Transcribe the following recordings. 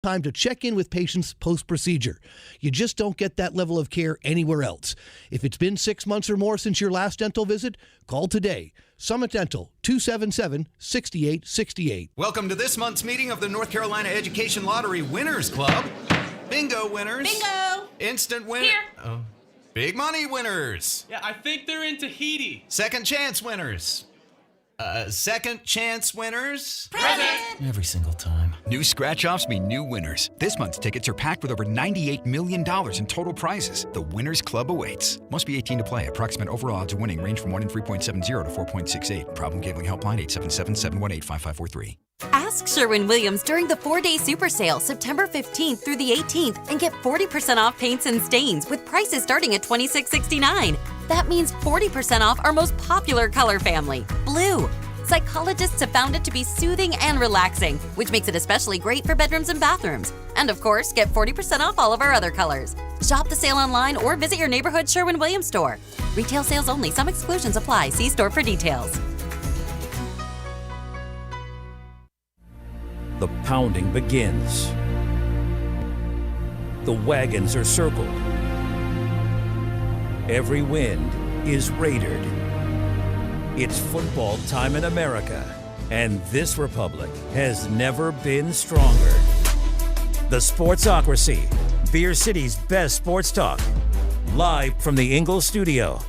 time to check in with patients post-procedure. You just don't get that level of care anywhere else. If it's been 6 months or more since your last dental visit, call today. Summit Dental, 277-6868. Welcome to this month's meeting of the North Carolina Education Lottery Winners Club. Bingo winners. Bingo! Instant winner. Here. Oh. Big money winners. Yeah, I think they're in Tahiti. Second chance winners. Second chance winners. Present! Every single time. New scratch-offs mean new winners. This month's tickets are packed with over $98 million in total prizes. The Winners Club awaits. Must be 18 to play. Approximate overall odds of winning range from 1 in 3.70 to 4.68. Problem gambling helpline 877-718-5543. Ask Sherwin-Williams during the 4-day super sale, September 15th through the 18th, and get 40% off paints and stains with prices starting at $26.69. That means 40% off our most popular color family, blue. Psychologists have found it to be soothing and relaxing, which makes it especially great for bedrooms and bathrooms. And of course, get 40% off all of our other colors. Shop the sale online or visit your neighborhood Sherwin-Williams store. Retail sales only. Some exclusions apply. See store for details. The pounding begins. The wagons are circled. Every wind is raidered. It's football time in America, and this republic has never been stronger. The Sportsocracy, Beer City's best sports talk, live from the Ingalls studio.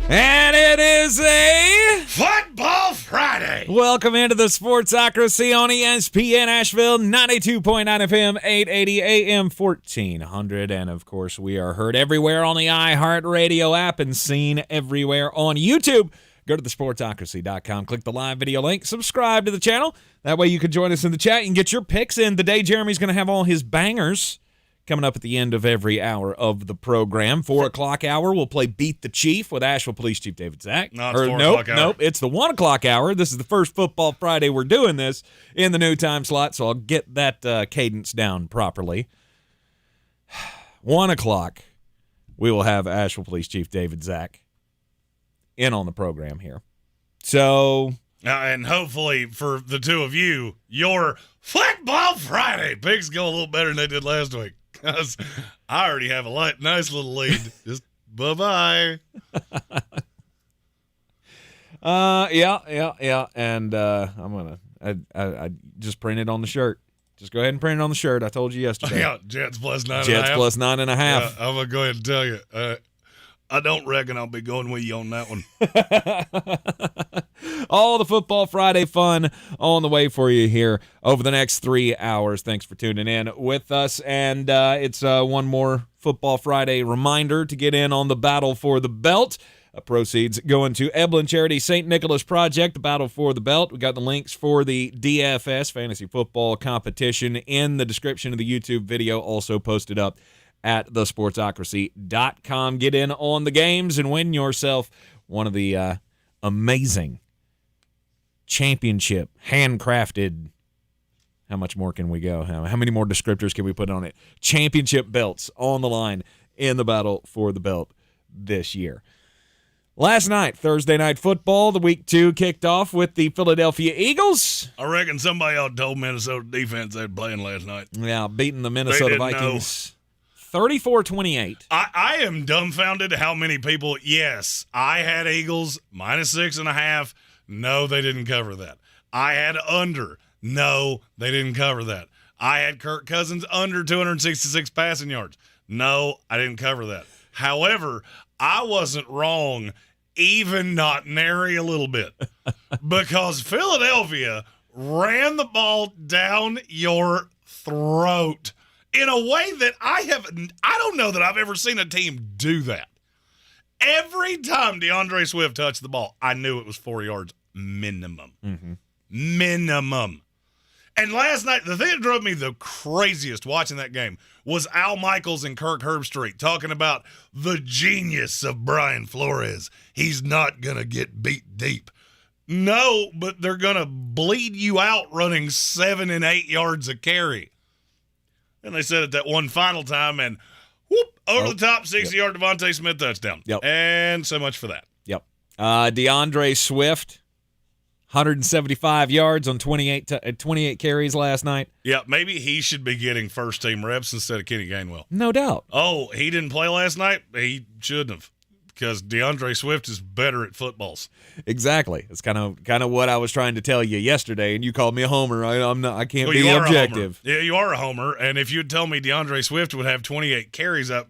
And it is a Football Friday. Welcome into the Sportsocracy on ESPN Asheville, 92.9 FM, 880 AM, 1400. And, of course, we are heard everywhere on the iHeartRadio app and seen everywhere on YouTube. Go to thesportsocracy.com, click the live video link, subscribe to the channel. That way you can join us in the chat and get your picks in. Today, Jeremy's going to have all his bangers coming up at the end of every hour of the program. 4 o'clock hour, we'll play Beat the Chief with Asheville Police Chief David Zack. No, it's 4 o'clock hour. Nope, it's the 1 o'clock hour. This is the first Football Friday we're doing this in the new time slot, so I'll get that cadence down properly. 1 o'clock, we will have Asheville Police Chief David Zack in on the program here. So... and hopefully for the two of you, your Football Friday picks go a little better than they did last week. Because I already have a nice little lead. Just bye-bye. Yeah. And I'm going to I just printed on the shirt. Just go ahead and print it on the shirt. I told you yesterday. Yeah, Jets plus 9.5. Jets plus 9.5. Yeah, I'm going to go ahead and tell you. I don't reckon I'll be going with you on that one. All the Football Friday fun on the way for you here over the next 3 hours. Thanks for tuning in with us. And it's one more Football Friday reminder to get in on the Battle for the Belt. Proceeds going to Eblin Charity St. Nicholas Project, the Battle for the Belt. We got the links for the DFS Fantasy Football Competition in the description of the YouTube video, also posted up at thesportsocracy.com. Get in on the games and win yourself one of the amazing championship, handcrafted, how much more can we go? How many more descriptors can we put on it? Championship belts on the line in the Battle for the Belt this year. Last night, Thursday Night Football, the Week 2 kicked off with the Philadelphia Eagles. I reckon somebody out told Minnesota defense they were playing last night. Yeah, beating the Minnesota Vikings 34-28. I am dumbfounded how many people, yes, I had Eagles minus 6.5. No, they didn't cover that. I had under. No, they didn't cover that. I had Kirk Cousins under 266 passing yards. No, I didn't cover that. However, I wasn't wrong, even not nary a little bit, because Philadelphia ran the ball down your throat in a way that I don't know that I've ever seen a team do that. Every time DeAndre Swift touched the ball, I knew it was 4 yards minimum. Mm-hmm. Minimum. And last night, the thing that drove me the craziest watching that game was Al Michaels and Kirk Herbstreit talking about the genius of Brian Flores. He's not going to get beat deep. No, but they're going to bleed you out running 7 and 8 yards a carry. And they said it that one final time, and whoop, over the top, 60-yard Devontae Smith touchdown. Yep. And so much for that. Yep. DeAndre Swift, 175 yards on 28 carries last night. Yeah, maybe he should be getting first-team reps instead of Kenny Gainwell. No doubt. Oh, he didn't play last night? He shouldn't have, because DeAndre Swift is better at footballs. Exactly. It's kind of what I was trying to tell you yesterday, and you called me a homer. I can't Well, be objective. Yeah, you are a homer, and if you'd tell me DeAndre Swift would have 28 carries up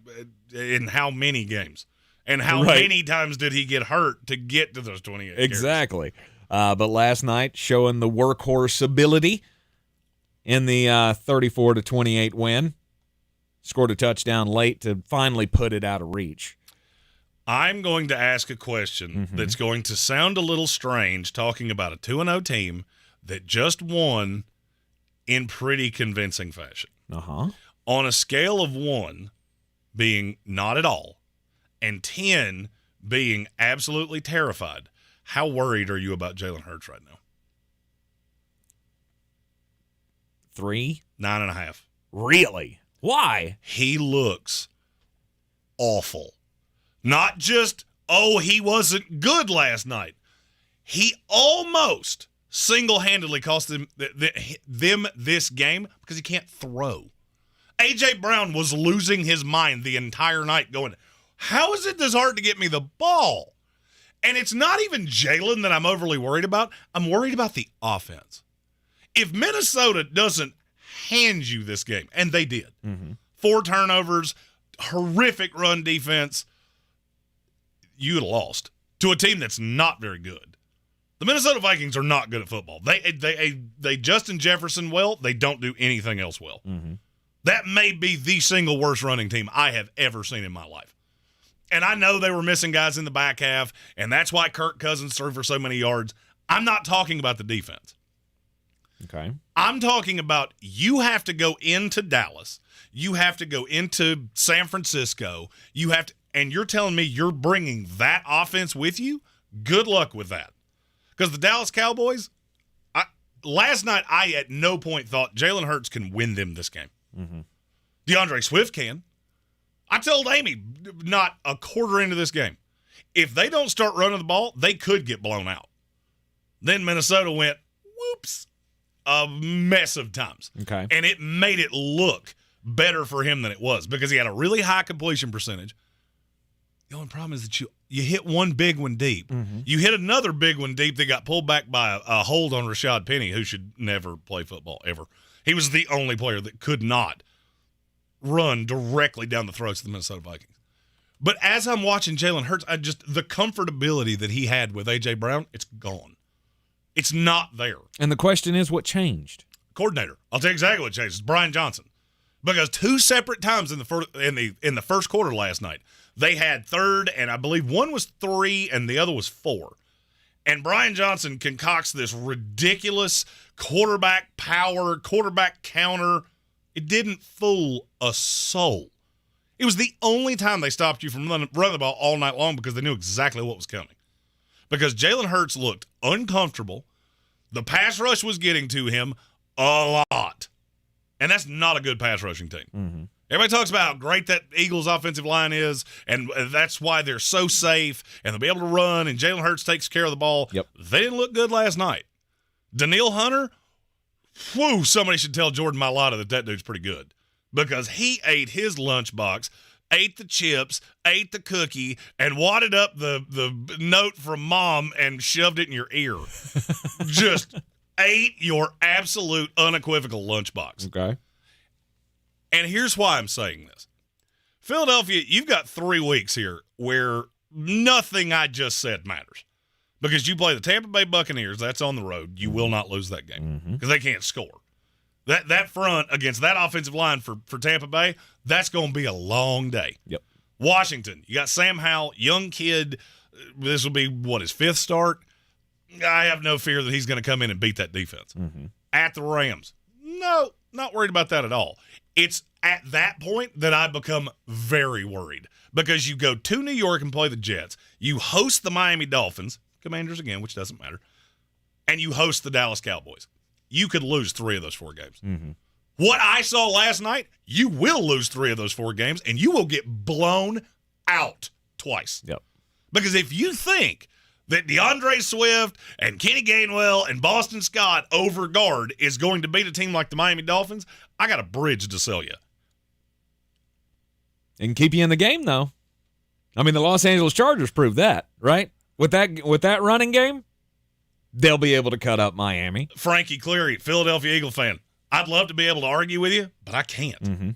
in how many games? And how many times did he get hurt to get to those 28 Exactly. But last night, showing the workhorse ability in the 34-28 win. Scored a touchdown late to finally put it out of reach. I'm going to ask a question that's going to sound a little strange, talking about a 2-0 team that just won in pretty convincing fashion. On a scale of 1 being not at all and 10 being absolutely terrified, how worried are you about Jalen Hurts right now? 3? 9.5. Really? Why? He looks awful. Not just, he wasn't good last night. He almost single-handedly cost them this game because he can't throw. A.J. Brown was losing his mind the entire night going, how is it this hard to get me the ball? And it's not even Jalen that I'm overly worried about. I'm worried about the offense. If Minnesota doesn't hand you this game, and they did, 4 turnovers, horrific run defense, you'd have lost to a team that's not very good. The Minnesota Vikings are not good at football. They Justin Jefferson well. They don't do anything else well. That may be the single worst running team I have ever seen in my life. And I know they were missing guys in the back half, and that's why Kirk Cousins threw for so many yards. I'm not talking about the defense. Okay. I'm talking about you have to go into Dallas. You have to go into San Francisco. And you're telling me you're bringing that offense with you? Good luck with that. Because the Dallas Cowboys, last night I at no point thought Jalen Hurts can win them this game. DeAndre Swift can. I told Amy not a quarter into this game, if they don't start running the ball, they could get blown out. Then Minnesota went, whoops, a mess of times. Okay. And it made it look better for him than it was because he had a really high completion percentage. The only problem is that you hit one big one deep. You hit another big one deep that got pulled back by a hold on Rashad Penny, who should never play football ever. He was the only player that could not run directly down the throats of the Minnesota Vikings. But as I'm watching Jalen Hurts, the comfortability that he had with A.J. Brown, it's gone. It's not there. And the question is, what changed? Coordinator. I'll tell you exactly what changed. It's Brian Johnson. Because 2 separate times in the first quarter last night, they had third, and I believe one was 3 and the other was 4. And Brian Johnson concocts this ridiculous quarterback power, quarterback counter. It didn't fool a soul. It was the only time they stopped you from running the ball all night long because they knew exactly what was coming. Because Jalen Hurts looked uncomfortable. The pass rush was getting to him a lot. And that's not a good pass rushing team. Everybody talks about how great that Eagles offensive line is, and that's why they're so safe, and they'll be able to run, and Jalen Hurts takes care of the ball. Yep. They didn't look good last night. Daniil Hunter, somebody should tell Jordan Mailata that dude's pretty good because he ate his lunchbox, ate the chips, ate the cookie, and wadded up the note from mom and shoved it in your ear. Just ate your absolute unequivocal lunchbox. Okay. And here's why I'm saying this. Philadelphia, you've got 3 weeks here where nothing I just said matters. Because you play the Tampa Bay Buccaneers, that's on the road. You will not lose that game because they can't score. That front against that offensive line for Tampa Bay, that's going to be a long day. Yep. Washington, you got Sam Howell, young kid. This will be, his 5th start? I have no fear that he's going to come in and beat that defense. At the Rams, no, not worried about that at all. It's at that point that I become very worried because you go to New York and play the Jets. You host the Miami Dolphins, Commanders again, which doesn't matter, and you host the Dallas Cowboys. You could lose 3 of those 4 games. What I saw last night, you will lose 3 of those 4 games, and you will get blown out twice. Yep. Because if you think that DeAndre Swift and Kenny Gainwell and Boston Scott over guard is going to beat a team like the Miami Dolphins, I got a bridge to sell you. And keep you in the game, though. I mean, the Los Angeles Chargers proved that, right? With that running game, they'll be able to cut up Miami. Frankie Cleary, Philadelphia Eagle fan. I'd love to be able to argue with you, but I can't. Mm-hmm.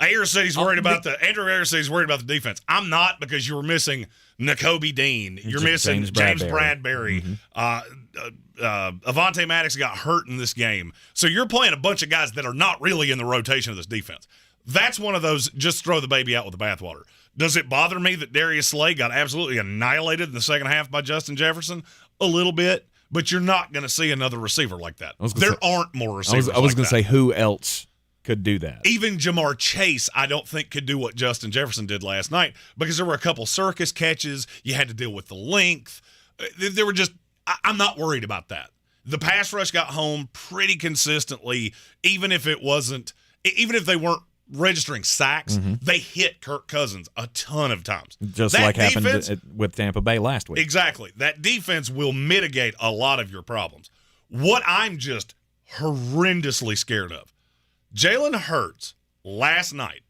Andrew Ayers said he's worried about the defense. I'm not, because you were missing Nakobe Dean. You're missing James Bradbury. Mm-hmm. Avonte Maddox got hurt in this game. So you're playing a bunch of guys that are not really in the rotation of this defense. That's one of those just throw the baby out with the bathwater. Does it bother me that Darius Slay got absolutely annihilated in the second half by Justin Jefferson? A little bit, but you're not going to see another receiver like that. There aren't more receivers I was going to say, who else could do that? Even Jamar Chase, I don't think, could do what Justin Jefferson did last night, because there were a couple circus catches. You had to deal with the length. There were just – I'm not worried about that. The pass rush got home pretty consistently, even if they weren't registering sacks, they hit Kirk Cousins a ton of times. Just that like happened with Tampa Bay last week. Exactly. That defense will mitigate a lot of your problems. What I'm just horrendously scared of, Jalen Hurts last night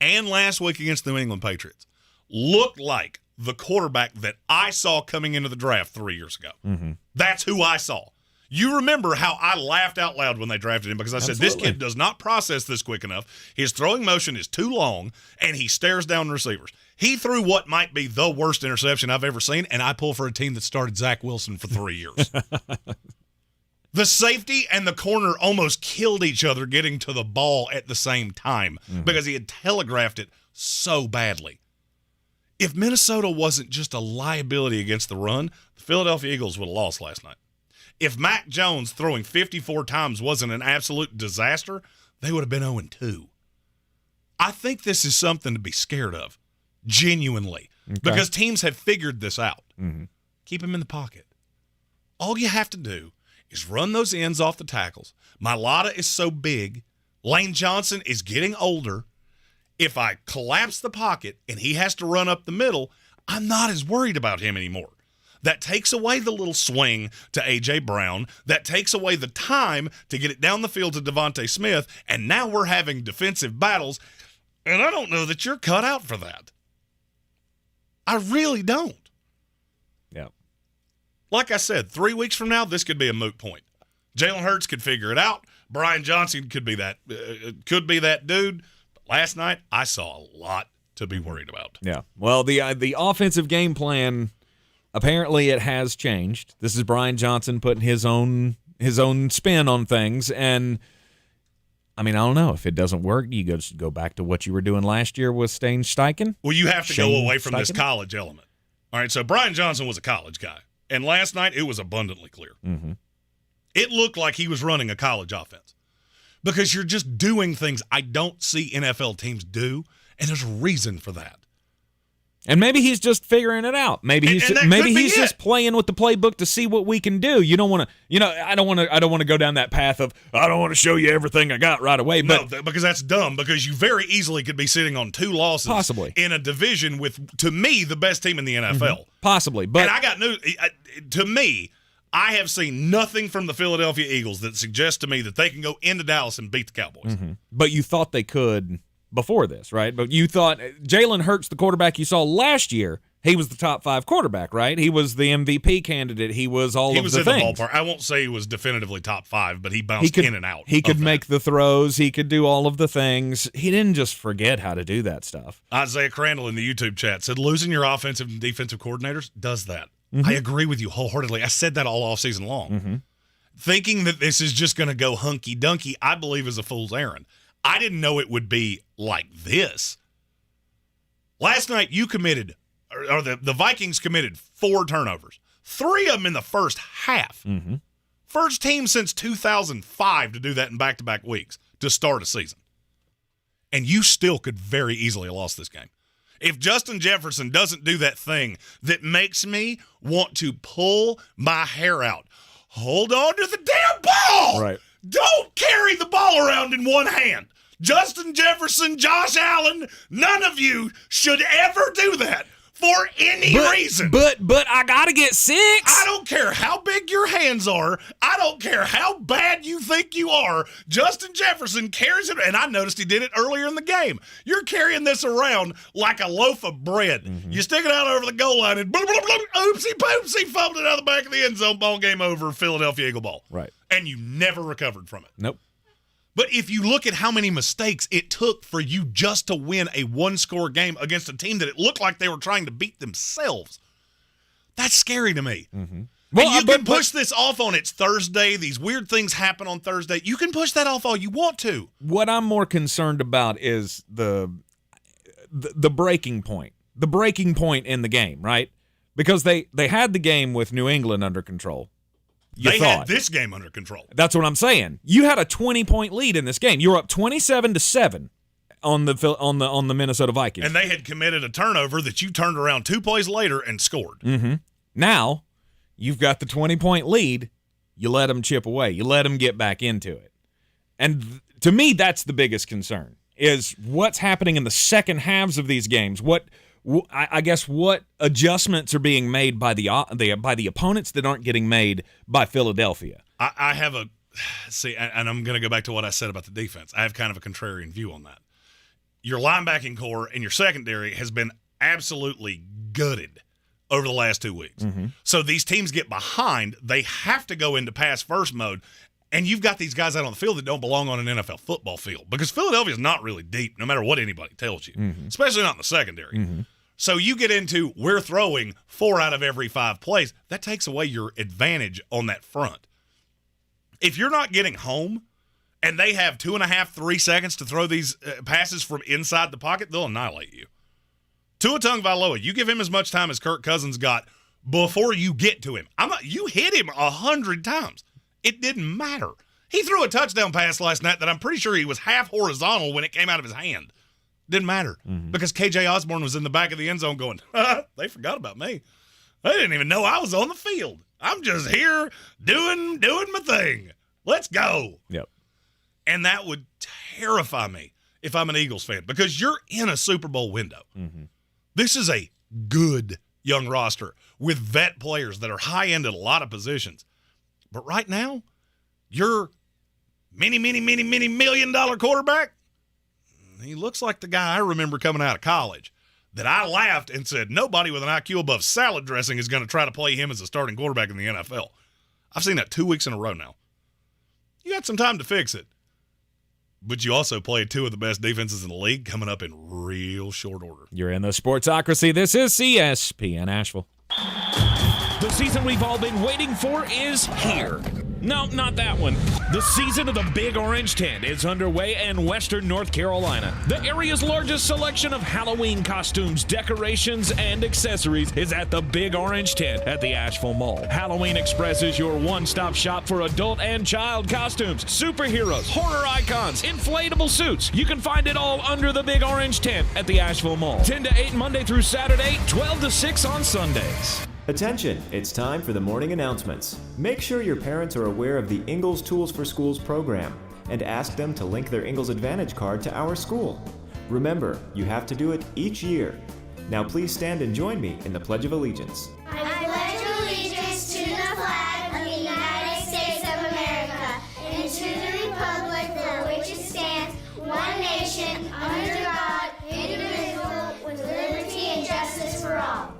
and last week against the New England Patriots looked like the quarterback that I saw coming into the draft 3 years ago. Mm-hmm. That's who I saw. You remember how I laughed out loud when they drafted him, because I said, this kid does not process this quick enough. His throwing motion is too long, and he stares down receivers. He threw what might be the worst interception I've ever seen, and I pull for a team that started Zach Wilson for 3 years. The safety and the corner almost killed each other getting to the ball at the same time because he had telegraphed it so badly. If Minnesota wasn't just a liability against the run, the Philadelphia Eagles would have lost last night. If Mac Jones throwing 54 times wasn't an absolute disaster, they would have been 0-2. I think this is something to be scared of, genuinely, because teams have figured this out. Mm-hmm. Keep him in the pocket. All you have to do is run those ends off the tackles. Mailata is so big. Lane Johnson is getting older. If I collapse the pocket and he has to run up the middle, I'm not as worried about him anymore. That takes away the little swing to A.J. Brown. That takes away the time to get it down the field to Devontae Smith. And now we're having defensive battles. And I don't know that you're cut out for that. I really don't. Yeah. Like I said, 3 weeks from now, this could be a moot point. Jalen Hurts could figure it out. Brian Johnson could be that dude. But last night, I saw a lot to be worried about. Yeah. Well, the offensive game plan, apparently it has changed. This is Brian Johnson putting his own spin on things. And, I mean, I don't know. If it doesn't work, you just go back to what you were doing last year with Shane Steichen? Well, you have to go away from this college element. All right, so Brian Johnson was a college guy. And last night, it was abundantly clear. Mm-hmm. It looked like he was running a college offense, because you're just doing things I don't see NFL teams do, and there's a reason for that. And maybe he's just figuring it out. Maybe he's just playing with the playbook to see what we can do. You don't want to, I don't want to go down that path of I don't want to show you everything I got right away. But no, because that's dumb. Because you very easily could be sitting on 2 losses, possibly, in a division with, to me, the best team in the NFL. Mm-hmm. Possibly, but and I got news. To me, I have seen nothing from the Philadelphia Eagles that suggests to me that they can go into Dallas and beat the Cowboys. Mm-hmm. But you thought they could before this, right? But you thought Jalen Hurts, the quarterback you saw last year, he was the top 5 quarterback, right? He was the MVP candidate. He was all of the things. He was in the ballpark. I won't say he was definitively top 5, but he bounced in and out. He could make the throws. He could do all of the things. He didn't just forget how to do that stuff. Isaiah Crandall in the YouTube chat said, losing your offensive and defensive coordinators does that. Mm-hmm. I agree with you wholeheartedly. I said that all offseason long. Mm-hmm. Thinking that this is just going to go hunky-dunky, I believe, is a fool's errand. I didn't know it would be like this. Last night, you committed, or the Vikings committed 4 turnovers. 3 of them in the first half. Mm-hmm. First team since 2005 to do that in back-to-back weeks to start a season. And you still could very easily have lost this game. If Justin Jefferson doesn't do that thing that makes me want to pull my hair out, hold on to the damn ball! Right. Don't carry the ball around in one hand. Justin Jefferson, Josh Allen, none of you should ever do that. for any reason. But I gotta get 6. I don't care how big your hands are. I don't care how bad you think you are. Justin Jefferson carries it, and I noticed he did it earlier in the game. You're carrying this around like a loaf of bread. Mm-hmm. You stick it out over the goal line, and blah, blah, blah, oopsie poopsie, fumbled it out of the back of the end zone. Ball game over. Philadelphia Eagle ball. Right. And you never recovered from it. Nope. But if you look at how many mistakes it took for you just to win a one-score game against a team that it looked like they were trying to beat themselves, that's scary to me. Mm-hmm. Well, and you can push this off on it's Thursday. These weird things happen on Thursday. You can push that off all you want to. What I'm more concerned about is the breaking point. The breaking point in the game, right? Because they had the game with New England under control. They had this game under control. That's what I'm saying. You had a 20-point lead in this game. You were up 27-7 on the Minnesota Vikings. And they had committed a turnover that you turned around 2 plays later and scored. Mm-hmm. Now, you've got the 20-point lead. You let them chip away. You let them get back into it. And to me, that's the biggest concern, is what's happening in the second halves of these games. I guess what adjustments are being made by the opponents that aren't getting made by Philadelphia. I have and I'm going to go back to what I said about the defense. I have kind of a contrarian view on that. Your linebacking core and your secondary has been absolutely gutted over the last 2 weeks. Mm-hmm. So these teams get behind. They have to go into pass-first mode. And you've got these guys out on the field that don't belong on an NFL football field because Philadelphia is not really deep, no matter what anybody tells you, especially not in the secondary. Mm-hmm. So you get into we're throwing 4 out of every 5 plays. That takes away your advantage on that front. If you're not getting home and they have 2.5, 3 seconds to throw these passes from inside the pocket, they'll annihilate you. Tua Tagovailoa, you give him as much time as Kirk Cousins got before you get to him. You hit him 100 times. It didn't matter. He threw a touchdown pass last night that I'm pretty sure he was half horizontal when it came out of his hand. Didn't matter because KJ Osborne was in the back of the end zone going, they forgot about me. They didn't even know I was on the field. I'm just here doing my thing. Let's go. Yep. And that would terrify me if I'm an Eagles fan because you're in a Super Bowl window. Mm-hmm. This is a good young roster with vet players that are high-end at a lot of positions. But right now, your many million-dollar quarterback, he looks like the guy I remember coming out of college that I laughed and said, nobody with an IQ above salad dressing is going to try to play him as a starting quarterback in the NFL. I've seen that 2 weeks in a row now. You got some time to fix it. But you also played 2 of the best defenses in the league coming up in real short order. You're in the Sportsocracy. This is ESPN Asheville. The season we've all been waiting for is here. No, not that one. The season of the Big Orange Tent is underway in Western North Carolina. The area's largest selection of Halloween costumes, decorations, and accessories is at the Big Orange Tent at the Asheville Mall. Halloween Express is your one-stop shop for adult and child costumes, superheroes, horror icons, inflatable suits. You can find it all under the Big Orange Tent at the Asheville Mall. 10 to 8 Monday through Saturday, 12 to 6 on Sundays. Attention, it's time for the morning announcements. Make sure your parents are aware of the Ingalls Tools for Schools program and ask them to link their Ingalls Advantage card to our school. Remember, you have to do it each year. Now please stand and join me in the Pledge of Allegiance. I pledge allegiance to the flag of the United States of America and to the republic for which it stands, one nation, under God, indivisible, with liberty and justice for all.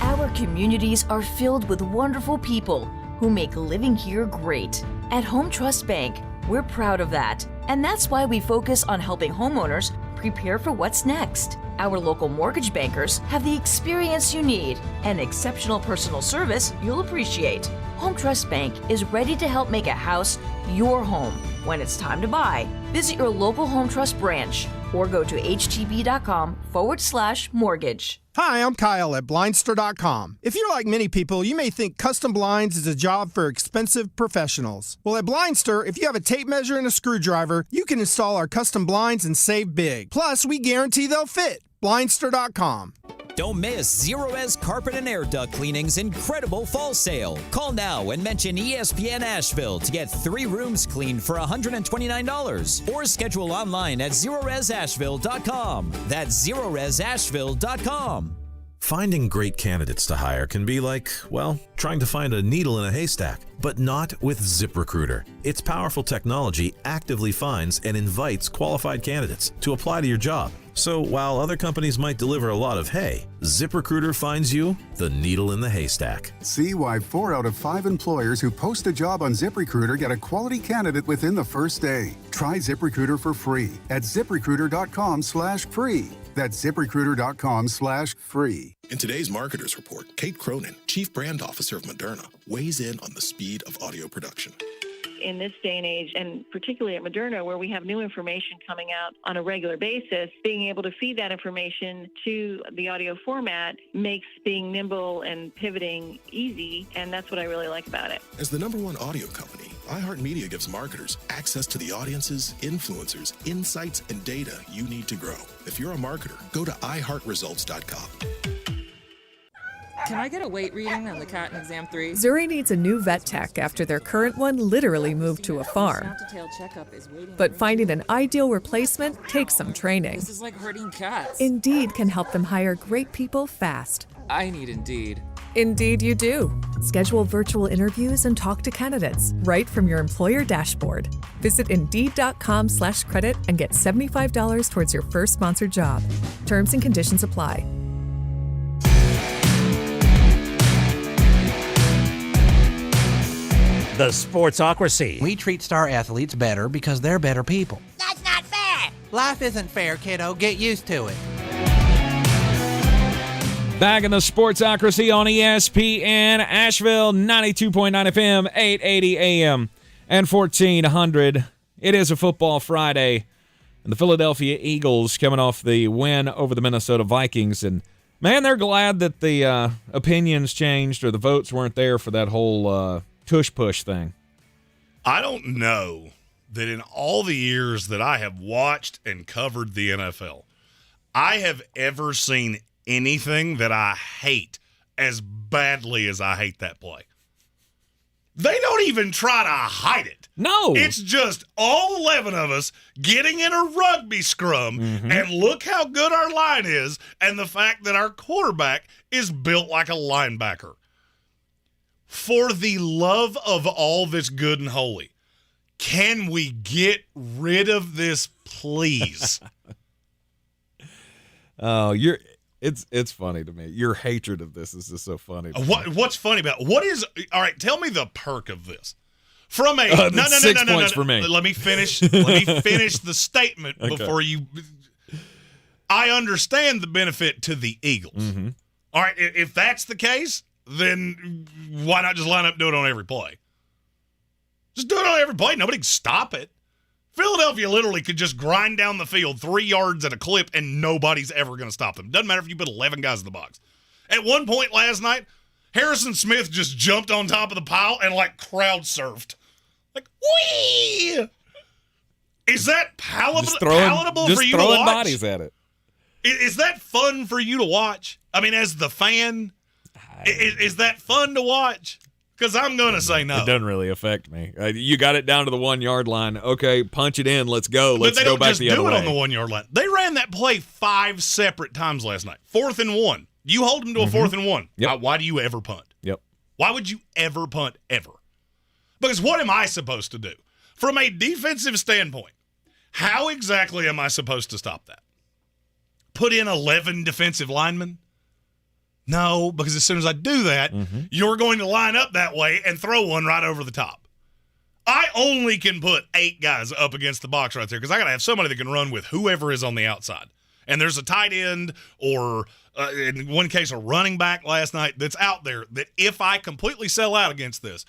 Our communities are filled with wonderful people who make living here great. At Home Trust Bank, we're proud of that. And that's why we focus on helping homeowners prepare for what's next. Our local mortgage bankers have the experience you need and exceptional personal service you'll appreciate. Home Trust Bank is ready to help make a house your home. When it's time to buy, visit your local Home Trust branch or go to htb.com/mortgage. Hi, I'm Kyle at Blindster.com. If you're like many people, you may think custom blinds is a job for expensive professionals. Well, at Blindster, if you have a tape measure and a screwdriver, you can install our custom blinds and save big. Plus, we guarantee they'll fit. Blindster.com. Don't miss Zero Res Carpet and Air Duct Cleaning's incredible fall sale. Call now and mention ESPN Asheville to get 3 rooms cleaned for $129. Or schedule online at ZeroResAsheville.com. That's ZeroResAsheville.com. Finding great candidates to hire can be like, well, trying to find a needle in a haystack, but not with ZipRecruiter. Its powerful technology actively finds and invites qualified candidates to apply to your job. So while other companies might deliver a lot of hay, ZipRecruiter finds you the needle in the haystack. See why 4 out of 5 employers who post a job on ZipRecruiter get a quality candidate within the first day. Try ZipRecruiter for free at ZipRecruiter.com/free. That's ZipRecruiter.com/free. In today's Marketers Report, Kate Cronin, Chief Brand Officer of Moderna, weighs in on the speed of audio production. In this day and age, and particularly at Moderna, where we have new information coming out on a regular basis, being able to feed that information to the audio format makes being nimble and pivoting easy, and that's what I really like about it. As the #1 audio company, iHeartMedia gives marketers access to the audiences, influencers, insights, and data you need to grow. If you're a marketer, go to iHeartResults.com. Can I get a weight reading on the cat in exam 3? Zuri needs a new vet tech after their current one literally moved to a farm. But finding an ideal replacement takes some training. This is like herding cats. Indeed can help them hire great people fast. I need Indeed. Indeed you do. Schedule virtual interviews and talk to candidates right from your employer dashboard. Visit Indeed.com/credit and get $75 towards your first sponsored job. Terms and conditions apply. The Sportsocracy. We treat star athletes better because they're better people. That's not fair! Life isn't fair, kiddo. Get used to it. Back in the Sportsocracy on ESPN Asheville, 92.9 FM, 880 AM, and 1400. It is a football Friday, and the Philadelphia Eagles coming off the win over the Minnesota Vikings. And, man, they're glad that the opinions changed or the votes weren't there for that whole tush-push thing. I don't know that in all the years that I have watched and covered the NFL, I have ever seen anything that I hate as badly as I hate that play. They don't even try to hide it. No. It's just all 11 of us getting in a rugby scrum, and look how good our line is, and the fact that our quarterback is built like a linebacker. For the love of all that's good and holy, can we get rid of this, please? Oh, it's funny to me. Your hatred of this is just so funny. What's funny about it? What is all right? Tell me the perk of this. From a no, 6 points for me. Let me finish. Let me finish the statement before you. I understand the benefit to the Eagles. All right, if that's the case, then why not just line up and do it on every play? Just do it on every play. Nobody can stop it. Philadelphia literally could just grind down the field 3 yards at a clip, and nobody's ever going to stop them. Doesn't matter if you put 11 guys in the box. At one point last night, Harrison Smith just jumped on top of the pile and, like, crowd surfed. Like, whee! Is that palatable for you to watch? Just throwing bodies at it. Is that fun for you to watch? I mean, as the fan, is that fun to watch? Because I'm going to say no. It doesn't really affect me. You got it down to the 1 yard line. Okay, punch it in. Let's go. Let's go back the other way. But they don't just do it on the 1 yard line. They ran that play 5 separate times last night. 4th and 1. You hold them to a 4th and 1. Yep. Why do you ever punt? Yep. Why would you ever punt ever? Because what am I supposed to do? From a defensive standpoint, how exactly am I supposed to stop that? Put in 11 defensive linemen? No, because as soon as I do that, you're going to line up that way and throw one right over the top. I only can put 8 guys up against the box right there because I got to have somebody that can run with whoever is on the outside. And there's a tight end or, in one case, a running back last night that's out there that if I completely sell out against this,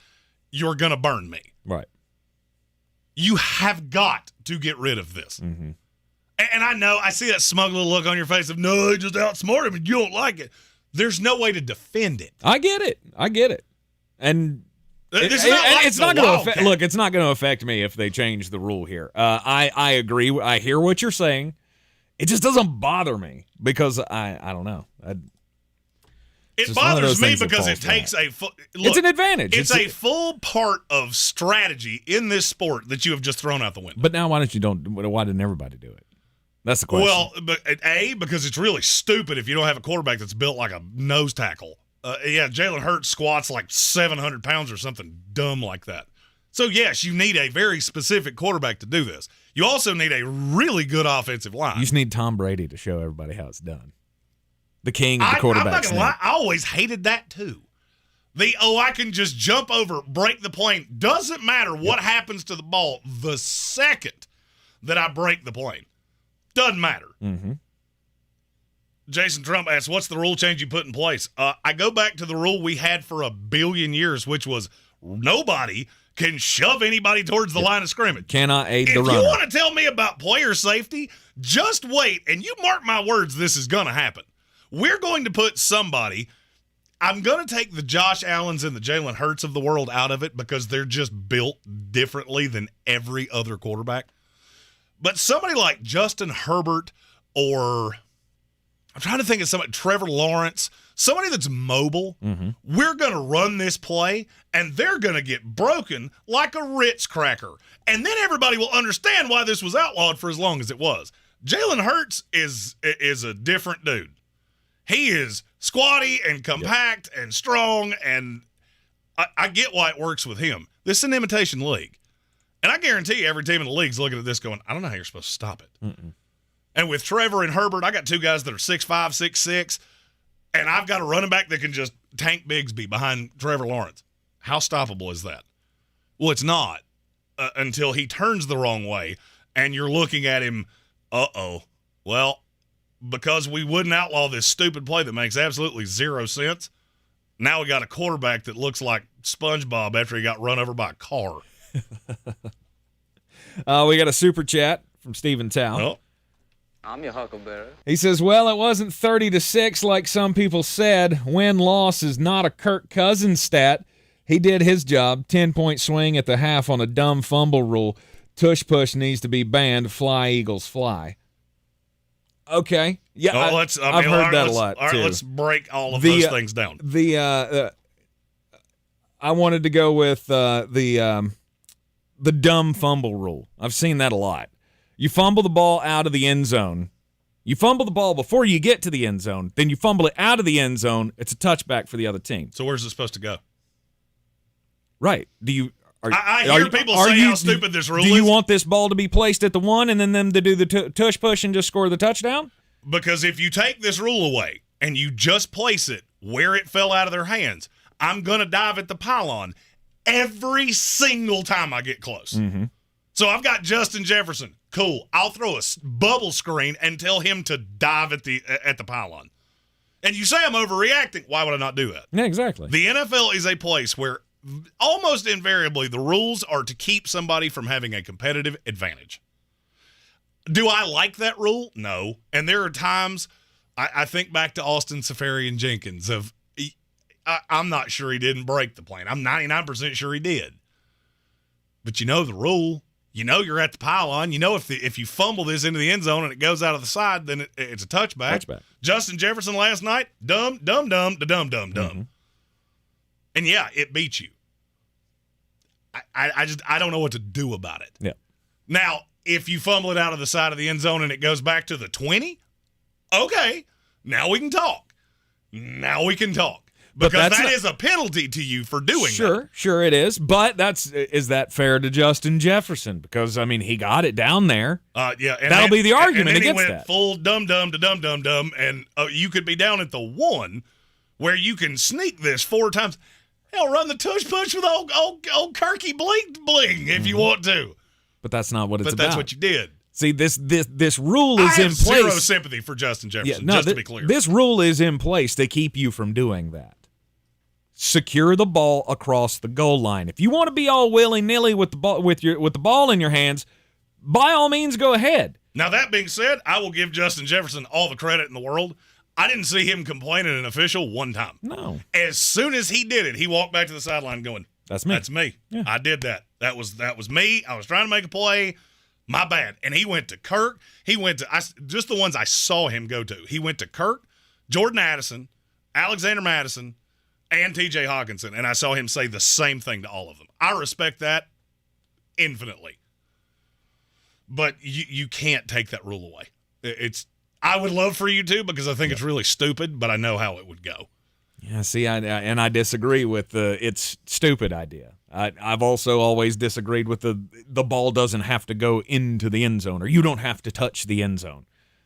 you're going to burn me. Right. You have got to get rid of this. And I know, I see that smug little look on your face of, no, just outsmart him and you don't like it. There's no way to defend it. I get it. And it's not going to affect. Look, it's not going to affect me if they change the rule here. I agree. I hear what you're saying. It just doesn't bother me because I don't know. It bothers me because it takes it's an advantage. It's a full part of strategy in this sport that you have just thrown out the window. But now why didn't everybody do it? That's the question. Well, but because it's really stupid if you don't have a quarterback that's built like a nose tackle. Jalen Hurts squats like 700 pounds or something dumb like that. So, yes, you need a very specific quarterback to do this. You also need a really good offensive line. You just need Tom Brady to show everybody how it's done. The king of the quarterback. I'm not going to lie. I always hated that, too. I can just jump over, break the plane. Doesn't matter what happens to the ball the second that I break the plane. Doesn't matter. Mm-hmm. Jason Trump asks, what's the rule change you put in place? I go back to the rule we had for a billion years, which was nobody can shove anybody towards the line of scrimmage. Cannot aid the runner. If you want to tell me about player safety, just wait, and you mark my words, this is going to happen. We're going to put somebody – I'm going to take the Josh Allens and the Jalen Hurts of the world out of it because they're just built differently than every other quarterback. But somebody like Justin Herbert or – I'm trying to think of somebody, Trevor Lawrence, somebody that's mobile. Mm-hmm. We're going to run this play, and they're going to get broken like a Ritz cracker. And then everybody will understand why this was outlawed for as long as it was. Jalen Hurts is a different dude. He is squatty and compact and strong, and I get why it works with him. This is an imitation league. And I guarantee every team in the league is looking at this going, I don't know how you're supposed to stop it. Mm-mm. And with Trevor and Herbert, I got two guys that are 6'5", 6'6", and I've got a running back that can just tank Bigsby behind Trevor Lawrence. How stoppable is that? Well, it's not until he turns the wrong way, and you're looking at him, well, because we wouldn't outlaw this stupid play that makes absolutely zero sense, now we got a quarterback that looks like SpongeBob after he got run over by a car. We got a super chat from Stephen Tao. Oh. I'm your huckleberry. He says, well, it wasn't 30-6 like some people said. Win-loss is not a Kirk Cousins stat. He did his job. 10-point swing at the half on a dumb fumble rule. Tush-push needs to be banned. Fly, Eagles, fly. Okay. Yeah, I've heard that a lot, All right, too. let's break all of those things down. I wanted to go with the dumb fumble rule. I've seen that a lot. You fumble the ball out of the end zone. You fumble the ball before you get to the end zone. Then you fumble it out of the end zone. It's a touchback for the other team. So where's it supposed to go? Right. I hear people say how stupid this rule is. Do you want this ball to be placed at the one and then them to do the tush push and just score the touchdown? Because if you take this rule away and you just place it where it fell out of their hands, I'm going to dive at the pylon every single time I get close. Mm-hmm. So I've got Justin Jefferson. Cool. I'll throw a bubble screen and tell him to dive at the pylon. And you say I'm overreacting. Why would I not do that? Yeah, exactly. The NFL is a place where almost invariably the rules are to keep somebody from having a competitive advantage. Do I like that rule? No. And there are times I think back to Austin Safarian-Jenkins I'm not sure he didn't break the plane. I'm 99% sure he did. But you know the rule. You know you're at the pylon. You know if you fumble this into the end zone and it goes out of the side, then it's a touchback. Justin Jefferson last night, dumb. Mm-hmm. And yeah, it beat you. I don't know what to do about it. Yeah. Now, if you fumble it out of the side of the end zone and it goes back to the 20, okay, now we can talk. Because that is a penalty to you for doing that. Sure it is. But is that fair to Justin Jefferson? Because, I mean, he got it down there. Yeah. That'll be the argument and then against he went that. Full dumb to dumb, and you could be down at the one where you can sneak this 4 times. Hell, run the tush push with old Kirky bling if you want to. But that's not what it's about. But that's what you did. See, this rule is in place. I have zero sympathy for Justin Jefferson, just to be clear. This rule is in place to keep you from doing that. Secure the ball across the goal line. If you want to be all willy-nilly with the ball with the ball in your hands, by all means go ahead. Now that being said, I will give Justin Jefferson all the credit in the world. I didn't see him complain at an official one time. No. As soon as he did it, he walked back to the sideline going, That's me. That's me. Yeah. I did that. That was me. I was trying to make a play. My bad. And he went to Kirk. He went to just the ones I saw him go to. He went to Kirk, Jordan Addison, Alexander Madison, and T.J. Hawkinson, and I saw him say the same thing to all of them. I respect that infinitely. But you can't take that rule away. I would love for you to, because I think it's really stupid, but I know how it would go. Yeah, see, I disagree with the it's stupid idea. I've also always disagreed with the ball doesn't have to go into the end zone, or you don't have to touch the end zone.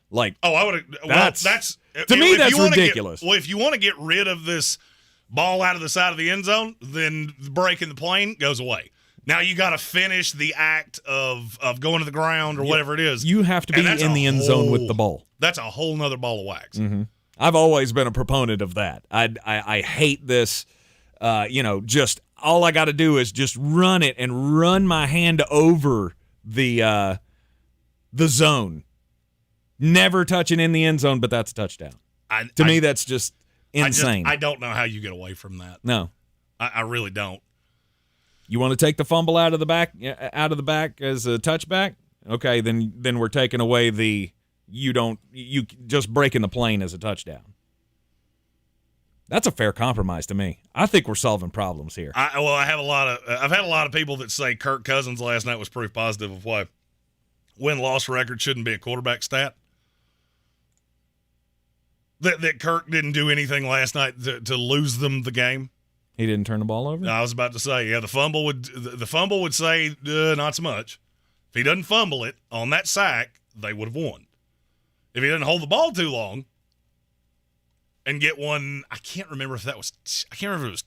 Like, I would. That's to me that's ridiculous. If you want to get rid of this ball out of the side of the end zone, then breaking the plane goes away. Now you got to finish the act of going to the ground or whatever it is. You have to be in the end zone with the ball. That's a whole nother ball of wax. Mm-hmm. I've always been a proponent of that. I hate this. Just all I got to do is just run it and run my hand over the zone. Never touching in the end zone, but that's a touchdown. To me, that's just insane. I don't know how you get away from that. No, I really don't. You want to take the fumble out of the back as a touchback? Okay, then we're taking away you just breaking the plane as a touchdown. That's a fair compromise to me. I think we're solving problems here. I've had a lot of people that say Kirk Cousins last night was proof positive of why win-loss record shouldn't be a quarterback stat. That Kirk didn't do anything last night to lose them the game. He didn't turn the ball over? I was about to say, yeah, the fumble would say not so much. If he doesn't fumble it on that sack, they would have won. If he doesn't hold the ball too long and get one, I can't remember if it was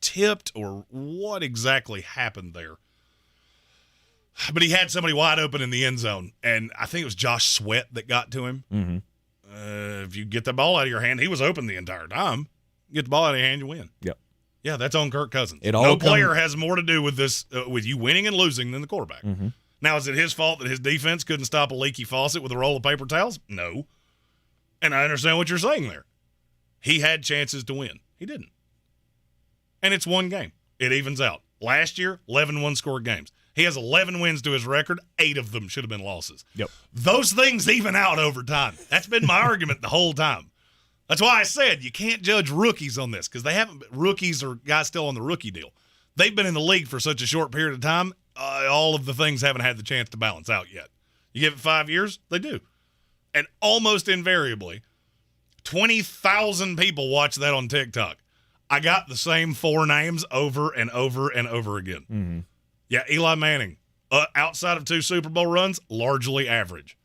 tipped or what exactly happened there. But he had somebody wide open in the end zone, and I think it was Josh Sweat that got to him. Mm-hmm. If you get the ball out of your hand, he was open the entire time. Get the ball out of your hand, you win. Yep. Yeah, that's on Kirk Cousins. No player has more to do with this, with you winning and losing than the quarterback. Mm-hmm. Now, is it his fault that his defense couldn't stop a leaky faucet with a roll of paper towels? No. And I understand what you're saying there. He had chances to win. He didn't. And it's one game. It evens out. Last year, 11 one-score games. He has 11 wins to his record. 8 of them should have been losses. Yep. Those things even out over time. That's been my argument the whole time. That's why I said you can't judge rookies on this, because they haven't – rookies or guys still on the rookie deal. They've been in the league for such a short period of time, all of the things haven't had the chance to balance out yet. You give it 5 years, they do. And almost invariably, 20,000 people watch that on TikTok. I got the same 4 names over and over and over again. Mm-hmm. Yeah, Eli Manning, outside of 2 Super Bowl runs, largely average.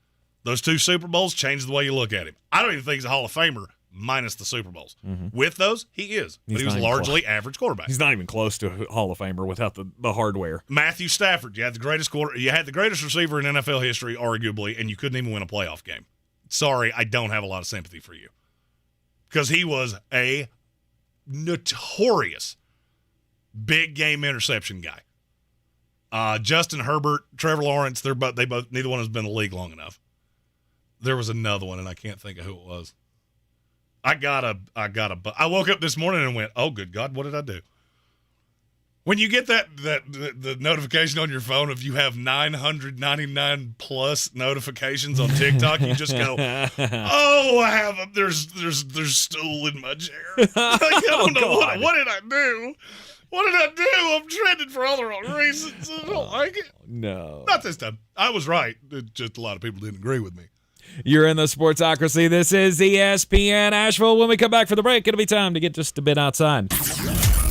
Those 2 Super Bowls changed the way you look at him. I don't even think he's a Hall of Famer minus the Super Bowls. Mm-hmm. With those, he is. But he was largely average quarterback. He's not even close to a Hall of Famer without the hardware. Matthew Stafford, you had the greatest receiver in NFL history, arguably, and you couldn't even win a playoff game. Sorry, I don't have a lot of sympathy for you. Because he was a notorious big game interception guy. Justin Herbert, Trevor Lawrence, neither one has been in the league long enough. There was another one, and I can't think of who it was. I woke up this morning and went, oh, good God, what did I do? When you get the notification on your phone if you have 999 plus notifications on TikTok, you just go, oh, I have them. There's stool in my chair. I don't know what did I do? What did I do? I'm trending for all the wrong reasons. I don't like it. No. Not this time. I was right. Just a lot of people didn't agree with me. You're in the Sportsocracy. This is ESPN Asheville. When we come back for the break, it'll be time to get just a bit outside.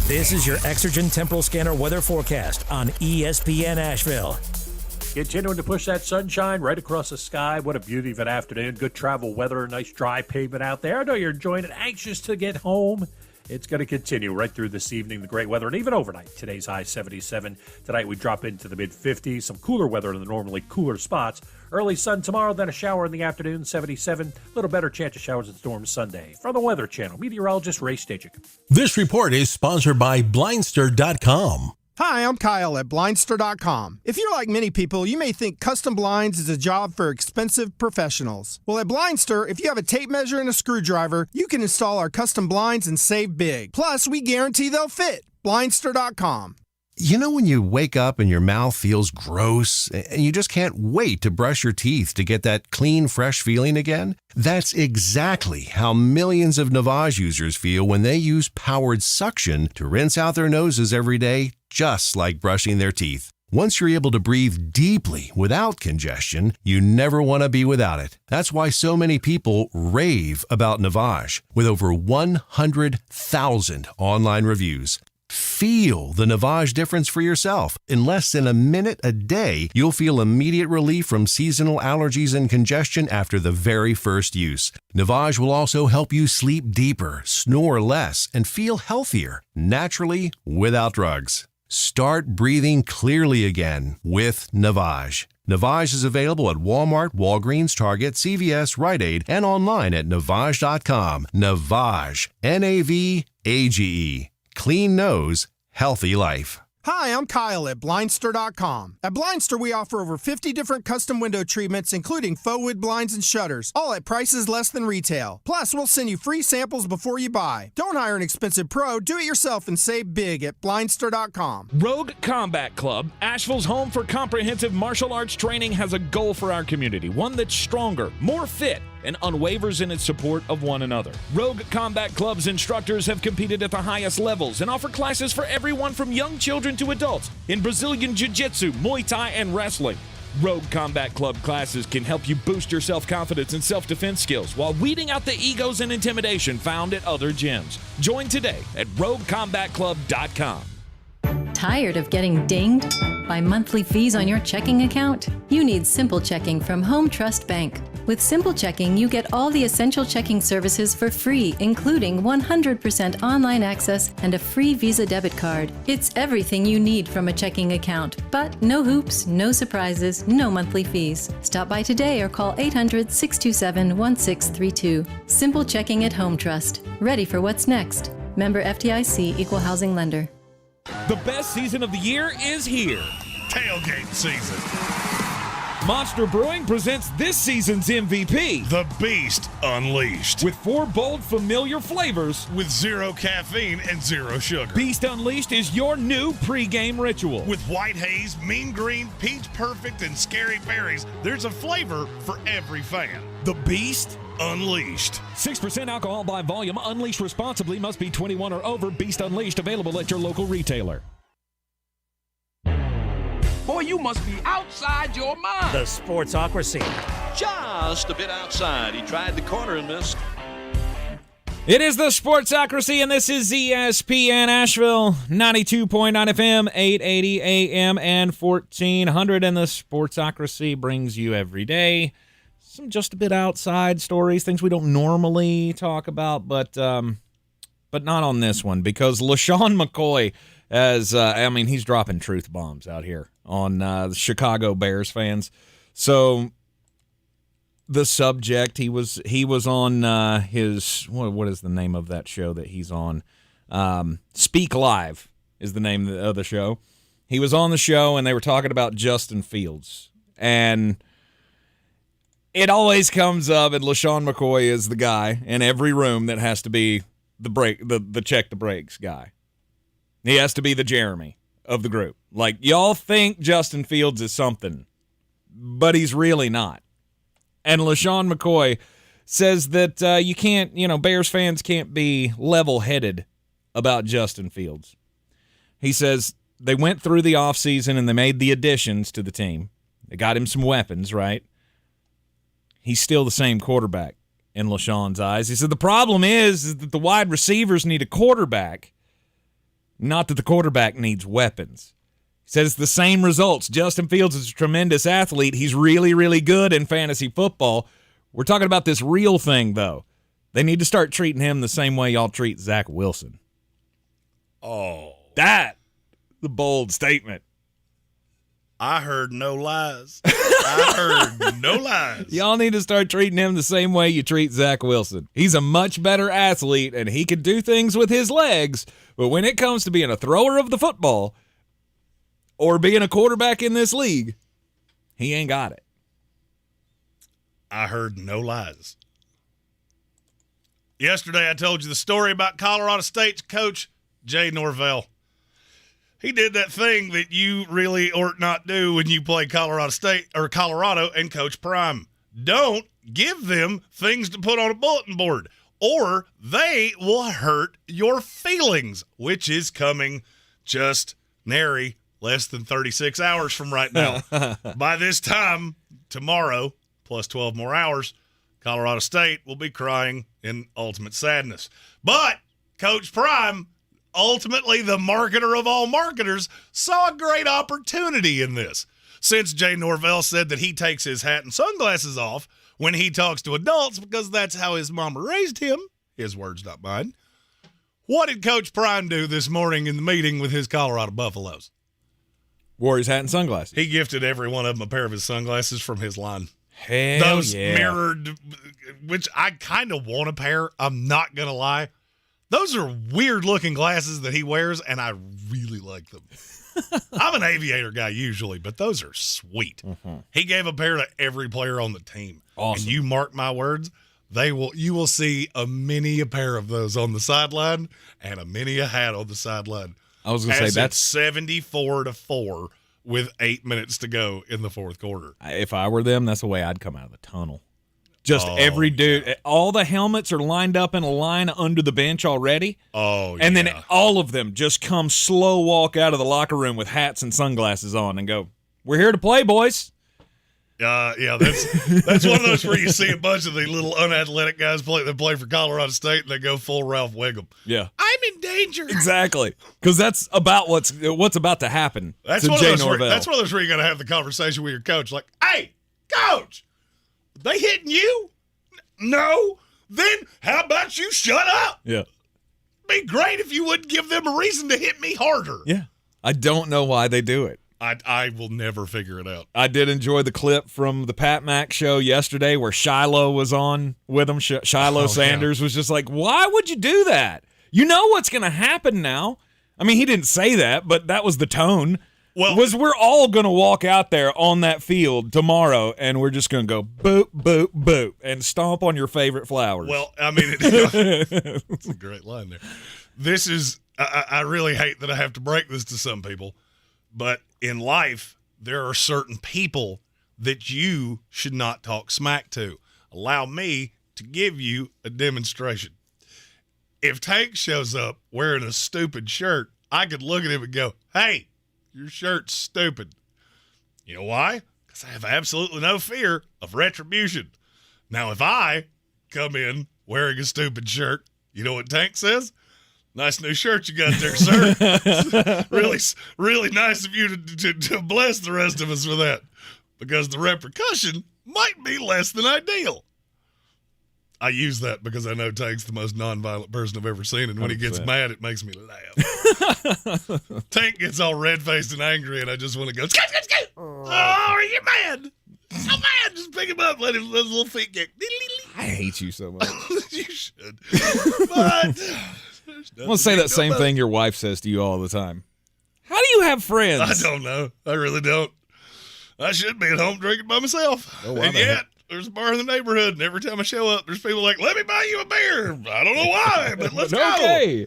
This is your Exergen Temporal Scanner weather forecast on ESPN Asheville. Continuing to push that sunshine right across the sky. What a beauty of an afternoon. Good travel weather. Nice dry pavement out there. I know you're enjoying it. Anxious to get home. It's going to continue right through this evening, the great weather, and even overnight. Today's high 77. Tonight we drop into the mid-50s. Some cooler weather in the normally cooler spots. Early sun tomorrow, then a shower in the afternoon, 77. A little better chance of showers and storms Sunday. From the Weather Channel, meteorologist Ray Stajic. This report is sponsored by Blindster.com. Hi, I'm Kyle at Blindster.com. If you're like many people, you may think custom blinds is a job for expensive professionals. Well, at Blindster, if you have a tape measure and a screwdriver, you can install our custom blinds and save big. Plus, we guarantee they'll fit. Blindster.com. You know when you wake up and your mouth feels gross and you just can't wait to brush your teeth to get that clean, fresh feeling again? That's exactly how millions of Navage users feel when they use powered suction to rinse out their noses every day, just like brushing their teeth. Once you're able to breathe deeply without congestion, you never want to be without it. That's why so many people rave about Navage, with over 100,000 online reviews. Feel the Navage difference for yourself. In less than a minute a day, you'll feel immediate relief from seasonal allergies and congestion after the very first use. Navage will also help you sleep deeper, snore less, and feel healthier, naturally, without drugs. Start breathing clearly again with Navage. Navage is available at Walmart, Walgreens, Target, CVS, Rite Aid, and online at Navage.com. Navage. Navage. Clean nose, healthy life. Hi, I'm Kyle at Blindster.com. At Blindster, we offer over 50 different custom window treatments, including faux wood blinds and shutters, all at prices less than retail. Plus, we'll send you free samples before you buy. Don't hire an expensive pro. Do it yourself and save big at Blindster.com. Rogue Combat Club, Asheville's home for comprehensive martial arts training, has a goal for our community, one that's stronger, more fit, and unwavers in its support of one another. Rogue Combat Club's instructors have competed at the highest levels and offer classes for everyone from young children to adults in Brazilian Jiu-Jitsu, Muay Thai, and wrestling. Rogue Combat Club classes can help you boost your self-confidence and self-defense skills while weeding out the egos and intimidation found at other gyms. Join today at RogueCombatClub.com. Tired of getting dinged by monthly fees on your checking account? You need Simple Checking from Home Trust Bank. With Simple Checking, you get all the essential checking services for free, including 100% online access and a free Visa debit card. It's everything you need from a checking account, but no hoops, no surprises, no monthly fees. Stop by today or call 800-627-1632. Simple Checking at Home Trust. Ready for what's next. Member FDIC, Equal Housing Lender. The best season of the year is here. Tailgate season. Monster Brewing presents this season's MVP, The Beast Unleashed. with 4 bold, familiar flavors. With 0 caffeine and 0 sugar. Beast Unleashed is your new pregame ritual. With white haze, mean green, peach perfect, and scary berries, there's a flavor for every fan. The Beast Unleashed. 6% alcohol by volume. Unleashed responsibly. Must be 21 or over. Beast Unleashed available at your local retailer. Boy, you must be outside your mind. The Sportsocracy. Just a bit outside. He tried the corner and missed. It is the Sportsocracy, and this is ESPN Asheville, 92.9 FM, 880 AM, and 1400. And the Sportsocracy brings you every day some just a bit outside stories, things we don't normally talk about, but not on this one, because LaShawn McCoy he's dropping truth bombs out here on the Chicago Bears fans. So the subject, he was on his, what is the name of that show that he's on? Speak Live is the name of the show. He was on the show, and they were talking about Justin Fields. And it always comes up, and LaShawn McCoy is the guy in every room that has to be the check the brakes guy. He has to be the Jeremy of the group. Like, y'all think Justin Fields is something, but he's really not. And LaShawn McCoy says that you can't, Bears fans can't be level-headed about Justin Fields. He says they went through the offseason and they made the additions to the team. They got him some weapons, right? He's still the same quarterback in LaShawn's eyes. He said the problem is that the wide receivers need a quarterback, not that the quarterback needs weapons. He said it's the same results. Justin Fields is a tremendous athlete. He's really, really good in fantasy football. We're talking about this real thing, though. They need to start treating him the same way y'all treat Zach Wilson. Oh. The bold statement. I heard no lies. I heard no lies. Y'all need to start treating him the same way you treat Zach Wilson. He's a much better athlete, and he can do things with his legs, but when it comes to being a thrower of the football or being a quarterback in this league, he ain't got it. I heard no lies. Yesterday I told you the story about Colorado State's coach, Jay Norvell. He did that thing that you really ought not do when you play Colorado State or Colorado and Coach Prime. Don't give them things to put on a bulletin board, or they will hurt your feelings, which is coming just nary less than 36 hours from right now. By this time, tomorrow, plus 12 more hours, Colorado State will be crying in ultimate sadness. But Coach Prime, ultimately the marketer of all marketers, saw a great opportunity in this. Since Jay Norvell said that he takes his hat and sunglasses off when he talks to adults because that's how his mama raised him, his words, not mine, what did Coach Prime do this morning in the meeting with his Colorado Buffaloes? Wore his hat and sunglasses. He gifted every one of them a pair of his sunglasses from his line. Hell Those yeah. mirrored, which I kind of want a pair. I'm not going to lie. Those are weird-looking glasses that he wears, and I really like them. I'm an aviator guy usually, but those are sweet. Mm-hmm. He gave a pair to every player on the team. Awesome. And you mark my words, you will see a pair of those on the sideline and a hat on the sideline. I was going to say that's 74-4 with 8 minutes to go in the fourth quarter. If I were them, that's the way I'd come out of the tunnel. Just every dude, all the helmets are lined up in a line under the bench already. Oh, and then all of them just come slow walk out of the locker room with hats and sunglasses on and go, "We're here to play, boys." Yeah, that's one of those where you see a bunch of the little unathletic guys that play for Colorado State, and they go full Ralph Wiggum. Yeah, I'm in danger. Exactly, because that's about what's about to happen. That's one of those where you got to have the conversation with your coach, like, "Hey, coach, they hitting you? No? Then how about you shut up? Yeah, be great if you wouldn't give them a reason to hit me harder." Yeah, I don't know why they do it. I will never figure it out. I did enjoy the clip from the Pat Mack show yesterday where Shiloh was on with him. Shiloh Sanders was just like, "Why would you do that? You know what's going to happen now." I mean, he didn't say that, but that was the tone. Well, we're all going to walk out there on that field tomorrow, and we're just going to go boop, boop, boop, and stomp on your favorite flowers. Well, I mean, it's a great line there. This is, I really hate that I have to break this to some people, but in life, there are certain people that you should not talk smack to. Allow me to give you a demonstration. If Tank shows up wearing a stupid shirt, I could look at him and go, "Hey, your shirt's stupid." You know why? Because I have absolutely no fear of retribution. Now, if I come in wearing a stupid shirt, you know what Tank says? "Nice new shirt you got there, sir." really nice of you to bless the rest of us with that, because the repercussion might be less than ideal. I use that because I know Tank's the most nonviolent person I've ever seen, and when 100%. He gets mad, it makes me laugh. Tank gets all red-faced and angry, and I just want to go, "Scoot. Oh, are you mad? So mad. Just pick him up, let his little feet get. I hate you so much. You should. But I'm going to say that same thing your wife says to you all the time. How do you have friends? I don't know. I really don't. I should be at home drinking by myself. Oh, and yet, there's a bar in the neighborhood, and every time I show up, there's people like, "Let me buy you a beer." I don't know why, but let's go. Okay.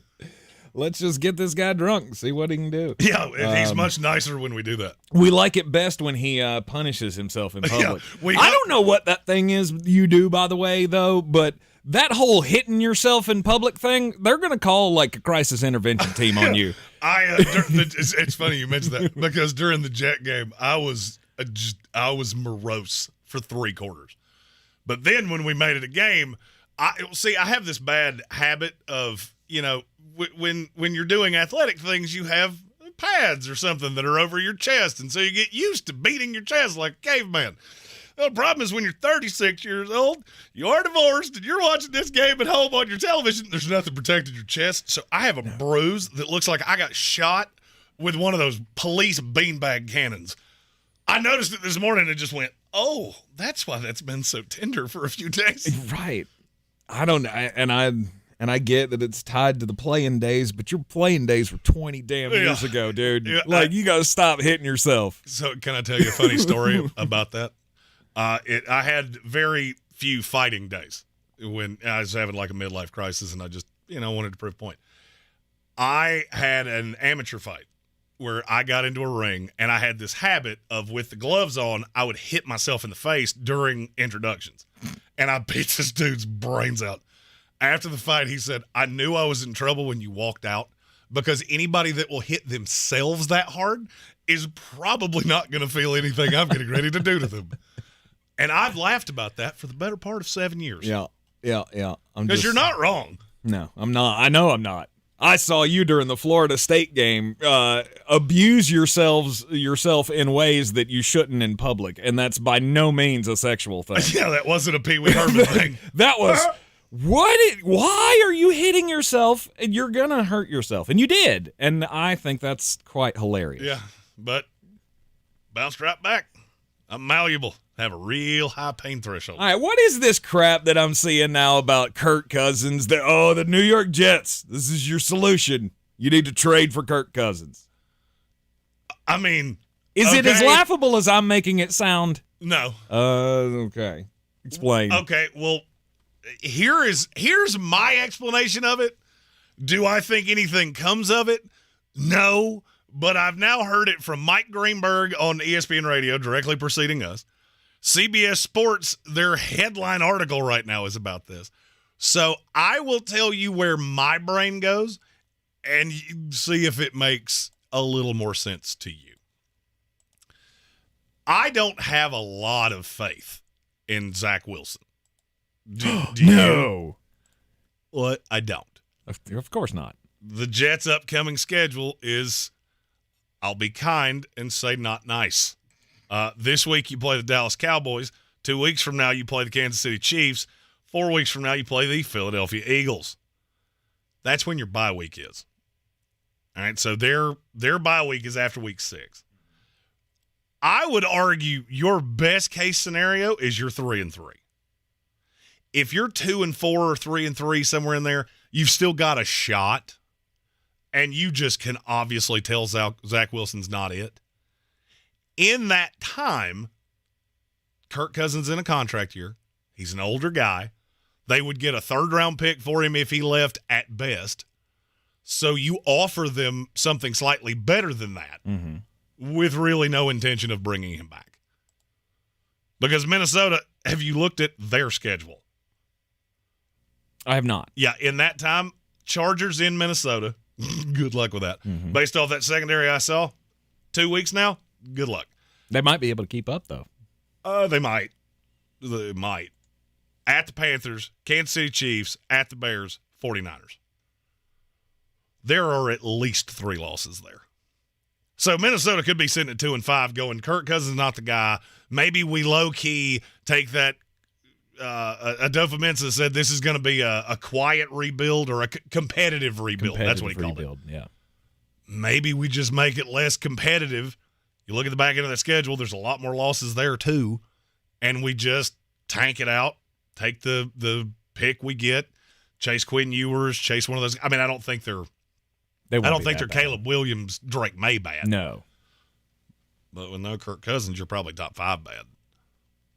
Let's just get this guy drunk and see what he can do. Yeah, and he's much nicer when we do that. We like it best when he punishes himself in public. Yeah, I don't know what that thing is you do, by the way, though, but that whole hitting yourself in public thing, they're going to call like a crisis intervention team on you. It's funny you mentioned that, because during the Jet game, I was morose for 3 quarters. But then when we made it a game, I have this bad habit of, when you're doing athletic things, you have pads or something that are over your chest, and so you get used to beating your chest like a caveman. Well, the problem is when you're 36 years old, you are divorced, and you're watching this game at home on your television, there's nothing protecting your chest. So I have a bruise that looks like I got shot with one of those police beanbag cannons. I noticed it this morning and just went, "Oh, that's why that's been so tender for a few days." Right. I get that it's tied to the playing days, but your playing days were 20 damn years ago, dude. Yeah, you got to stop hitting yourself. So can I tell you a funny story about that? I had very few fighting days when I was having like a midlife crisis, and I just, wanted to prove a point. I had an amateur fight where I got into a ring, and I had this habit of, with the gloves on, I would hit myself in the face during introductions. And I beat this dude's brains out. After the fight, he said, I knew I was in trouble when you walked out, because anybody that will hit themselves that hard is probably not going to feel anything I'm getting ready to do to them. And I've laughed about that for the better part of 7 years. Yeah. Because you're not wrong. No, I'm not. I know I'm not. I saw you during the Florida State game abuse yourself in ways that you shouldn't in public, and that's by no means a sexual thing. Yeah, that wasn't a Pee Wee Herman thing. That was, why are you hitting yourself? And you're going to hurt yourself. And you did. And I think that's quite hilarious. Yeah, but bounced right back. I'm malleable. Have a real high pain threshold. All right, what is this crap that I'm seeing now about Kirk Cousins? The New York Jets. This is your solution. You need to trade for Kirk Cousins. I mean, is it as laughable as I'm making it sound? No. Okay. Explain. Okay, well, here's my explanation of it. Do I think anything comes of it? No, but I've now heard it from Mike Greenberg on ESPN Radio, directly preceding us. CBS Sports, their headline article right now is about this. So I will tell you where my brain goes, and you see if it makes a little more sense to you. I don't have a lot of faith in Zach Wilson. Do No. You? What? I don't. Of course not. The Jets' upcoming schedule is, I'll be kind and say not nice. This week you play the Dallas Cowboys. 2 weeks from now you play the Kansas City Chiefs. 4 weeks from now you play the Philadelphia Eagles. That's when your bye week is. All right, so their bye week is after week 6. I would argue your best case scenario is you're 3-3. If you're 2-4 or 3-3, somewhere in there, you've still got a shot, and you just can obviously tell Zach Wilson's not it. In that time, Kirk Cousins in a contract year. He's an older guy. They would get a third-round pick for him if he left at best. So you offer them something slightly better than that with really no intention of bringing him back. Because Minnesota, have you looked at their schedule? I have not. Yeah, in that time, Chargers in Minnesota. Good luck with that. Based off that secondary I saw, 2 weeks now, good luck. They might be able to keep up, though. They might. They might. At the Panthers, Kansas City Chiefs, at the Bears, 49ers. There are at least 3 losses there. So Minnesota could be sitting at 2-5 going, Kirk Cousins is not the guy. Maybe we low-key take that. Adolfo Mensa said this is going to be a quiet rebuild or a competitive rebuild. That's what he called it. Yeah. Maybe we just make it less competitive. You look at the back end of the schedule, there's a lot more losses there too. And we just tank it out, take the pick we get, chase Quinn Ewers, chase one of those. I mean, I don't think they're Caleb Williams, Drake May bad. No. But with no Kirk Cousins, you're probably top 5 bad.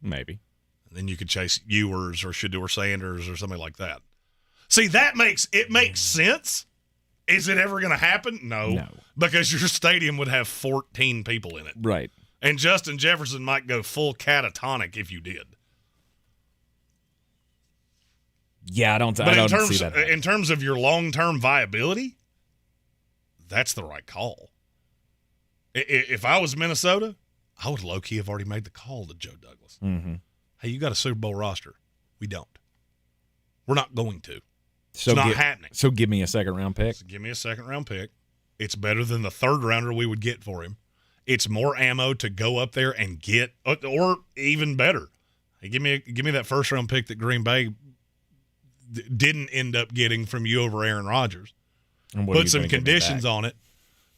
Maybe. And then you could chase Ewers or Shedeur Sanders or something like that. See, that makes sense. Is it ever going to happen? No. Because your stadium would have 14 people in it. Right. And Justin Jefferson might go full catatonic if you did. Yeah, I don't see that. In terms of your long-term viability, that's the right call. If I was Minnesota, I would low-key have already made the call to Joe Douglas. Hey, you got a Super Bowl roster. We don't. We're not going to. It's not happening. So give me a second-round pick. So give me a second-round pick. It's better than the third-rounder we would get for him. It's more ammo to go up there and get, or even better. Hey, give me that first-round pick that Green Bay didn't end up getting from you over Aaron Rodgers. Put some conditions on it.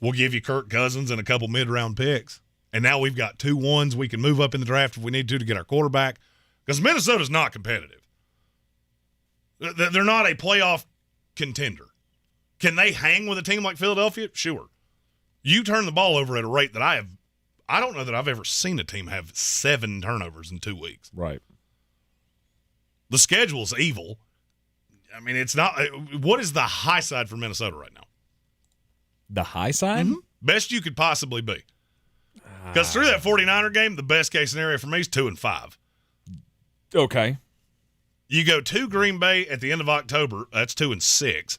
We'll give you Kirk Cousins and a couple mid-round picks. And now we've got 2 1s. We can move up in the draft if we need to get our quarterback. Because Minnesota's not competitive. They're not a playoff contender. Can they hang with a team like Philadelphia? Sure. You turn the ball over at a rate that I don't know that I've ever seen a team have 7 turnovers in 2 weeks. Right. The schedule's evil. I mean, it's not. What is the high side for Minnesota right now? The high side? Best you could possibly be. Because through that 49er game, the best case scenario for me is 2-5. Okay. You go to Green Bay at the end of October, that's 2-6.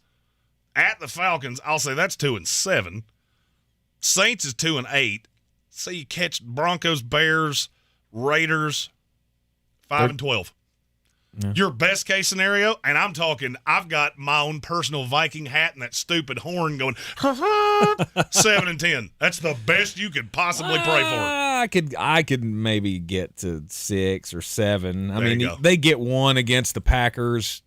At the Falcons, I'll say that's 2-7. Saints is 2-8. So you catch Broncos, Bears, Raiders, 5-12. Yeah. Your best case scenario, and I'm talking, I've got my own personal Viking hat and that stupid horn going, 7-10. That's the best you could possibly pray for. I could maybe get to 6 or 7. I There mean, you go. they get one against the Packers.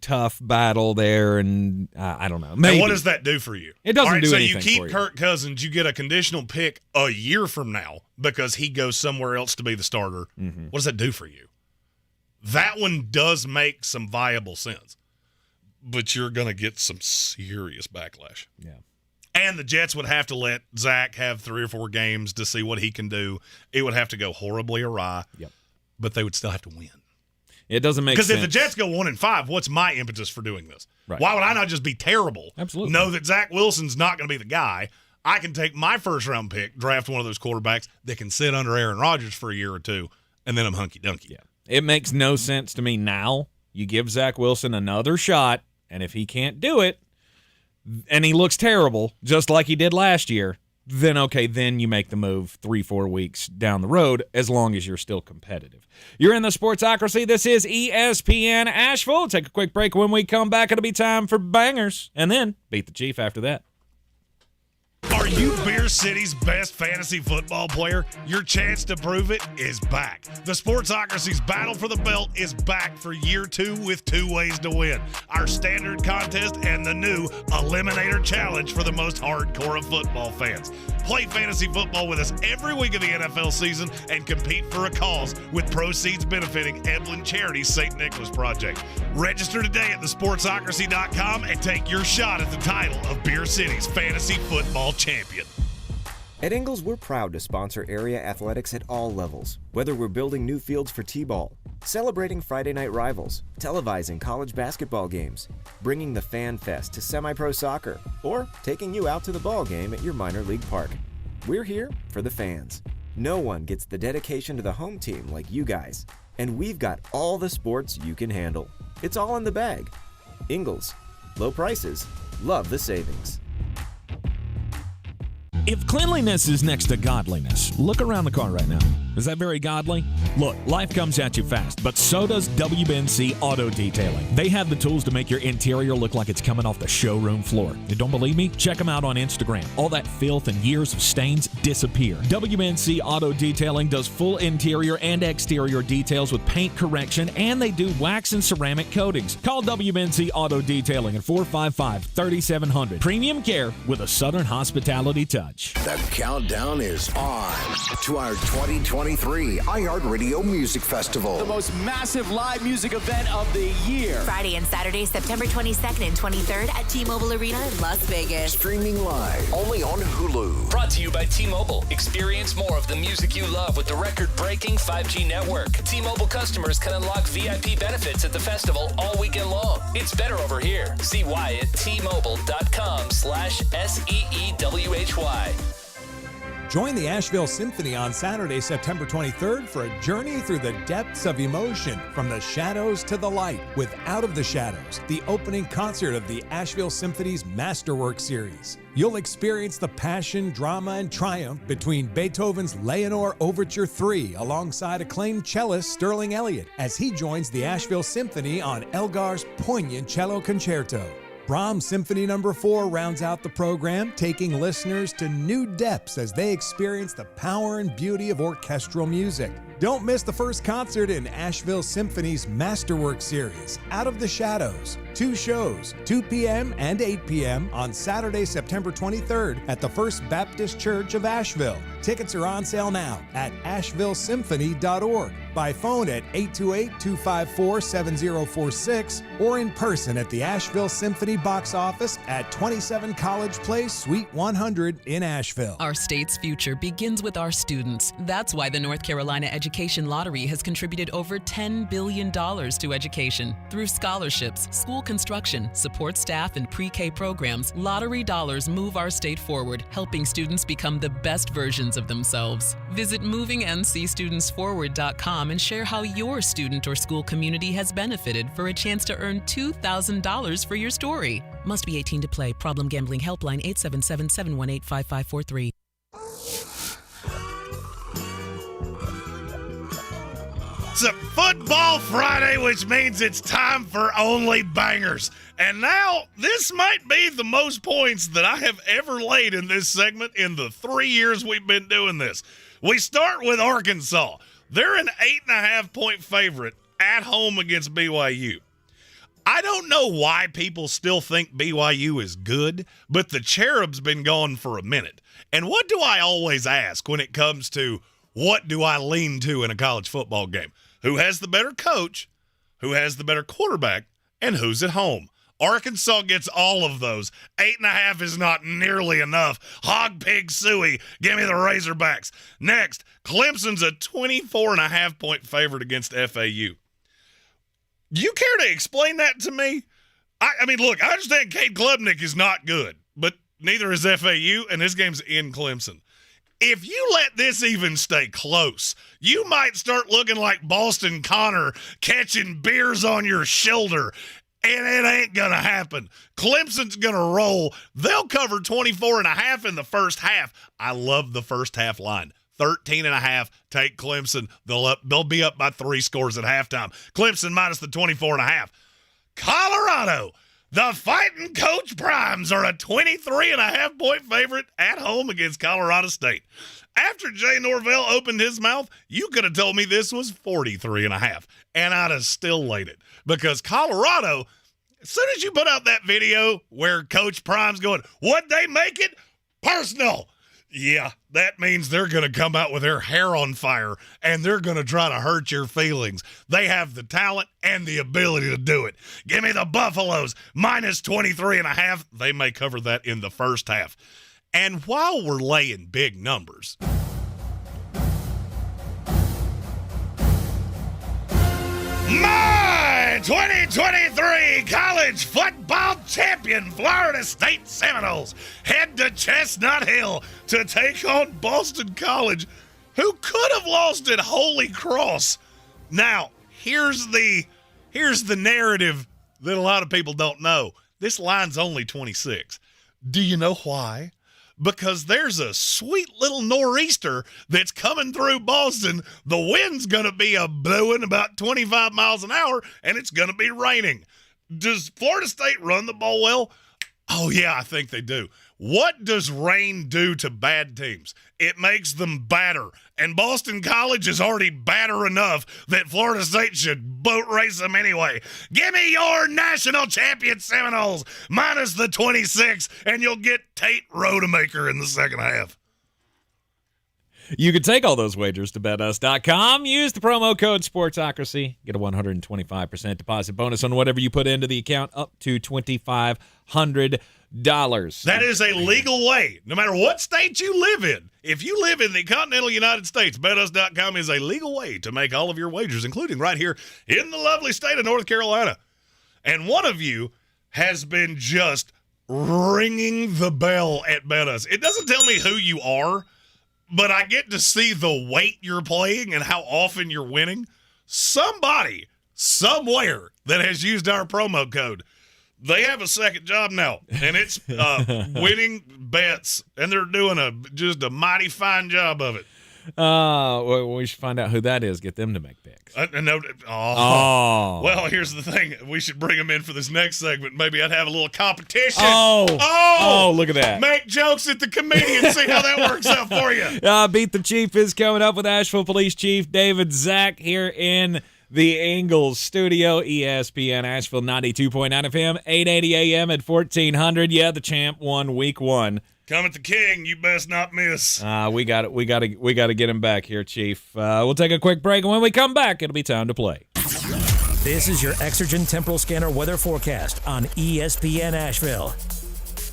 Tough battle there, and I don't know. Maybe. And what does that do for you? It doesn't do so anything you keep for you. Kirk Cousins, you get a conditional pick a year from now because he goes somewhere else to be the starter. Mm-hmm. What does that do for you? That one does make some viable sense, but you're going to get some serious backlash. Yeah. And the Jets would have to let Zack have 3 or 4 games to see what he can do. It would have to go horribly awry, but they would still have to win. It doesn't make sense. Because if the Jets go 1-5, what's my impetus for doing this? Right. Why would I not just be terrible? Absolutely. Know that Zach Wilson's not going to be the guy. I can take my first-round pick, draft one of those quarterbacks that can sit under Aaron Rodgers for a year or two, and then I'm hunky-dunky. Yeah. It makes no sense to me now. You give Zach Wilson another shot, and if he can't do it, and he looks terrible, just like he did last year, then okay, then you make the move 3-4 weeks down the road, as long as you're still competitive. You're in the Sportsocracy. This is ESPN Asheville. Take a quick break. When we come back, it'll be time for bangers, and then Beat the Chief after that. Are you Beer City's best fantasy football player? Your chance to prove it is back. The Sportsocracy's Battle for the Belt is back for year 2 with 2 ways to win. Our standard contest and the new Eliminator Challenge for the most hardcore of football fans. Play fantasy football with us every week of the NFL season and compete for a cause with proceeds benefiting Evelyn Charity's St. Nicholas Project. Register today at thesportsocracy.com and take your shot at the title of Beer City's fantasy football champion. At Ingles, we're proud to sponsor area athletics at all levels, whether we're building new fields for T-ball, celebrating Friday night rivals, televising college basketball games, bringing the Fan Fest to semi-pro soccer, or taking you out to the ball game at your minor league park. We're here for the fans. No one gets the dedication to the home team like you guys, and we've got all the sports you can handle. It's all in the bag. Ingles, low prices, love the savings. If cleanliness is next to godliness, look around the car right now. Is that very godly? Look, life comes at you fast, but so does WBNC Auto Detailing. They have the tools to make your interior look like it's coming off the showroom floor. You don't believe me? Check them out on Instagram. All that filth and years of stains disappear. WBNC Auto Detailing does full interior and exterior details with paint correction, and they do wax and ceramic coatings. Call WBNC Auto Detailing at 455-3700. Premium care with a Southern hospitality touch. The countdown is on to our 2023 iHeartRadio Music Festival. The most massive live music event of the year. Friday and Saturday, September 22nd and 23rd at T-Mobile Arena in Las Vegas. Streaming live only on Hulu. Brought to you by T-Mobile. Experience more of the music you love with the record-breaking 5G network. T-Mobile customers can unlock VIP benefits at the festival all weekend long. It's better over here. See why at T-Mobile.com/SEEWHY. Join the Asheville Symphony on Saturday, September 23rd for a journey through the depths of emotion, from the shadows to the light, with Out of the Shadows, the opening concert of the Asheville Symphony's Masterwork series. You'll experience the passion, drama, and triumph between Beethoven's Leonore Overture 3 alongside acclaimed cellist Sterling Elliott as he joins the Asheville Symphony on Elgar's poignant cello concerto. Brahms Symphony No. 4 rounds out the program, taking listeners to new depths as they experience the power and beauty of orchestral music. Don't miss the first concert in Asheville Symphony's Masterwork series, Out of the Shadows. 2 shows, 2 p.m. and 8 p.m. on Saturday, September 23rd at the First Baptist Church of Asheville. Tickets are on sale now at ashevillesymphony.org, by phone at 828-254-7046, or in person at the Asheville Symphony box office at 27 College Place, Suite 100 in Asheville. Our state's future begins with our students. That's why the North Carolina Education Education Lottery has contributed over $10 billion to education. Through scholarships, school construction, support staff, and pre-K programs, lottery dollars move our state forward, helping students become the best versions of themselves. Visit movingncstudentsforward.com and share how your student or school community has benefited for a chance to earn $2,000 for your story. Must be 18 to play. Problem Gambling Helpline 877-718-5543. It's a Football Friday, which means it's time for only bangers. And now, this might be the most points that I have ever laid in this segment in the 3 years we've been doing this. We start with Arkansas. They're an 8.5-point favorite at home against BYU. I don't know why people still think BYU is good, but the Cherub's been gone for a minute. And what do I always ask when it comes to what do I lean to in a college football game? Who has the better coach, who has the better quarterback, and who's at home? Arkansas gets all of those. 8.5 is not nearly enough. Hog pig suey. Give me the Razorbacks. Next, Clemson's a 24.5-point favorite against FAU. You care to explain that to me? I mean, look, I understand Cade Klubnik is not good, but neither is FAU, and this game's in Clemson. If you let this even stay close, you might start looking like Boston Connor catching beers on your shoulder, and it ain't going to happen. Clemson's going to roll. They'll cover 24.5 in the first half. I love the first half line. 13.5, take Clemson. They'll be up by 3 scores at halftime. Clemson minus the 24.5. Colorado, the Fighting Coach Primes are a 23.5-point favorite at home against Colorado State. After Jay Norvell opened his mouth, you could have told me this was 43.5, and I'd have still laid it. Because Colorado, as soon as you put out that video where Coach Prime's going, what'd they make it? Personal. Yeah, that means they're going to come out with their hair on fire, and they're going to try to hurt your feelings. They have the talent and the ability to do it. Give me the Buffaloes, minus 23.5. They may cover that in the first half. And while we're laying big numbers, my 2023 college football champion Florida State Seminoles head to Chestnut Hill to take on Boston College, who could have lost at Holy Cross. Now, here's the narrative that a lot of people don't know. This line's only 26. Do you know why? Because there's a sweet little nor'easter that's coming through Boston. The wind's going to be blowing about 25 miles an hour, and it's going to be raining. Does Florida State run the ball well? Oh, yeah, I think they do. What does rain do to bad teams? It makes them batter. And Boston College is already batter enough that Florida State should boat race them anyway. Give me your national champion Seminoles minus the 26, and you'll get Tate Rodemaker in the second half. You can take all those wagers to betus.com. Use the promo code Sportsocracy. Get a 125% deposit bonus on whatever you put into the account up to $2,500. That is a legal way, no matter what state you live in. If you live in the continental United States, betus.com is a legal way to make all of your wagers, including right here in the lovely state of North Carolina. And one of you has been just ringing the bell at Betus. It doesn't tell me who you are, but I get to see the weight you're playing and how often you're winning. Somebody, somewhere, that has used our promo code, they have a second job now, and it's winning bets, and they're doing just a mighty fine job of it. Well, we should find out who that is, get them to make picks. Well, here's the thing. We should bring them in for this next segment. Maybe I'd have a little competition. Oh, look at that. Make jokes at the comedian. See how that works out for you. Beat the Chief is coming up with Asheville Police Chief David Zack here in the Ingalls studio. ESPN Asheville 92.9 FM, 880 AM at 1400. Yeah, the champ won week 1. Come at the king, you best not miss. We got to get him back here, Chief. We'll take a quick break, and when we come back, it'll be time to play. This is your Exergen Temporal Scanner weather forecast on ESPN Asheville.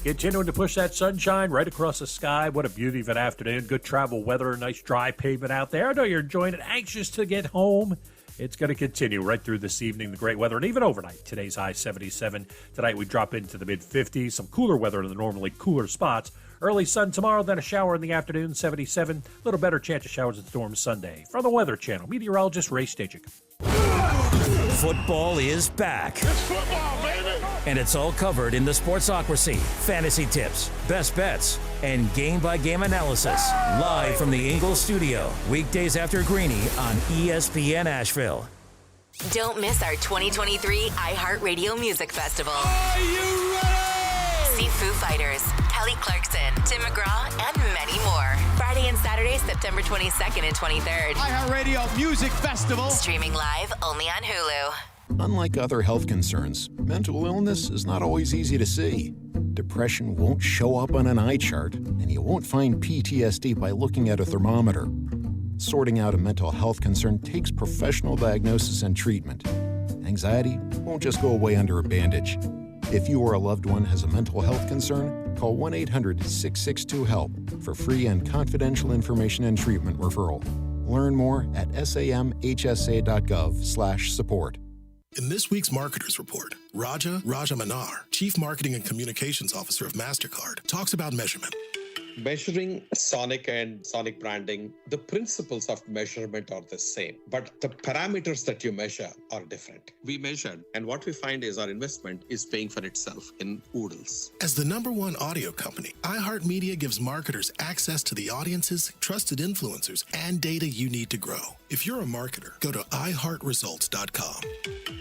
Continuing to push that sunshine right across the sky. What a beauty of an afternoon. Good travel weather, nice dry pavement out there. I know you're enjoying it, anxious to get home. It's going to continue right through this evening, the great weather, and even overnight. Today's high 77. Tonight we drop into the mid-50s. Some cooler weather in the normally cooler spots. Early sun tomorrow, then a shower in the afternoon, 77. A little better chance of showers and storms Sunday. From the Weather Channel, meteorologist Ray Stajic. Football is back. It's football, baby! And it's all covered in the Sportsocracy. Fantasy tips, best bets, and game-by-game analysis. Live from the Ingalls studio. Weekdays after Greeny on ESPN Asheville. Don't miss our 2023 iHeartRadio Music Festival. Are you ready? See Foo Fighters, Kelly Clarkson, Tim McGraw, and many more. Friday and Saturday, September 22nd and 23rd. iHeartRadio Music Festival. Streaming live only on Hulu. Unlike other health concerns, mental illness is not always easy to see. Depression won't show up on an eye chart, and you won't find PTSD by looking at a thermometer. Sorting out a mental health concern takes professional diagnosis and treatment. Anxiety won't just go away under a bandage. If you or a loved one has a mental health concern, call 1-800-662-HELP for free and confidential information and treatment referral. Learn more at samhsa.gov/support. In this week's Marketers Report, Raja Rajamanar, Chief Marketing and Communications Officer of MasterCard, talks about measurement. Measuring Sonic and Sonic branding, the principles of measurement are the same, but the parameters that you measure are different. We measured, and what we find is our investment is paying for itself in oodles. As the #1 audio company, iHeartMedia gives marketers access to the audiences, trusted influencers, and data you need to grow. If you're a marketer, go to iHeartResults.com.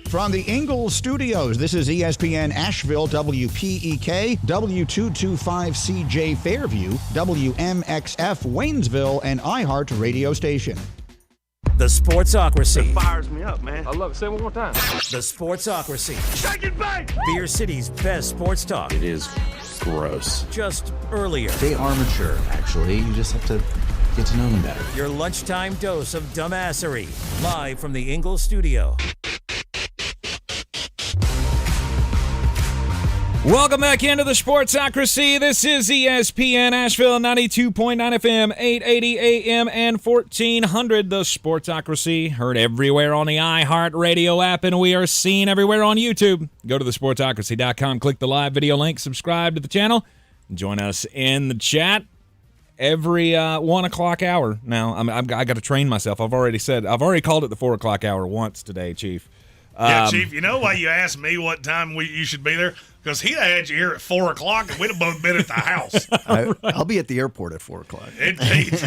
From the Ingalls Studios, this is ESPN Asheville, WPEK, W225CJ Fairview, WMXF Waynesville, and iHeart Radio Station. The Sportsocracy. It fires me up, man. I love it. Say it one more time. The Sportsocracy. Shake it back! Beer City's best sports talk. It is gross. Just earlier. They are mature, actually. You just have to get to know them better. Your lunchtime dose of dumbassery. Live from the Ingalls studio. Welcome back into the Sportsocracy. This is ESPN Asheville, 92.9 FM, 880 AM, and 1400. The Sportsocracy, heard everywhere on the iHeartRadio app, and we are seen everywhere on YouTube. Go to thesportsocracy.com, click the live video link, subscribe to the channel, and join us in the chat every 1 o'clock hour. Now, I got to train myself. I've already called it the 4 o'clock hour once today, Chief. Yeah, Chief, you know why you asked me what time you should be there? Because he'd have had you here at 4 o'clock, and we'd have both been at the house. I'll be at the airport at 4 o'clock. Indeed.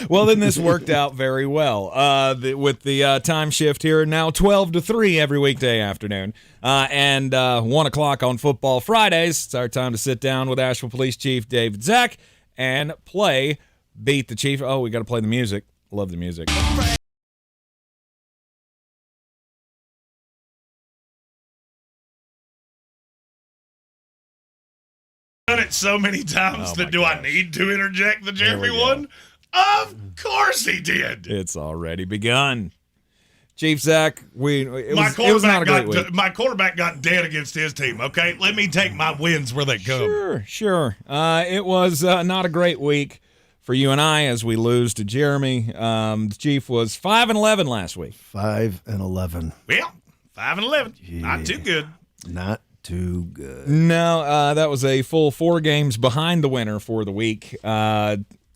Well, then this worked out very well with the time shift here. Now 12 to 3 every weekday afternoon. And 1 o'clock on Football Fridays. It's our time to sit down with Asheville Police Chief David Zack and play Beat the Chief. Oh, we got to play the music. Love the music. Done it so many times that I need to interject the Jeremy one? Of course he did. It's already begun. Chief Zack, it was not a great week. My quarterback got dead against his team, okay? Let me take my wins where they come. Sure. It was not a great week for you and I as we lose to Jeremy. The Chief was 5-11 last week. 5-11. Well, 5-11. Yeah. Not too good. Not too good. No, that was a full 4 games behind the winner for the week.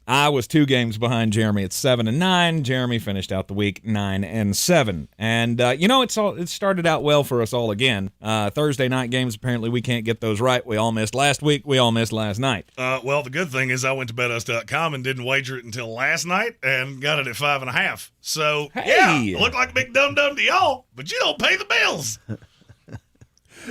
I was 2 games behind Jeremy at 7-9. Jeremy finished out the week 9-7. And it started out well for us all again. Thursday night games, apparently we can't get those right. We all missed last week. We all missed last night. Well, the good thing is I went to betus.com and didn't wager it until last night and got it at 5.5. So, yeah, look like a big dum-dum to y'all, but you don't pay the bills.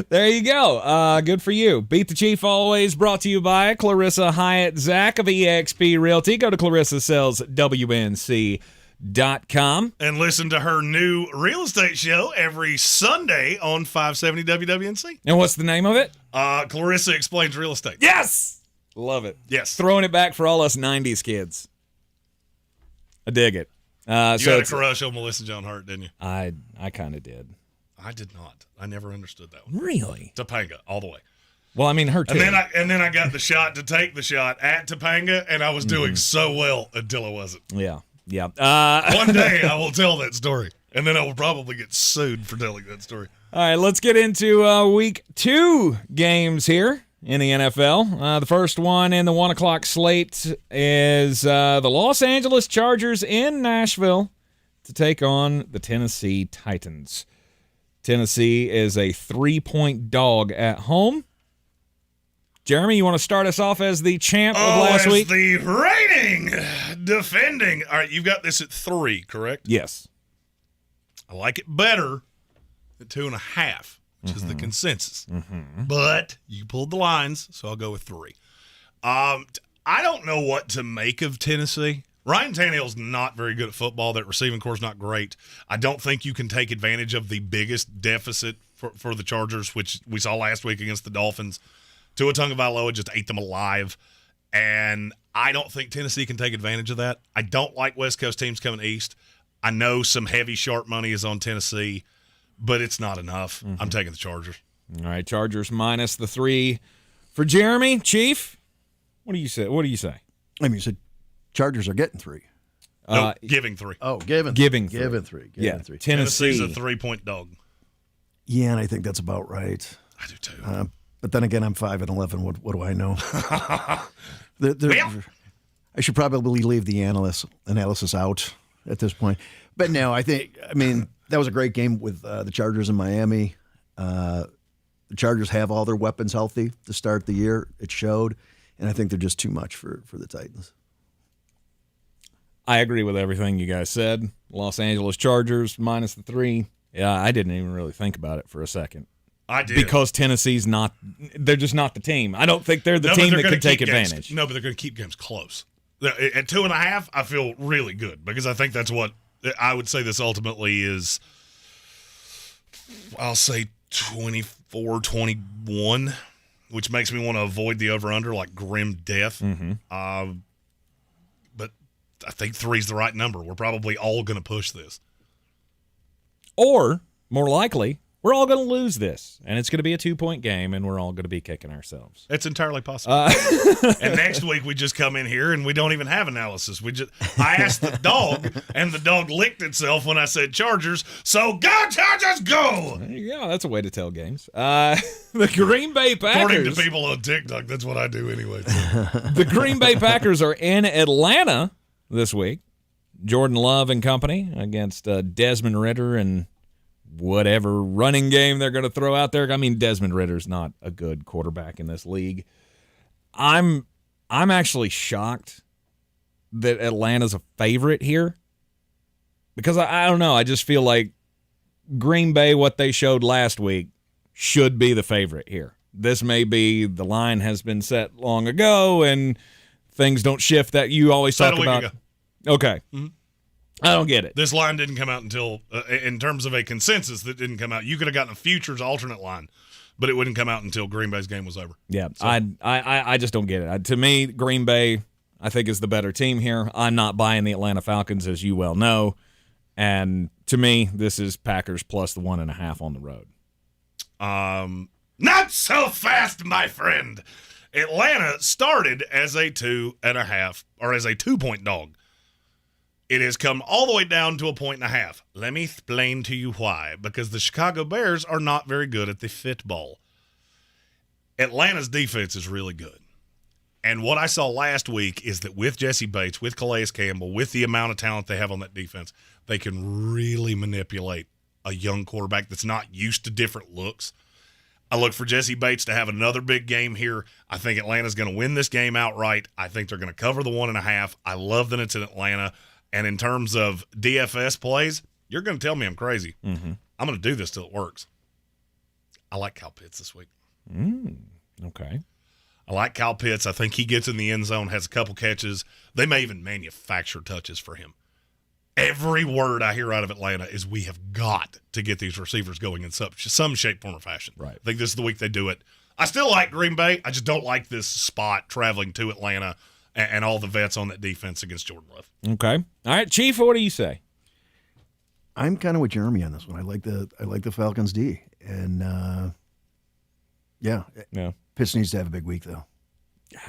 There you go. Good for you. Beat the Chief always brought to you by Clarissa Hyatt Zack of eXp Realty. Go to clarissasellswnc.com. And listen to her new real estate show every Sunday on 570 WWNC. And what's the name of it? Clarissa Explains Real Estate. Yes! Love it. Yes. Throwing it back for all us 90s kids. I dig it. You had a crush on Melissa Joan Hart, didn't you? I kind of did. I did not. I never understood that one. Really? Topanga, all the way. Well, I mean, her too. And then I got the shot to take the shot at Topanga, and I was doing so well until I wasn't. Yeah. One day I will tell that story, and then I will probably get sued for telling that story. All right, let's get into week 2 games here in the NFL. The first one in the 1 o'clock slate is the Los Angeles Chargers in Nashville to take on the Tennessee Titans. Tennessee is a 3-point dog at home. Jeremy, you want to start us off as the champ of last week? The reigning, defending. All right, you've got this at 3, correct? Yes. I like it better at 2.5, which is the consensus. But you pulled the lines, so I'll go with 3. I don't know what to make of Tennessee. Ryan Tannehill's not very good at football. That receiving core is not great. I don't think you can take advantage of the biggest deficit for the Chargers, which we saw last week against the Dolphins. Tua Tagovailoa just ate them alive, and I don't think Tennessee can take advantage of that. I don't like West Coast teams coming east. I know some heavy, sharp money is on Tennessee, but it's not enough. I'm taking the Chargers. All right, Chargers minus the 3 for Jeremy. Chief, what do you say? I mean, you said Chargers are getting 3. No, giving 3. Oh, giving 3. Giving 3. Tennessee. Tennessee's a 3-point dog. Yeah, and I think that's about right. I do too. But then again, I'm 5-11. What do I know? I should probably leave the analysis out at this point. But no, I mean, that was a great game with the Chargers in Miami. The Chargers have all their weapons healthy to start the year. It showed. And I think they're just too much for the Titans. I agree with everything you guys said. Los Angeles Chargers minus the 3. Yeah, I didn't even really think about it for a second. I did. Because Tennessee's they're just not the team. I don't think they're the team that can take advantage. No, but they're going to keep games close. At 2.5, I feel really good because I think that's what I would say this ultimately is. I'll say 24-21, which makes me want to avoid the over-under like grim death. But I think 3 is the right number. We're probably all going to push this. Or, more likely, we're all going to lose this, and it's going to be a 2-point game, and we're all going to be kicking ourselves. It's entirely possible. And next week we just come in here and we don't even have analysis. I asked the dog, and the dog licked itself when I said Chargers. So go Chargers, go! There you go. That's a way to tell games. The Green Bay Packers. According to people on TikTok, that's what I do anyway. The Green Bay Packers are in Atlanta this week. Jordan Love and company against Desmond Ridder and whatever running game they're going to throw out there. I mean, Desmond Ridder's not a good quarterback in this league. I'm actually shocked that Atlanta's a favorite here because I don't know. I just feel like Green Bay, what they showed last week, should be the favorite here. This may be the line has been set long ago and things don't shift that you always talk about. Okay. I don't get it. This line didn't come out until, in terms of a consensus, that didn't come out. You could have gotten a futures alternate line, but it wouldn't come out until Green Bay's game was over. Yeah, so. I just don't get it. To me, Green Bay, I think, is the better team here. I'm not buying the Atlanta Falcons, as you well know. And to me, this is Packers plus the 1.5 on the road. Not so fast, my friend. Atlanta started as a 2.5 or as a 2-point dog. It has come all the way down to a 1.5. Let me explain to you why. Because the Chicago Bears are not very good at the football. Atlanta's defense is really good. And what I saw last week is that with Jesse Bates, with Calais Campbell, with the amount of talent they have on that defense, they can really manipulate a young quarterback that's not used to different looks. I look for Jesse Bates to have another big game here. I think Atlanta's going to win this game outright. I think they're going to cover the 1.5. I love that it's in Atlanta. And in terms of DFS plays, you're going to tell me I'm crazy. I'm going to do this till it works. I like Kyle Pitts this week. Okay. I like Kyle Pitts. I think he gets in the end zone, has a couple catches. They may even manufacture touches for him. Every word I hear out of Atlanta is we have got to get these receivers going in some shape, form, or fashion. Right. I think this is the week they do it. I still like Green Bay. I just don't like this spot traveling to Atlanta and all the vets on that defense against Jordan Love. Okay. All right, Chief, what do you say? I'm kind of with Jeremy on this one. I like the Falcons D. And, Pitts needs to have a big week, though.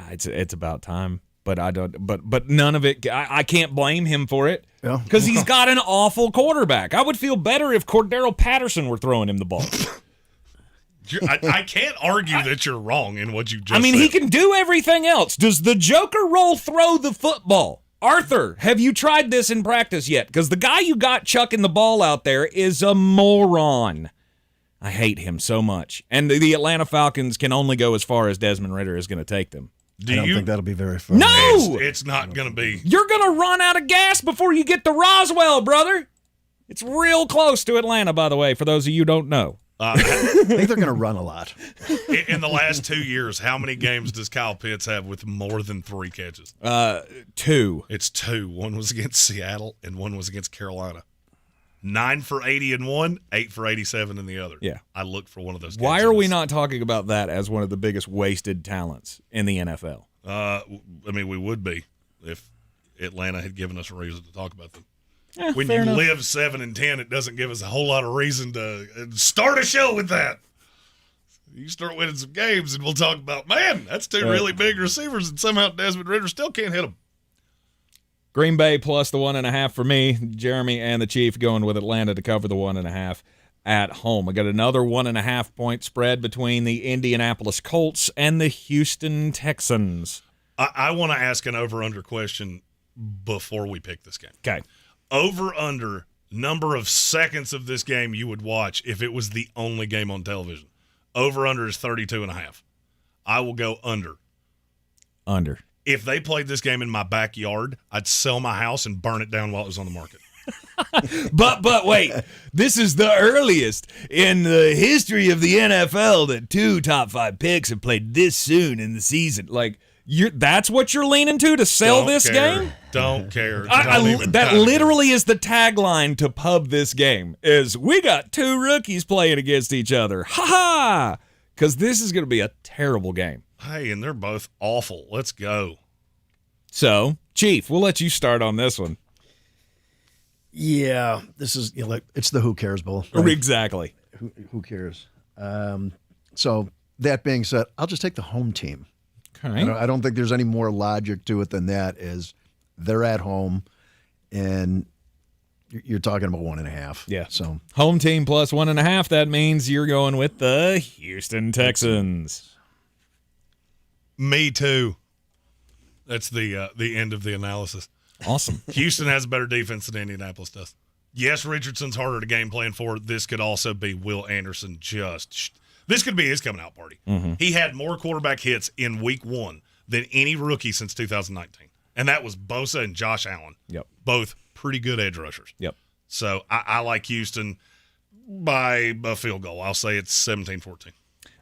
It's about time. But I don't. But none of it. I can't blame him for it because he's got an awful quarterback. I would feel better if Cordero Patterson were throwing him the ball. I can't argue that you're wrong in what you just said. He can do everything else. Does the Joker roll throw the football? Arthur, have you tried this in practice yet? Because the guy you got chucking the ball out there is a moron. I hate him so much. And the Atlanta Falcons can only go as far as Desmond Ridder is going to take them. I don't think that'll be very far. No! It's not going to be. You're going to run out of gas before you get to Roswell, brother. It's real close to Atlanta, by the way, for those of you who don't know. I think they're going to run a lot. In the last 2 years, how many games does Kyle Pitts have with more than 3 catches? 2. It's 2. One was against Seattle, and one was against Carolina. 9 for 80 in one, 8 for 87 in the other. Yeah. I looked for one of those. Why are we not talking about that as one of the biggest wasted talents in the NFL? We would be if Atlanta had given us a reason to talk about them. fair When you enough. live 7-10, it doesn't give us a whole lot of reason to start a show with that. You start winning some games, and we'll talk about, man, that's 2 really big receivers, and somehow Desmond Ridder still can't hit them. Green Bay plus the 1.5 for me. Jeremy and the Chief going with Atlanta to cover the 1.5 at home. I got another 1.5 point spread between the Indianapolis Colts and the Houston Texans. I want to ask an over-under question before we pick this game. Okay. Over-under number of seconds of this game you would watch if it was the only game on television. Over-under is 32.5. I will go under. Under. If they played this game in my backyard, I'd sell my house and burn it down while it was on the market. But wait, this is the earliest in the history of the NFL that 2 top 5 picks have played this soon in the season. Like, that's what you're leaning to sell this game? Don't care. That literally is the tagline to pub this game, is we got 2 rookies playing against each other. Ha-ha! Because this is going to be a terrible game. Hey, and they're both awful. Let's go. So, Chief, we'll let you start on this one. Yeah, this is it's the Who Cares Bowl. Right? Exactly. Who cares? So that being said, I'll just take the home team. Okay. I don't think there's any more logic to it than that. Is they're at home, and you're talking about 1.5. Yeah. So home team plus 1.5. That means you're going with the Houston Texans. Me too. That's the end of the analysis. Awesome. Houston has a better defense than Indianapolis does. Yes, Richardson's harder to game plan for. This could also be Will Anderson this could be his coming out party. Mm-hmm. He had more quarterback hits in week 1 than any rookie since 2019. And that was Bosa and Josh Allen. Yep. Both pretty good edge rushers. Yep. So I like Houston by a field goal. I'll say it's 17-14.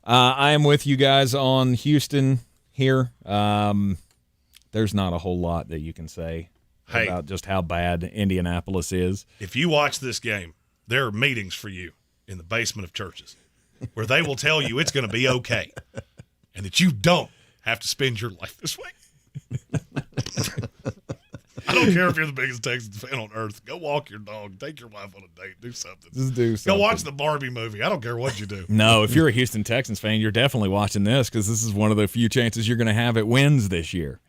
I am with you guys on Houston here. There's not a whole lot that you can say about just how bad Indianapolis is. If you watch this game, there are meetings for you in the basement of churches where they will tell you it's going to be okay and that you don't have to spend your life this way. I don't care if you're the biggest Texans fan on earth. Go walk your dog. Take your wife on a date. Do something. Just do something. Go watch the Barbie movie. I don't care what you do. No, if you're a Houston Texans fan, you're definitely watching this because this is one of the few chances you're going to have at wins this year.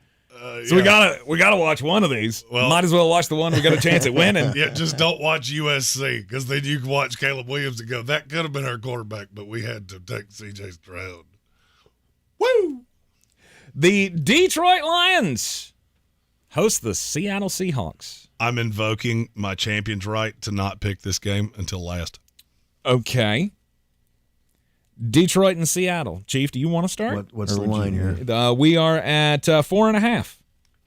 So yeah. we gotta watch one of these. Well, might as well watch the one we got a chance at winning. Yeah, just don't watch USC because then you can watch Caleb Williams and go, that could have been our quarterback, but we had to take C.J. Stroud. Woo! The Detroit Lions host the Seattle Seahawks. I'm invoking my champion's right to not pick this game until last. Okay. Detroit and Seattle. Chief, do you want to start? What's the line here? We are at 4.5.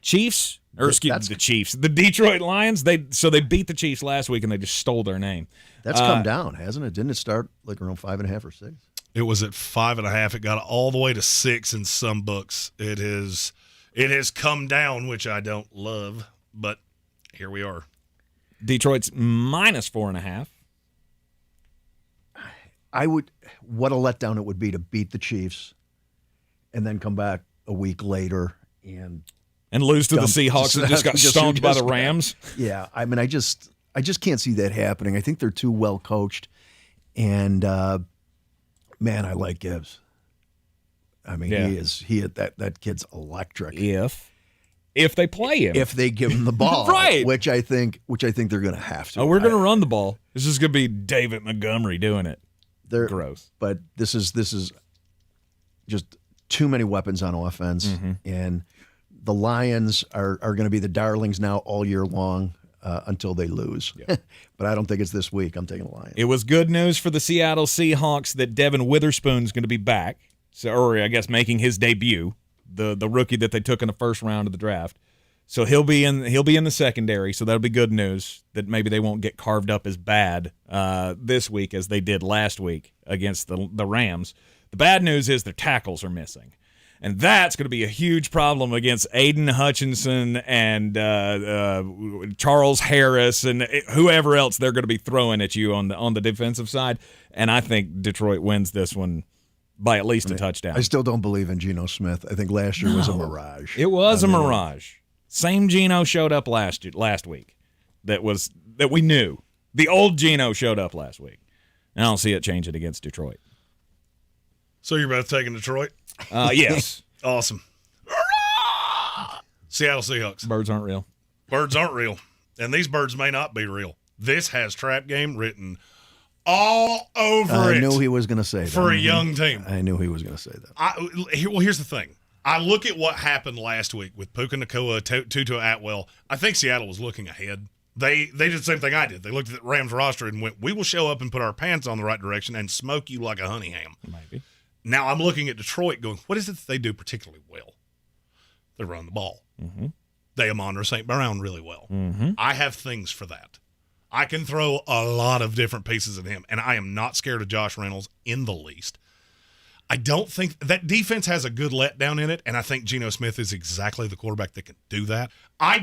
Chiefs, the Chiefs. The Detroit Lions, they beat the Chiefs last week and they just stole their name. That's come down, hasn't it? Didn't it start like around 5.5 or 6? It was at 5.5. It got all the way to 6 in some books. It has come down, which I don't love, but here we are. Detroit's minus 4.5. What a letdown it would be to beat the Chiefs and then come back a week later and lose to the Seahawks that just got stomped by the Rams. Yeah, I mean, I just can't see that happening. I think they're too well coached, and man, I like Gibbs. I mean, that kid's electric. If they play him. If they give him the ball. Right. Which I think they're going to have to. Oh, we're going to run the ball. This is going to be David Montgomery doing it. Gross. But this is just too many weapons on offense. Mm-hmm. And the Lions are going to be the darlings now all year long until they lose. Yeah. But I don't think it's this week. I'm taking the Lions. It was good news for the Seattle Seahawks that Devin Witherspoon's going to be back. Or I guess making his debut, the rookie that they took in the first round of the draft. So he'll be in the secondary, so that'll be good news that maybe they won't get carved up as bad this week as they did last week against the Rams. The bad news is their tackles are missing. And that's going to be a huge problem against Aiden Hutchinson and Charles Harris and whoever else they're going to be throwing at you on the defensive side. And I think Detroit wins this one by at least a touchdown. I still don't believe in Geno Smith. I think last year was a mirage. It was a mirage. Same Geno showed up last week. That we knew. The old Geno showed up last week. I don't see it changing against Detroit. So you're both taking Detroit? Yes. Awesome. Seattle Seahawks. Birds aren't real. Birds aren't real. And these birds may not be real. This has trap game written all over it. I knew he was going to say that. For a young team. I knew he was going to say that. Here's the thing. I look at what happened last week with Puka Nacua, Tutu Atwell. I think Seattle was looking ahead. They did the same thing I did. They looked at the Rams roster and went, we will show up and put our pants on the right direction and smoke you like a honey ham. Maybe. Now I'm looking at Detroit going, what is it that they do particularly well? They run the ball. Mm-hmm. They Amon St. Brown really well. Mm-hmm. I have things for that. I can throw a lot of different pieces at him, and I am not scared of Josh Reynolds in the least. I don't think that defense has a good letdown in it, and I think Geno Smith is exactly the quarterback that can do that. I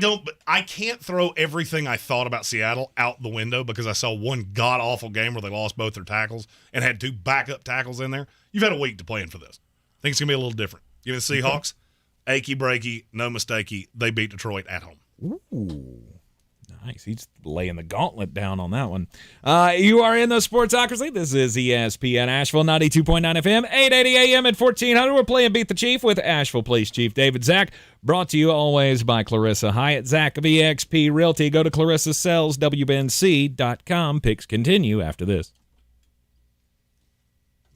can't throw everything I thought about Seattle out the window because I saw one god-awful game where they lost both their tackles and had two backup tackles in there. You've had a week to plan for this. I think it's going to be a little different. Give me the Seahawks. Achy breaky, no mistakey. They beat Detroit at home. Ooh. Nice. He's laying the gauntlet down on that one. You are in the Sportsocracy. This is ESPN Asheville, 92.9 FM, 880 AM at 1400. We're playing Beat the Chief with Asheville Police Chief David Zack. Brought to you always by Clarissa Hyatt. Zack of eXp Realty. Go to ClarissaSells.WBNC.com. Picks continue after this.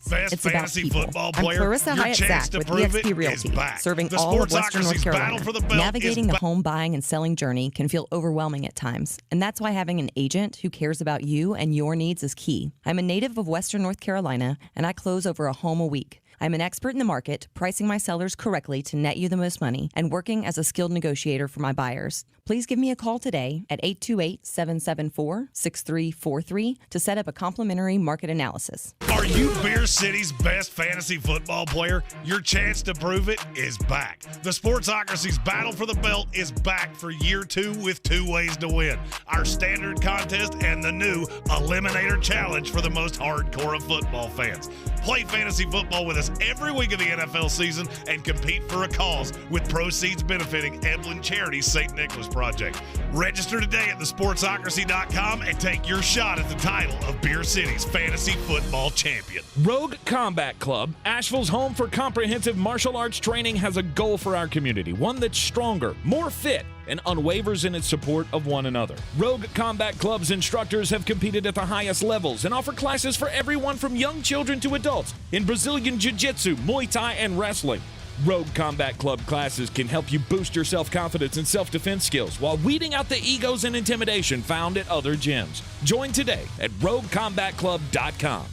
Best fantasy football player. I'm Clarissa Hyatt Zack with eXp Realty, serving all of Western North Carolina. Navigating the home buying and selling journey can feel overwhelming at times, and that's why having an agent who cares about you and your needs is key. I'm a native of Western North Carolina, and I close over a home a week. I'm an expert in the market, pricing my sellers correctly to net you the most money, and working as a skilled negotiator for my buyers. Please give me a call today at 828-774-6343 to set up a complimentary market analysis. Are you Beer City's best fantasy football player? Your chance to prove it is back. The Sportsocracy's Battle for the Belt is back for year 2 with 2 ways to win. Our standard contest and the new Eliminator Challenge for the most hardcore of football fans. Play fantasy football with us every week of the NFL season and compete for a cause with proceeds benefiting Evelyn Charity's St. Nicholas Project. Register today at thesportsocracy.com and take your shot at the title of Beer City's fantasy football champion. Rogue Combat Club, Asheville's home for comprehensive martial arts training, has a goal for our community, one that's stronger, more fit, and unwavers in its support of one another. Rogue Combat Club's instructors have competed at the highest levels and offer classes for everyone from young children to adults in Brazilian Jiu-Jitsu, Muay Thai, and wrestling. Rogue Combat Club classes can help you boost your self-confidence and self-defense skills while weeding out the egos and intimidation found at other gyms. Join today at roguecombatclub.com.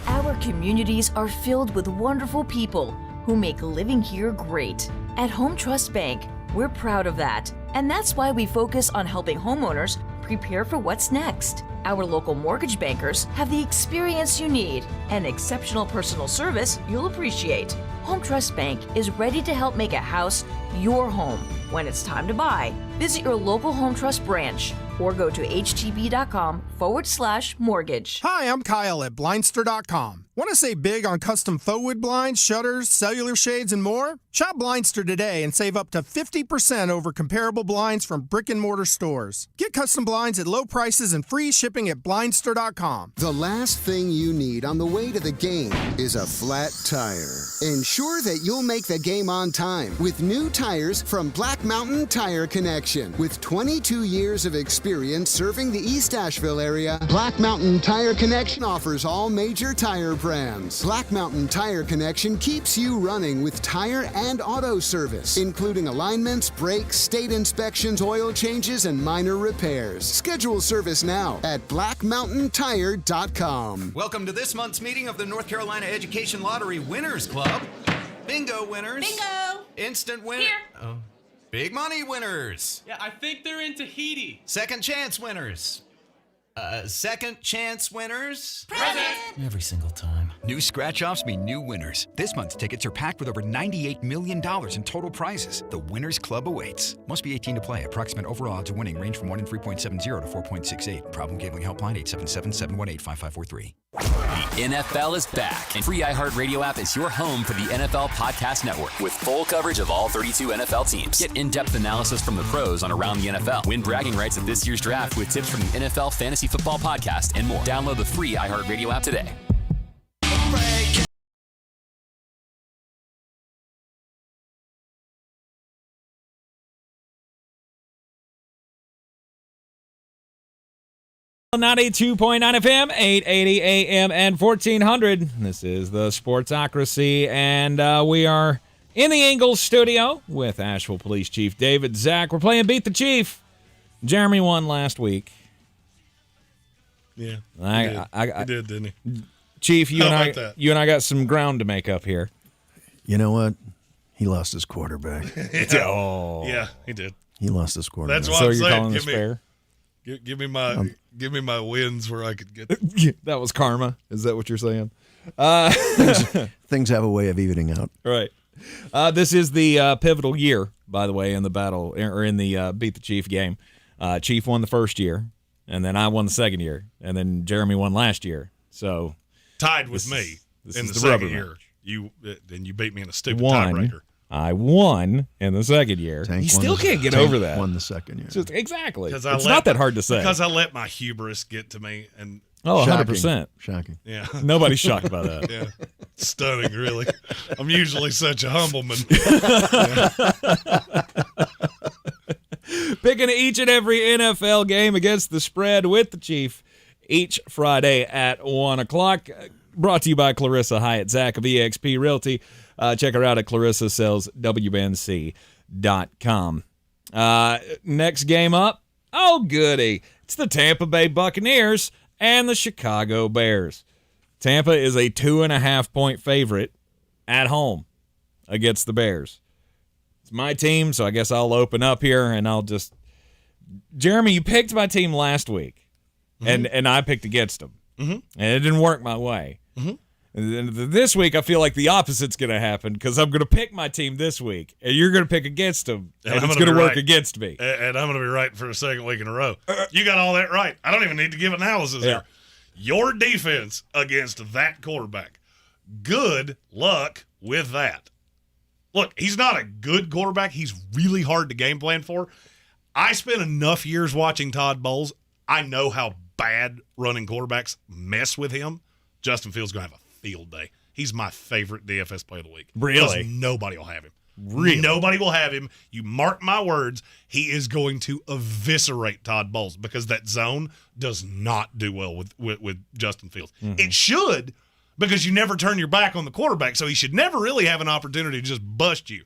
Our communities are filled with wonderful people who make living here great. At Home Trust Bank, we're proud of that. And that's why we focus on helping homeowners prepare for what's next. Our local mortgage bankers have the experience you need and exceptional personal service you'll appreciate. Home Trust Bank is ready to help make a house your home. When it's time to buy, visit your local Home Trust branch or go to htb.com/mortgage. Hi, I'm Kyle at Blindster.com. Want to save big on custom faux wood blinds, shutters, cellular shades, and more? Shop Blindster today and save up to 50% over comparable blinds from brick-and-mortar stores. Get custom blinds at low prices and free shipping at blindster.com. The last thing you need on the way to the game is a flat tire. Ensure that you'll make the game on time with new tires from Black Mountain Tire Connection. With 22 years of experience serving the East Asheville area, Black Mountain Tire Connection offers all major tire brands. Black Mountain Tire Connection keeps you running with tire and auto service, including alignments, brakes, state inspections, oil changes, and minor repairs. Schedule service now at blackmountaintire.com. Welcome to this month's meeting of the North Carolina Education Lottery Winners Club. Bingo winners. Bingo! Instant winner. Here. Oh. Big money winners. Yeah, I think they're in Tahiti. Second chance winners. Second chance winners. Present! Every single time. New scratch-offs mean new winners. This month's tickets are packed with over $98 million in total prizes. The Winners Club awaits. Must be 18 to play. Approximate overall odds of winning range from 1 in 3.70 to 4.68. Problem gambling helpline 877-718-5543. The NFL is back, and free iHeartRadio app is your home for the NFL Podcast Network with full coverage of all 32 NFL teams. Get in-depth analysis from the pros on around the NFL. Win bragging rights at this year's draft with tips from the NFL Fantasy Football Podcast and more. Download the free iHeartRadio app today. On 92.9 FM, 880 AM, and 1400. This is the Sportsocracy, and we are in the Ingalls studio with Asheville Police Chief David Zack. We're playing Beat the Chief. Jeremy won last week. Yeah, he did, didn't he? Chief, you and I got some ground to make up here. You know what? He lost his quarterback. Yeah, he did. He lost his quarterback. That's why So I'm you're saying, calling this fair? Give me my wins where I could get them. That was karma. Is that what you're saying? Things have a way of evening out. Right. This is the pivotal year, by the way, in the battle or in the Beat the Chief game. Chief won the first year, and then I won the second year, and then Jeremy won last year. So tied with me in the second year. You beat me in a stupid tiebreaker. I won in the second year. You still can't get over that. Won the second year. Exactly. It's not that hard to say. Because I let my hubris get to me. And 100%. Shocking. Yeah. Nobody's shocked by that. Yeah. Stunning, really. I'm usually such a humble man. Picking each and every NFL game against the spread with the Chief each Friday at 1 o'clock. Brought to you by Clarissa Hyatt Zack of eXp Realty. Check her out at clarissasellswnc.com. Next game up. Oh, goody. It's the Tampa Bay Buccaneers and the Chicago Bears. Tampa is a 2.5-point favorite at home against the Bears. It's my team, so I guess I'll open up here and I'll just... Jeremy, you picked my team last week, and I picked against them. And it didn't work my way. And this week, I feel like the opposite's going to happen because I'm going to pick my team this week, and you're going to pick against them, and it's going to work against me. And I'm going to be right for a second week in a row. You got all that right. I don't even need to give analysis here. Your defense against that quarterback. Good luck with that. Look, he's not a good quarterback. He's really hard to game plan for. I spent enough years watching Todd Bowles. I know how bad running quarterbacks mess with him. Justin Fields is going to have a field day. He's my favorite DFS play of the week. Really? Because nobody will have him. Really? Nobody will have him. You mark my words, he is going to eviscerate Todd Bowles because that zone does not do well with Justin Fields. It should, because you never turn your back on the quarterback, so he should never really have an opportunity to just bust you.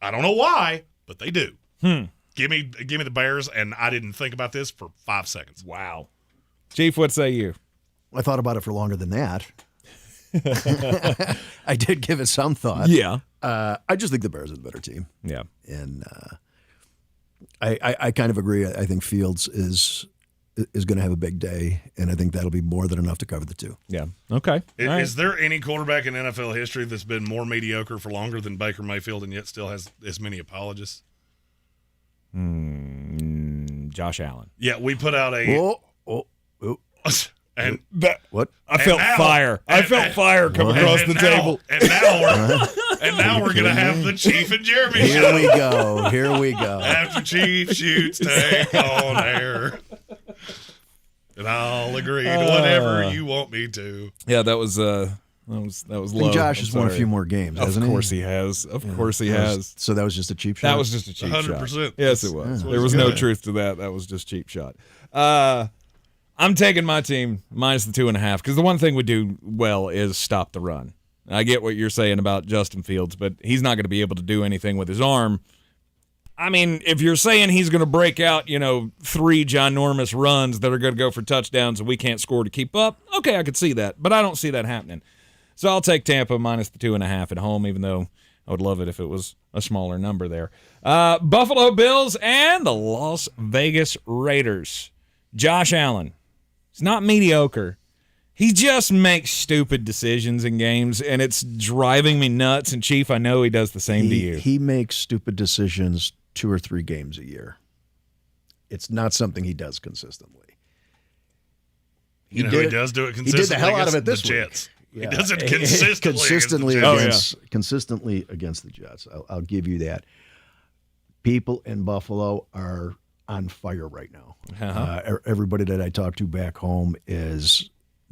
I don't know why, but they do. Give me the Bears, and I didn't think about this for 5 seconds. Wow. Chief, what say you? I thought about it for longer than that. I did give it some thought. Yeah. I just think the Bears are the better team. Yeah. And I kind of agree. I think Fields is going to have a big day, and I think that'll be more than enough to cover the two. Yeah. Okay. Is there any quarterback in NFL history that's been more mediocre for longer than Baker Mayfield and yet still has as many apologists? Josh Allen. Yeah, we put out a... Oh. And what? I felt fire. I felt fire come across the table. And now we're going to have the Chief and Jeremy Here show. we go. Here we go. After Chief shoots, take on air. And I'll agree to whatever you want me to. Yeah, that was low. Josh has won a few more games, hasn't he? Of course he has. Of course he has. So that was just a cheap shot? That was just a cheap 100%. shot. Yes, it was. Yeah. There was no truth to that. That was just cheap shot. I'm taking my team minus the 2.5 because the one thing we do well is stop the run. I get what you're saying about Justin Fields, but he's not going to be able to do anything with his arm. I mean, if you're saying he's going to break out, 3 ginormous runs that are going to go for touchdowns and we can't score to keep up, okay, I could see that, but I don't see that happening. So I'll take Tampa minus the 2.5 at home, even though I would love it if it was a smaller number there. Buffalo Bills and the Las Vegas Raiders. Josh Allen. He's not mediocre. He just makes stupid decisions in games, and it's driving me nuts. And, Chief, I know he does the same to you. He makes stupid decisions 2 or 3 games a year. It's not something he does consistently. He does do it consistently. He did the hell out of it this week. Jets. Yeah. He does it consistently consistently against the Jets. I'll give you that. People in Buffalo are on fire right now. Uh-huh. Everybody that I talk to back home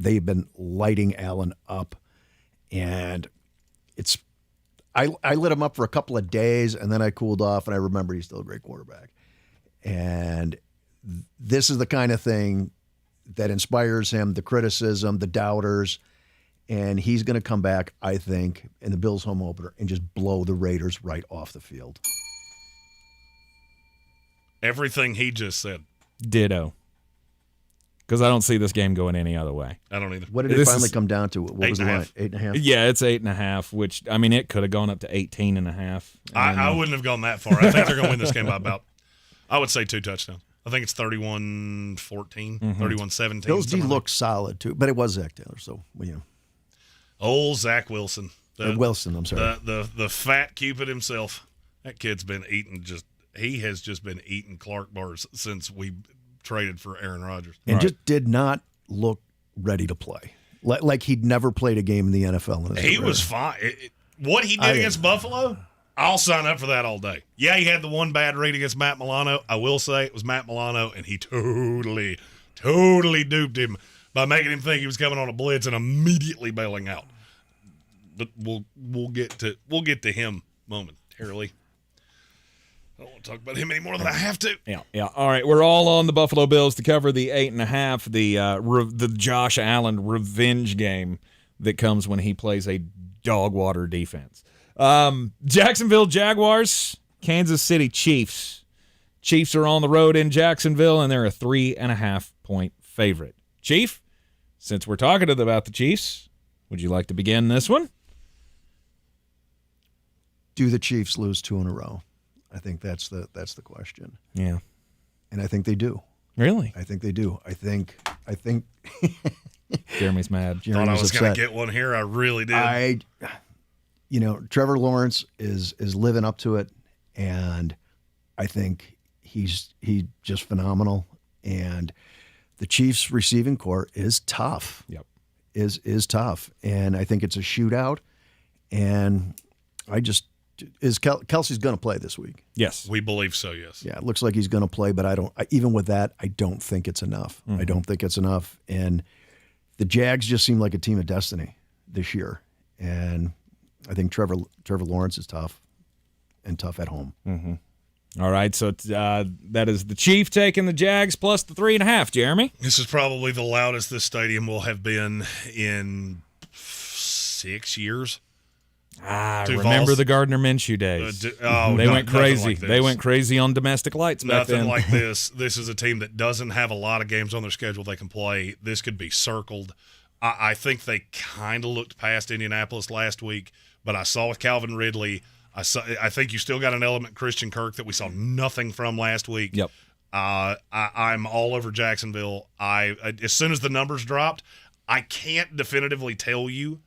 they've been lighting Allen up, and I lit him up for a couple of days, and then I cooled off, and I remember he's still a great quarterback. And this is the kind of thing that inspires him, the criticism, the doubters, and he's going to come back, I think, in the Bills home opener and just blow the Raiders right off the field. Everything he just said. Ditto. Because I don't see this game going any other way. I don't either. What did it finally come down to? What was the line? 8.5? Yeah, it's 8.5, which, I mean, it could have gone up to 18.5. I wouldn't have gone that far. I think they're going to win this game by about, I would say 2 touchdowns. I think it's 31-14, 31-17. Bills D looked solid, too, but it was Zach Taylor, so, Old Zach Wilson. Wilson, I'm sorry. The fat Cupid himself. That kid's been eating he has just been eating Clark bars since we traded for Aaron Rodgers. And just did not look ready to play. Like he'd never played a game in the NFL. He was fine. What he did against Buffalo, I'll sign up for that all day. Yeah, he had the one bad read against Matt Milano. I will say it was Matt Milano, and he totally duped him by making him think he was coming on a blitz and immediately bailing out. But we'll get to him momentarily. I don't want to talk about him any more than I have to. Yeah. All right, we're all on the Buffalo Bills to cover the 8.5, the Josh Allen revenge game that comes when he plays a dog water defense. Jacksonville Jaguars, Kansas City Chiefs. Chiefs are on the road in Jacksonville, and they're a 3.5-point favorite. Chief, since we're talking about the Chiefs, would you like to begin this one? Do the Chiefs lose 2 in a row? I think that's the question. Yeah. And I think they do. Really? I think they do. I think Jeremy's mad. Thought I was going to get one here. I really did. Trevor Lawrence is living up to it, and I think he's just phenomenal. And the Chiefs' receiving core is tough. Yep. Is tough. And I think it's a shootout. And Kelsey's going to play this week? Yes. We believe so, yes. Yeah, it looks like he's going to play, but even with that, I don't think it's enough. Mm-hmm. I don't think it's enough. And the Jags just seem like a team of destiny this year. And I think Trevor Lawrence is tough and tough at home. Mm-hmm. All right, so that is the Chief taking the Jags plus the 3.5, Jeremy. This is probably the loudest this stadium will have been in 6 years. Remember the Gardner Minshew days. They went crazy. They went crazy on domestic lights back then. Nothing like this. This is a team that doesn't have a lot of games on their schedule they can play. This could be circled. I think they kind of looked past Indianapolis last week, but I saw with Calvin Ridley, I think you still got an element Christian Kirk that we saw nothing from last week. Yep. I'm all over Jacksonville. As soon as the numbers dropped, I can't definitively tell you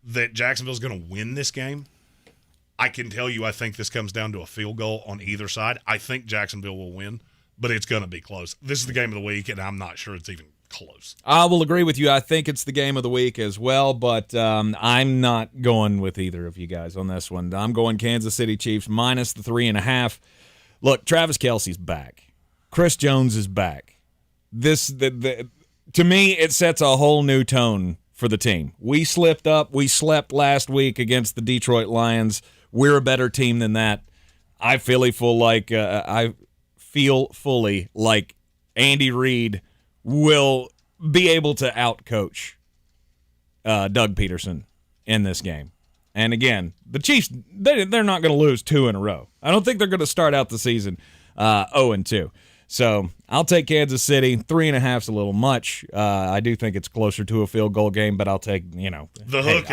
that Jacksonville's going to win this game. I can tell you I think this comes down to a field goal on either side. I think Jacksonville will win, but it's going to be close. This is the game of the week, and I'm not sure it's even close. I will agree with you. I think it's the game of the week as well, but I'm not going with either of you guys on this one. I'm going Kansas City Chiefs minus the 3.5. Look, Travis Kelce's back. Chris Jones is back. To me, it sets a whole new tone for the team. We slipped up. We slept last week against the Detroit Lions. We're a better team than that. I feel fully like Andy Reid will be able to outcoach Doug Peterson in this game. And again, the Chiefs, they're not going to lose 2 in a row. I don't think they're going to start out the season 0-2. So I'll take Kansas City. 3.5's a little much. I do think it's closer to a field goal game, but I'll take, I'll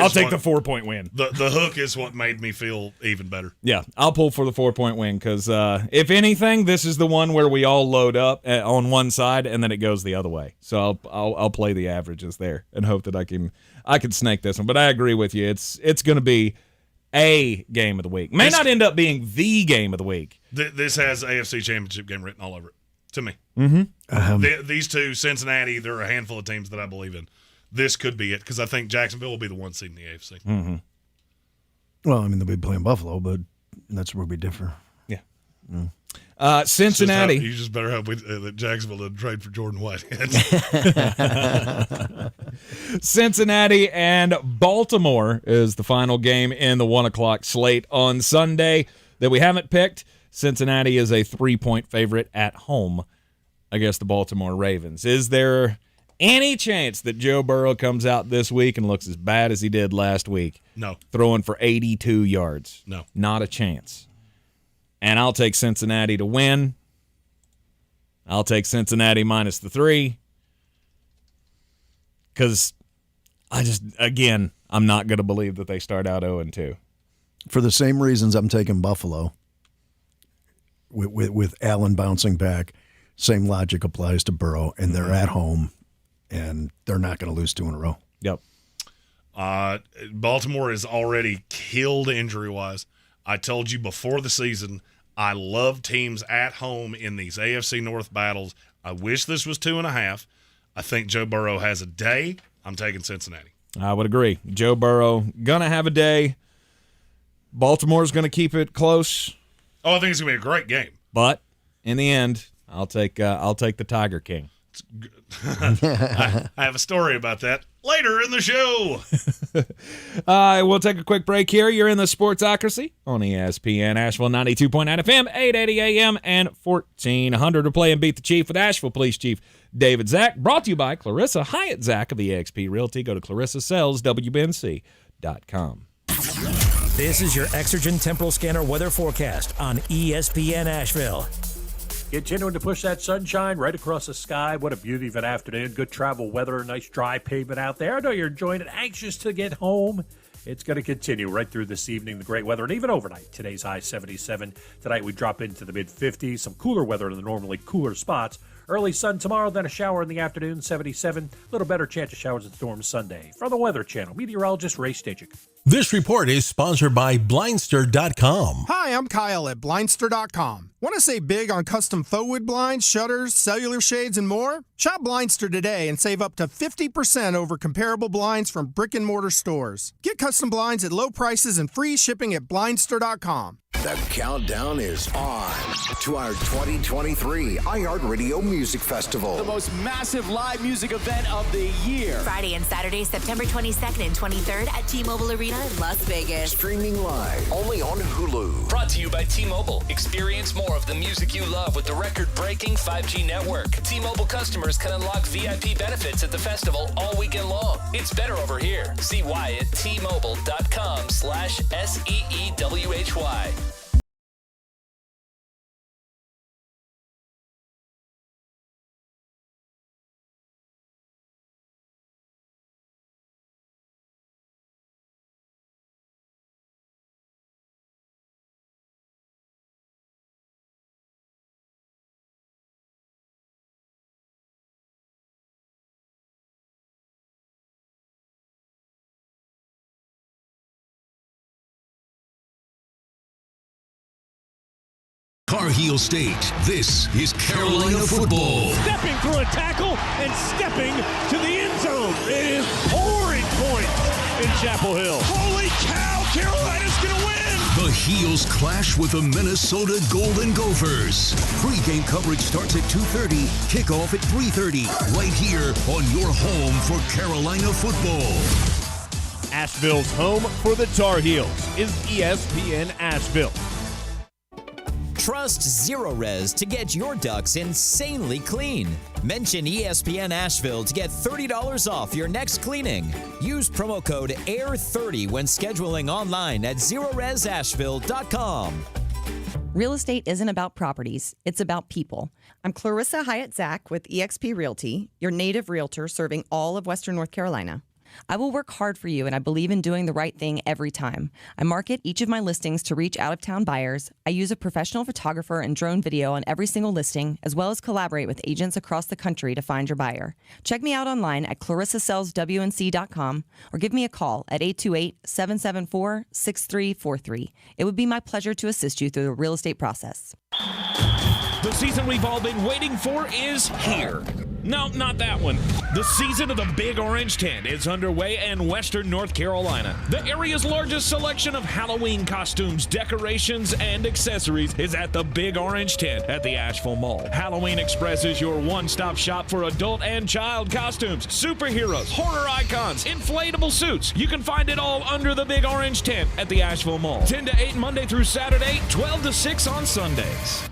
take the 4-point win. The hook is what made me feel even better. Yeah, I'll pull for the 4-point win because if anything, this is the one where we all load up on one side and then it goes the other way. So I'll play the averages there and hope that I can snake this one. But I agree with you. It's going to be a game of the week. May not end up being the game of the week. This has AFC Championship game written all over it. To me. Mm-hmm. These two, Cincinnati, there are a handful of teams that I believe in. This could be it because I think Jacksonville will be the 1 seed in the AFC. Mm-hmm. Well, I mean, they'll be playing Buffalo, but that's where we differ. Yeah. Cincinnati. You just better hope that Jacksonville didn't trade for Jordan Whitehead. Cincinnati and Baltimore is the final game in the 1 o'clock slate on Sunday that we haven't picked. Cincinnati is a 3-point favorite at home against the Baltimore Ravens. Is there any chance that Joe Burrow comes out this week and looks as bad as he did last week? No. Throwing for 82 yards? No. Not a chance. And I'll take Cincinnati to win. I'll take Cincinnati minus the 3. Because I'm not going to believe that they start out 0-2. For the same reasons, I'm taking Buffalo. With Allen bouncing back, same logic applies to Burrow, and they're at home, and they're not going to lose 2 in a row. Yep. Baltimore is already killed injury-wise. I told you before the season, I love teams at home in these AFC North battles. I wish this was 2.5. I think Joe Burrow has a day. I'm taking Cincinnati. I would agree. Joe Burrow going to have a day. Baltimore's going to keep it close. Oh, I think it's going to be a great game. But in the end, I'll take the Tiger King. I have a story about that later in the show. We'll take a quick break here. You're in the Sportsocracy on ESPN Asheville 92.9 FM, 880 AM, and 1400 to play and beat the Chief with Asheville Police Chief David Zack. Brought to you by Clarissa Hyatt Zack of eXp Realty. Go to ClarissaSellsWBNC.com. This is your Exergen Temporal Scanner weather forecast on ESPN Asheville. Continuing to push that sunshine right across the sky. What a beauty of an afternoon. Good travel weather. Nice dry pavement out there. I know you're enjoying it. Anxious to get home. It's going to continue right through this evening, the great weather, and even overnight. Today's high 77. Tonight we drop into the mid-50s. Some cooler weather in the normally cooler spots. Early sun tomorrow, then a shower in the afternoon, 77. A little better chance of showers and storms Sunday. From the Weather Channel, meteorologist Ray Stajic. This report is sponsored by Blindster.com. Hi, I'm Kyle at Blindster.com. Want to save big on custom faux wood blinds, shutters, cellular shades, and more? Shop Blindster today and save up to 50% over comparable blinds from brick and mortar stores. Get custom blinds at low prices and free shipping at Blindster.com. The countdown is on to our 2023 iHeartRadio Music Festival. The most massive live music event of the year. Friday and Saturday, September 22nd and 23rd at T-Mobile Arena in Las Vegas. Streaming live only on Hulu. Brought to you by T-Mobile. Experience more of the music you love with the record-breaking 5G network. T-Mobile customers can unlock VIP benefits at the festival all weekend long. It's better over here. See why at T-Mobile.com/SEEWHY. Tar Heel State. This is Carolina football. Stepping through a tackle and stepping to the end zone. It is pouring points in Chapel Hill. Holy cow, Carolina's going to win. The Heels clash with the Minnesota Golden Gophers. Pre-game coverage starts at 2:30, kickoff at 3:30, right here on your home for Carolina football. Asheville's home for the Tar Heels is ESPN Asheville. Trust Zero Res to get your ducks insanely clean. Mention ESPN Asheville to get $30 off your next cleaning. Use promo code AIR30 when scheduling online at ZeroResAsheville.com. Real estate isn't about properties, it's about people. I'm Clarissa Hyatt-Zack with eXp Realty, your native realtor serving all of Western North Carolina. I will work hard for you, and I believe in doing the right thing every time. I market each of my listings to reach out-of-town buyers. I use a professional photographer and drone video on every single listing, as well as collaborate with agents across the country to find your buyer. Check me out online at clarissasellswnc.com or give me a call at 828-774-6343. It would be my pleasure to assist you through the real estate process. The season we've all been waiting for is here. No, not that one. The season of the Big Orange Tent is underway in Western North Carolina. The area's largest selection of Halloween costumes, decorations, and accessories is at the Big Orange Tent at the Asheville Mall. Halloween Express is your one-stop shop for adult and child costumes, superheroes, horror icons, inflatable suits. You can find it all under the Big Orange Tent at the Asheville Mall. 10 to 8 Monday through Saturday, 12 to 6 on Sundays.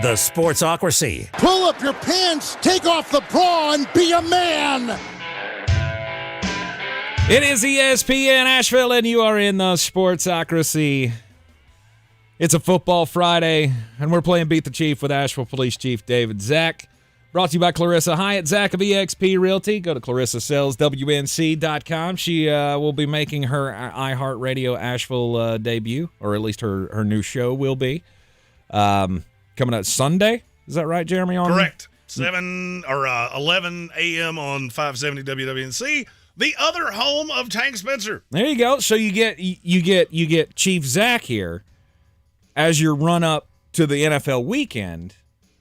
The Sportsocracy. Pull up your pants, take off the bra, and be a man. It is ESPN Asheville, and you are in the Sportsocracy. It's a football Friday, and we're playing Beat the Chief with Asheville Police Chief David Zack. Brought to you by Clarissa Hyatt-Zack of eXp Realty. Go to clarissasellswnc.com. She will be making her iHeartRadio Asheville debut, or at least her new show will be. Coming out Sunday, is that right, Jeremy? Correct. 11 a.m. on 570 WWNC, the other home of Tank Spencer. There you go. So you get Chief Zack here as your run up to the NFL weekend,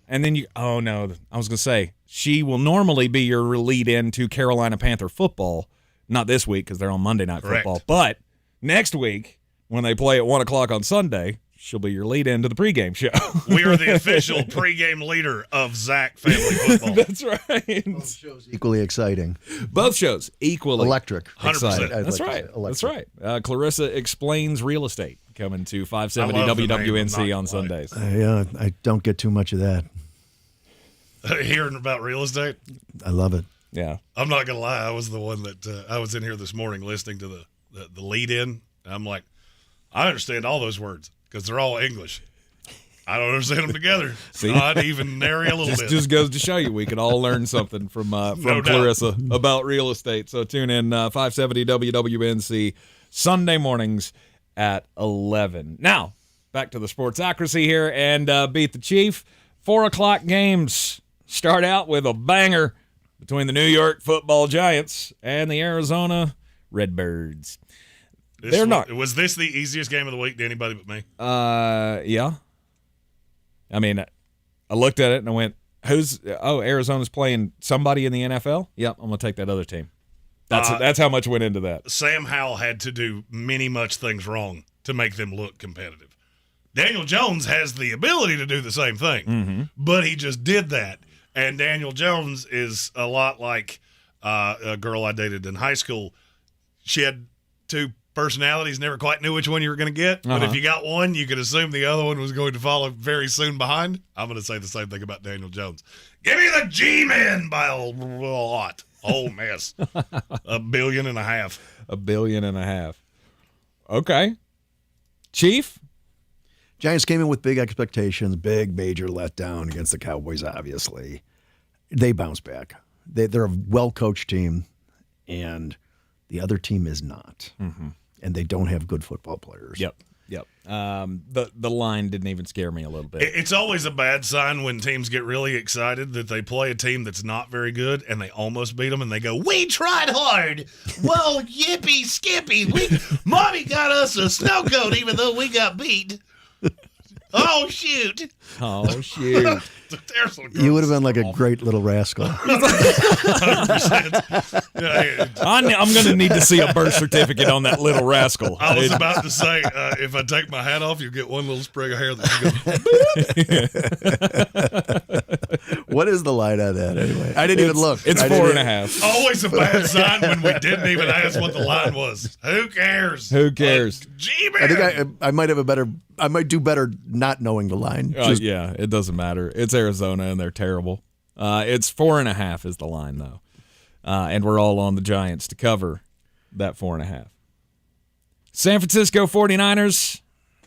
and then I was gonna say she will normally be your lead in to Carolina Panther football. Not this week because they're on Monday Night Football, but next week when they play at 1:00 on Sunday. She'll be your lead-in to the pregame show. We are the official pregame leader of Zack Family Football. That's right. Both shows equally exciting. Both shows equally electric. 100%. That's right. That's right. Clarissa Explains Real Estate coming to 570 WWNC on Sundays. Yeah, I don't get too much of that. Hearing about real estate? I love it. Yeah. I'm not going to lie. I was the one that I was in here this morning listening to the lead-in. I'm like, I understand all those words. Because they're all English. I don't understand them together. See? I'd even nary a little bit. Just goes to show you we can all learn something from Clarissa about real estate. So tune in 570 WWNC Sunday mornings at 11. Now, back to the Sportsocracy here and Beat the Chief. 4 o'clock games start out with a banger between the New York Football Giants and the Arizona Redbirds. They're not. Was this the easiest game of the week to anybody but me? Yeah. I mean, I looked at it and I went, Arizona's playing somebody in the NFL? Yep, I'm going to take that other team. That's how much went into that. Sam Howell had to do much things wrong to make them look competitive. Daniel Jones has the ability to do the same thing, but he just did that. And Daniel Jones is a lot like a girl I dated in high school. She had two personalities, never quite knew which one you were going to get. But if you got one, you could assume the other one was going to follow very soon behind. I'm going to say the same thing about Daniel Jones. Give me the G-Men by a lot. Oh, mess. $1.5 billion. $1.5 billion. Okay. Chief? Giants came in with big expectations, big major letdown against the Cowboys, obviously. They bounced back. They're a well-coached team, and the other team is not. And they don't have good football players. Yep. Yep. The line didn't even scare me a little bit. It's always a bad sign when teams get really excited that they play a team that's not very good and they almost beat them and they go, "We tried hard. Whoa, yippee skippy. Mommy got us a snow cone even though we got beat. Oh, shoot. Oh, shoot." You would have been like a great little rascal. 100%. I'm going to need to see a birth certificate on that little rascal. I was about to say, if I take my hat off, you get one little sprig of hair that you go. What is the line on that anyway? I didn't even look. It's 4.5. Always a bad sign when we didn't even ask what the line was. Who cares? Who cares? I think I might have I might do better not knowing the line. Yeah, it doesn't matter. It's Arizona, and they're terrible. It's 4.5 is the line, though. And we're all on the Giants to cover that 4.5. San Francisco 49ers,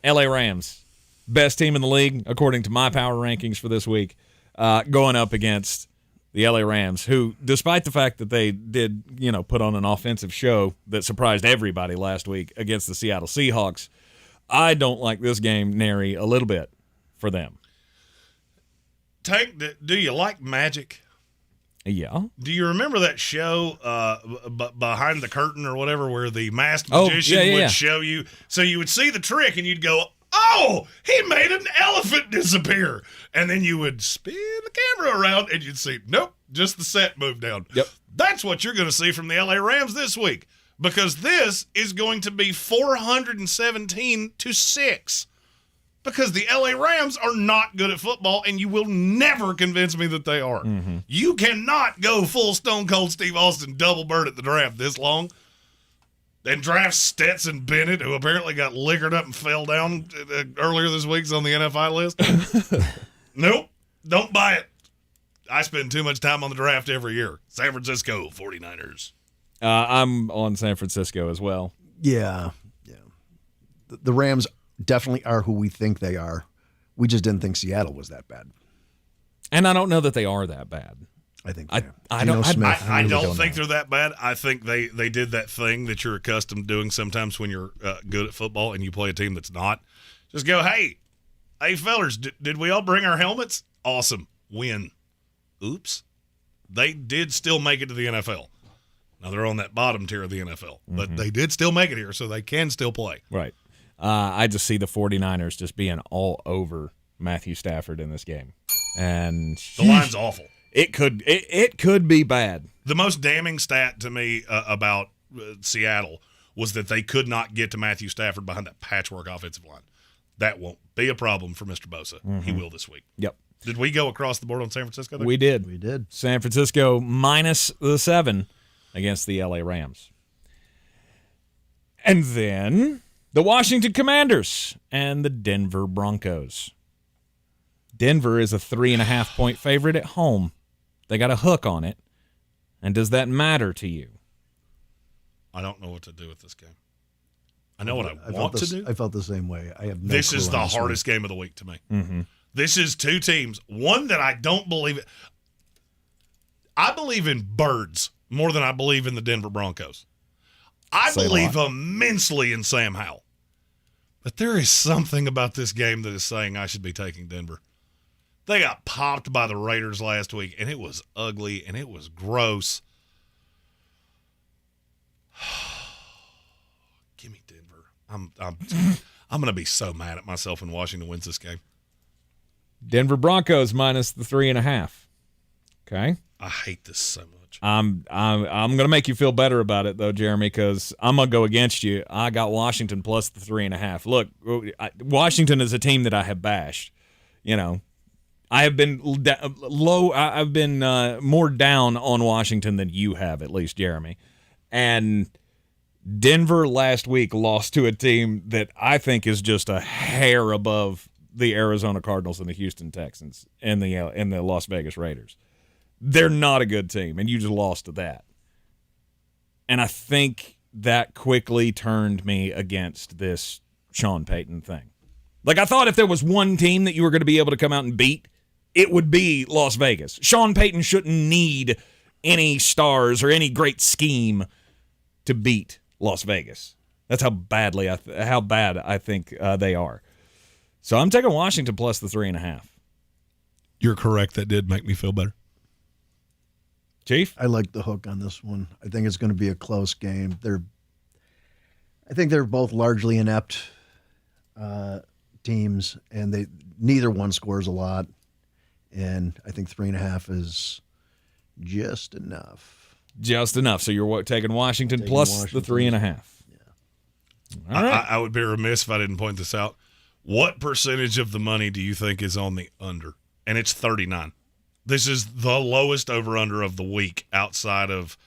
LA Rams. Best team in the league, according to my power rankings for this week, going up against the LA Rams, who, despite the fact that they did, put on an offensive show that surprised everybody last week against the Seattle Seahawks, I don't like this game nary a little bit for them. Tank, do you like magic? Yeah. Do you remember that show, Behind the Curtain or whatever, where the masked magician would show you? So you would see the trick and you'd go, "Oh, he made an elephant disappear." And then you would spin the camera around and you'd see, nope, just the set moved down. Yep. That's what you're going to see from the LA Rams this week, because this is going to be 417-6. Because the LA Rams are not good at football, and you will never convince me that they are. Mm-hmm. You cannot go full Stone Cold Steve Austin double bird at the draft this long and draft Stetson Bennett, who apparently got liquored up and fell down earlier this week on the NFI list. Nope, don't buy it. I spend too much time on the draft every year. San Francisco 49ers. I'm on San Francisco as well. Yeah. The Rams definitely are who we think they are. We just didn't think Seattle was that bad. And I don't know that they are that bad. I think I don't think they're that bad. I think they did that thing that you're accustomed to doing sometimes when you're good at football and you play a team that's not. Just go, hey fellers, did we all bring our helmets? Awesome. Win. Oops. They did still make it to the NFL. Now they're on that bottom tier of the NFL, but they did still make it here, so they can still play. Right. I just see the 49ers just being all over Matthew Stafford in this game. And the line's awful. It could be bad. The most damning stat to me about Seattle was that they could not get to Matthew Stafford behind that patchwork offensive line. That won't be a problem for Mr. Bosa. Mm-hmm. He will this week. Yep. Did we go across the board on San Francisco there? We did. San Francisco -7 against the LA Rams. And then the Washington Commanders and the Denver Broncos. Denver is a 3.5-point favorite at home. They got a hook on it. And does that matter to you? I don't know what to do with this game. I know what I want to do. I felt the same way. I have no This clue is the on this hardest game of the week to me. Mm-hmm. This is two teams. One that I don't believe. I believe in birds more than I believe in the Denver Broncos. I believe immensely in Sam Howell. But there is something about this game that is saying I should be taking Denver. They got popped by the Raiders last week, and it was ugly, and it was gross. Give me Denver. I'm going to be so mad at myself when Washington wins this game. Denver Broncos minus the 3.5. Okay. I hate this so much. I'm going to make you feel better about it, though, Jeremy, because I'm going to go against you. I got Washington plus the 3.5. Look, Washington is a team that I have bashed. I have been low. I've been more down on Washington than you have, at least, Jeremy. And Denver last week lost to a team that I think is just a hair above the Arizona Cardinals and the Houston Texans and the Las Vegas Raiders. They're not a good team, and you just lost to that. And I think that quickly turned me against this Sean Payton thing. Like, I thought if there was one team that you were going to be able to come out and beat, it would be Las Vegas. Sean Payton shouldn't need any stars or any great scheme to beat Las Vegas. That's how bad I think they are. So I'm taking Washington plus the 3.5. You're correct. That did make me feel better. Chief? I like the hook on this one. I think it's going to be a close game. I think they're both largely inept teams, and neither one scores a lot. And I think 3.5 is just enough. Just enough. So you're taking Washington plus the 3.5. Yeah. All right. I would be remiss if I didn't point this out. What percentage of the money do you think is on the under? And it's 39. This is the lowest over-under of the week outside of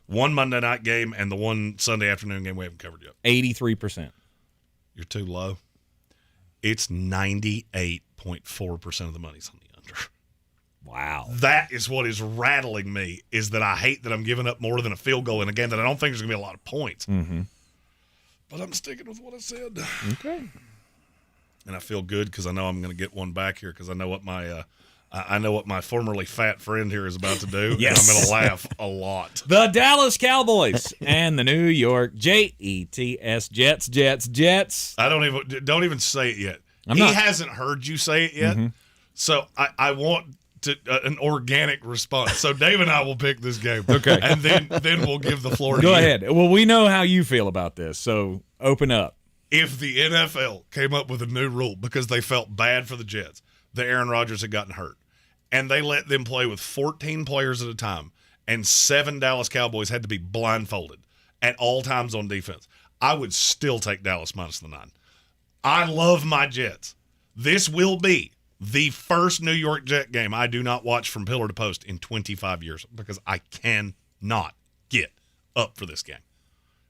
one Monday night game and the one Sunday afternoon game we haven't covered yet. 83%. You're too low. It's 98.4% of the money's on the under. Wow. That is what is rattling me, is that I hate that I'm giving up more than a field goal in a game that I don't think there's going to be a lot of points. Mm-hmm. But I'm sticking with what I said. Okay. And I feel good because I know I'm going to get one back here because I know what my formerly fat friend here is about to do. Yes. And I'm going to laugh a lot. The Dallas Cowboys and the New York Jets. I don't even say it yet. He hasn't heard you say it yet. Mm-hmm. So I want an organic response. So Dave and I will pick this game. Okay. And then we'll give the floor to you. Go ahead. Well, we know how you feel about this, so open up. If the NFL came up with a new rule because they felt bad for the Jets, that Aaron Rodgers had gotten hurt, and they let them play with 14 players at a time, and 7 Dallas Cowboys had to be blindfolded at all times on defense, I would still take Dallas minus the 9. I love my Jets. This will be the first New York Jet game I do not watch from pillar to post in 25 years because I cannot get up for this game.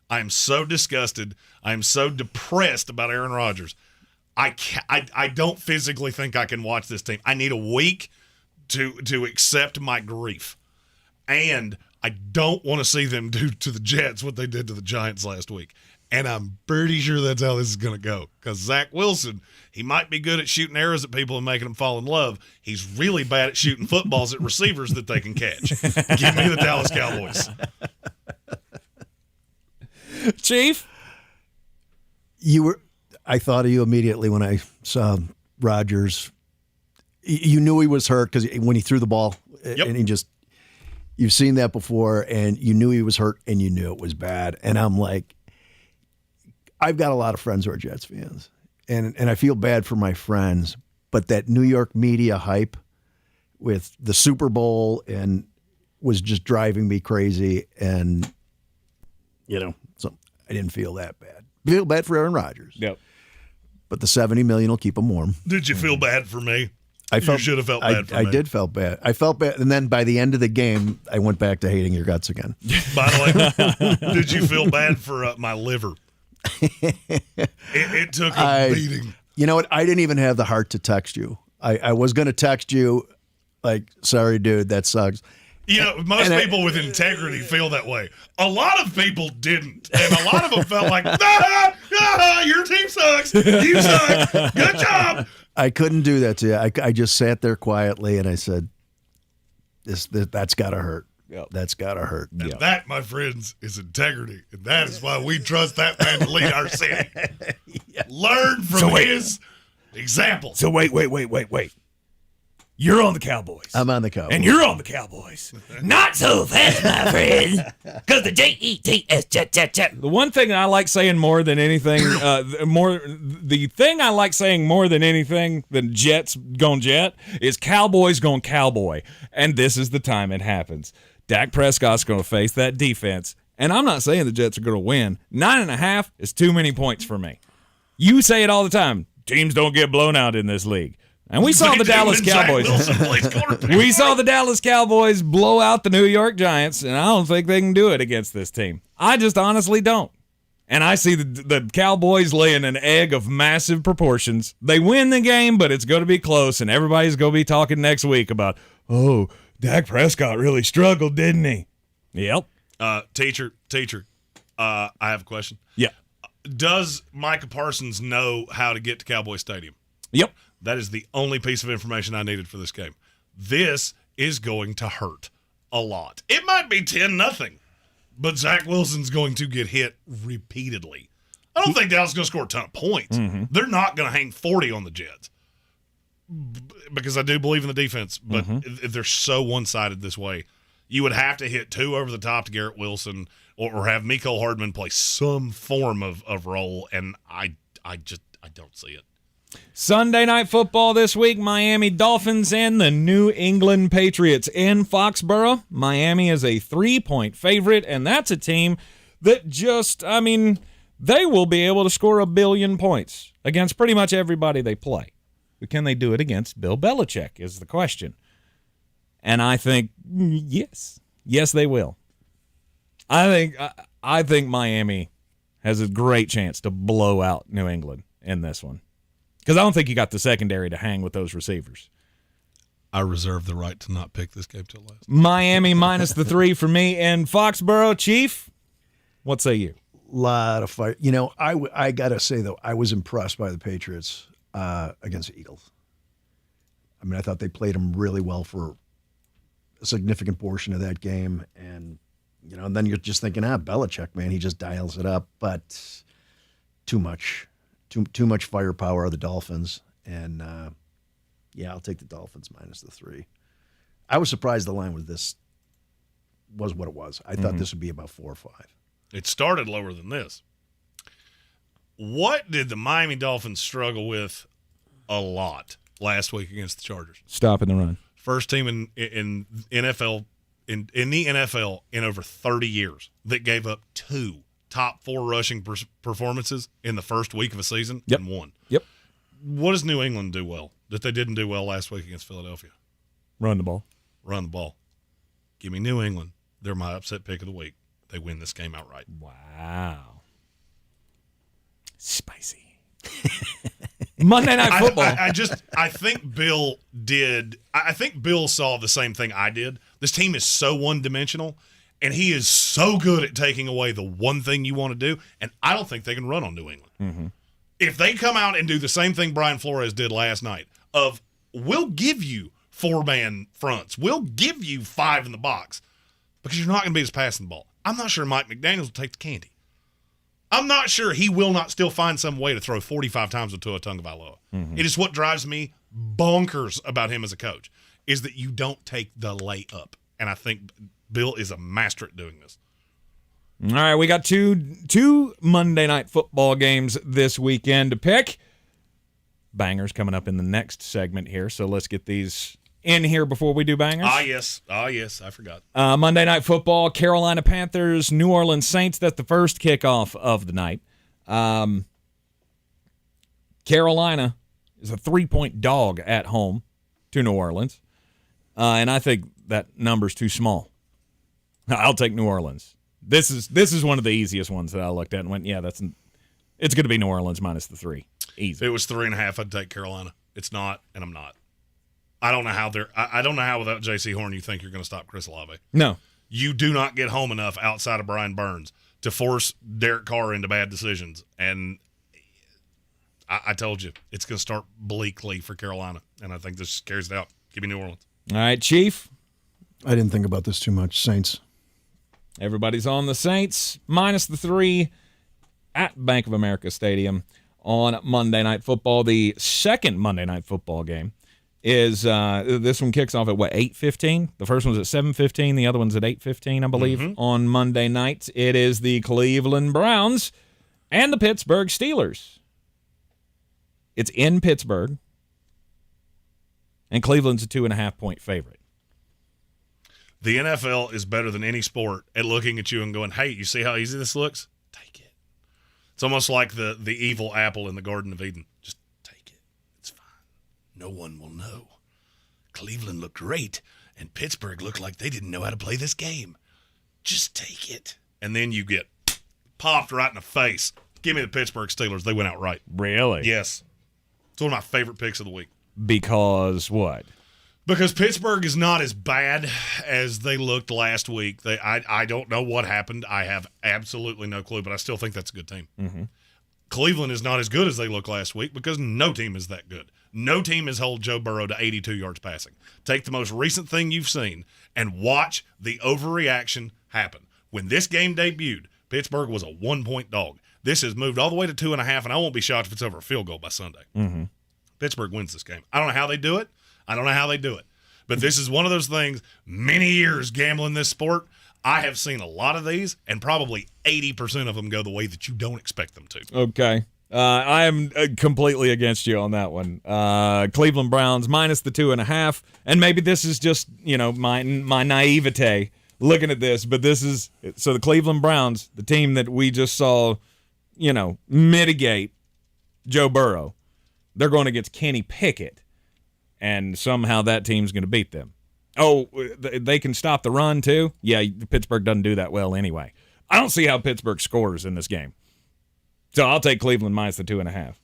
I am so disgusted. I am so depressed about Aaron Rodgers. I don't physically think I can watch this team. I need a week to accept my grief. And I don't want to see them do to the Jets what they did to the Giants last week. And I'm pretty sure that's how this is going to go. Because Zach Wilson, he might be good at shooting arrows at people and making them fall in love. He's really bad at shooting footballs at receivers that they can catch. Give me the Dallas Cowboys. Chief? I thought of you immediately when I saw Rodgers. You knew he was hurt because when he threw the ball, yep. And you've seen that before, and you knew he was hurt, and you knew it was bad. And I'm like, I've got a lot of friends who are Jets fans, and I feel bad for my friends, but that New York media hype with the Super Bowl and was just driving me crazy, and so I didn't feel that bad. I feel bad for Aaron Rodgers. Yep. But the $70 million will keep him warm. Did you feel bad for me? You should have felt bad for me. I did felt bad. I felt bad, and then by the end of the game, I went back to hating your guts again. By the way, did you feel bad for my liver? It took a beating. You know what? I didn't even have the heart to text you. I was going to text you, like, sorry, dude, that sucks. Most people with integrity feel that way. A lot of people didn't. And a lot of them felt like, your team sucks. You suck. Good job. I couldn't do that to you. I just sat there quietly and I said, that's got to hurt. Yep. That's got to hurt. And that, my friends, is integrity. And that is why we trust that man to lead our city. Learn from his example. So wait. You're on the Cowboys. I'm on the Cowboys. And you're on the Cowboys. Not so fast, my friend. Because the Jets, Jet. The one thing I like saying more than anything, the thing I like saying more than anything than Jets going Jet is Cowboys going Cowboy. And this is the time it happens. Dak Prescott's going to face that defense. And I'm not saying the Jets are going to win. 9.5 is too many points for me. You say it all the time. Teams don't get blown out in this league. And we saw the Dallas Cowboys. We saw the Dallas Cowboys blow out the New York Giants, and I don't think they can do it against this team. I just honestly don't. And I see the Cowboys laying an egg of massive proportions. They win the game, but it's going to be close, and everybody's going to be talking next week about, Dak Prescott really struggled, didn't he? Yep. Teacher, I have a question. Yeah. Does Micah Parsons know how to get to Cowboy Stadium? Yep. That is the only piece of information I needed for this game. This is going to hurt a lot. It might be 10-0, but Zach Wilson's going to get hit repeatedly. I don't think Dallas is going to score a ton of points. Mm-hmm. They're not going to hang 40 on the Jets because I do believe in the defense, but if they're so one-sided this way, you would have to hit 2 over the top to Garrett Wilson or have Mecole Hardman play some form of role, and I don't see it. Sunday Night Football this week, Miami Dolphins and the New England Patriots in Foxborough. Miami is a 3-point favorite, and that's a team that they will be able to score 1 billion points against pretty much everybody they play. But can they do it against Bill Belichick is the question. And I think, yes. Yes, they will. I think Miami has a great chance to blow out New England in this one. Because I don't think you got the secondary to hang with those receivers. I reserve the right to not pick this game till last. Miami minus the 3 for me in Foxborough. Chief, what say you? Lot of fight. I got to say, though, I was impressed by the Patriots against the Eagles. I mean, I thought they played them really well for a significant portion of that game. And, and then you're just thinking, Belichick, man, he just dials it up. But too much. Too much firepower of the Dolphins. And, I'll take the Dolphins minus the 3. I was surprised the line was what it was. I thought this would be about 4 or 5. It started lower than this. What did the Miami Dolphins struggle with a lot last week against the Chargers? Stopping the run. First team in NFL in the NFL in over 30 years that gave up 2 top 4 rushing performances in the first week of a season and won. Yep. What does New England do well that they didn't do well last week against Philadelphia? Run the ball. Run the ball. Give me New England. They're my upset pick of the week. They win this game outright. Wow. Spicy. Monday Night Football. I think Bill saw the same thing I did. This team is so one-dimensional, and he is so good at taking away the one thing you want to do, and I don't think they can run on New England. Mm-hmm. If they come out and do the same thing Brian Flores did last night of, we'll give you 4-man fronts, we'll give you 5 in the box, because you're not going to beat us passing the ball. I'm not sure Mike McDaniels will take the candy. I'm not sure he will not still find some way to throw 45 times with Tua Tagovailoa. Mm-hmm. It is what drives me bonkers about him as a coach, is that you don't take the layup. And I think Bill is a master at doing this. All right, we got two Monday Night Football games this weekend to pick. Bangers coming up in the next segment here, so let's get these in here before we do bangers. Yes, I forgot. Monday Night Football, Carolina Panthers, New Orleans Saints. That's the first kickoff of the night. Carolina is a 3-point dog at home to New Orleans, and I think that number's too small. I'll take New Orleans. This is one of the easiest ones that I looked at and went, it's going to be New Orleans minus the 3. Easy. If it was 3.5, I'd take Carolina. It's not, and I'm not. I don't know how I don't know how without J.C. Horn you think you're going to stop Chris Olave. No. You do not get home enough outside of Brian Burns to force Derek Carr into bad decisions. And I told you, it's going to start bleakly for Carolina. And I think this carries it out. Give me New Orleans. All right, Chief. I didn't think about this too much. Saints. Everybody's on the Saints minus the 3 at Bank of America Stadium on Monday Night Football. The second Monday Night Football game is this one kicks off at 8:15. The first one's at 7:15. The other one's at 8:15, I believe, on Monday night. It is the Cleveland Browns and the Pittsburgh Steelers. It's in Pittsburgh, and Cleveland's a 2.5-point favorite. The NFL is better than any sport at looking at you and going, hey, you see how easy this looks? Take it. It's almost like the evil apple in the Garden of Eden. Just take it. It's fine. No one will know. Cleveland looked great, and Pittsburgh looked like they didn't know how to play this game. Just take it. And then you get popped right in the face. Give me the Pittsburgh Steelers. They went out right. Really? Yes. It's one of my favorite picks of the week. Because what? Because Pittsburgh is not as bad as they looked last week. I don't know what happened. I have absolutely no clue, but I still think that's a good team. Mm-hmm. Cleveland is not as good as they looked last week because no team is that good. No team has held Joe Burrow to 82 yards passing. Take the most recent thing you've seen and watch the overreaction happen. When this game debuted, Pittsburgh was a 1-point dog. This has moved all the way to 2.5, and I won't be shocked if it's over a field goal by Sunday. Mm-hmm. Pittsburgh wins this game. I don't know how they do it. But this is one of those things, many years gambling this sport, I have seen a lot of these, and probably 80% of them go the way that you don't expect them to. Okay. I am completely against you on that one. Cleveland Browns minus the 2.5, and maybe this is just, my naivete looking at this, but this is – so the Cleveland Browns, the team that we just saw, mitigate Joe Burrow, they're going against Kenny Pickett, and somehow that team's going to beat them. Oh, they can stop the run too? Yeah, Pittsburgh doesn't do that well anyway. I don't see how Pittsburgh scores in this game. So I'll take Cleveland minus the 2.5.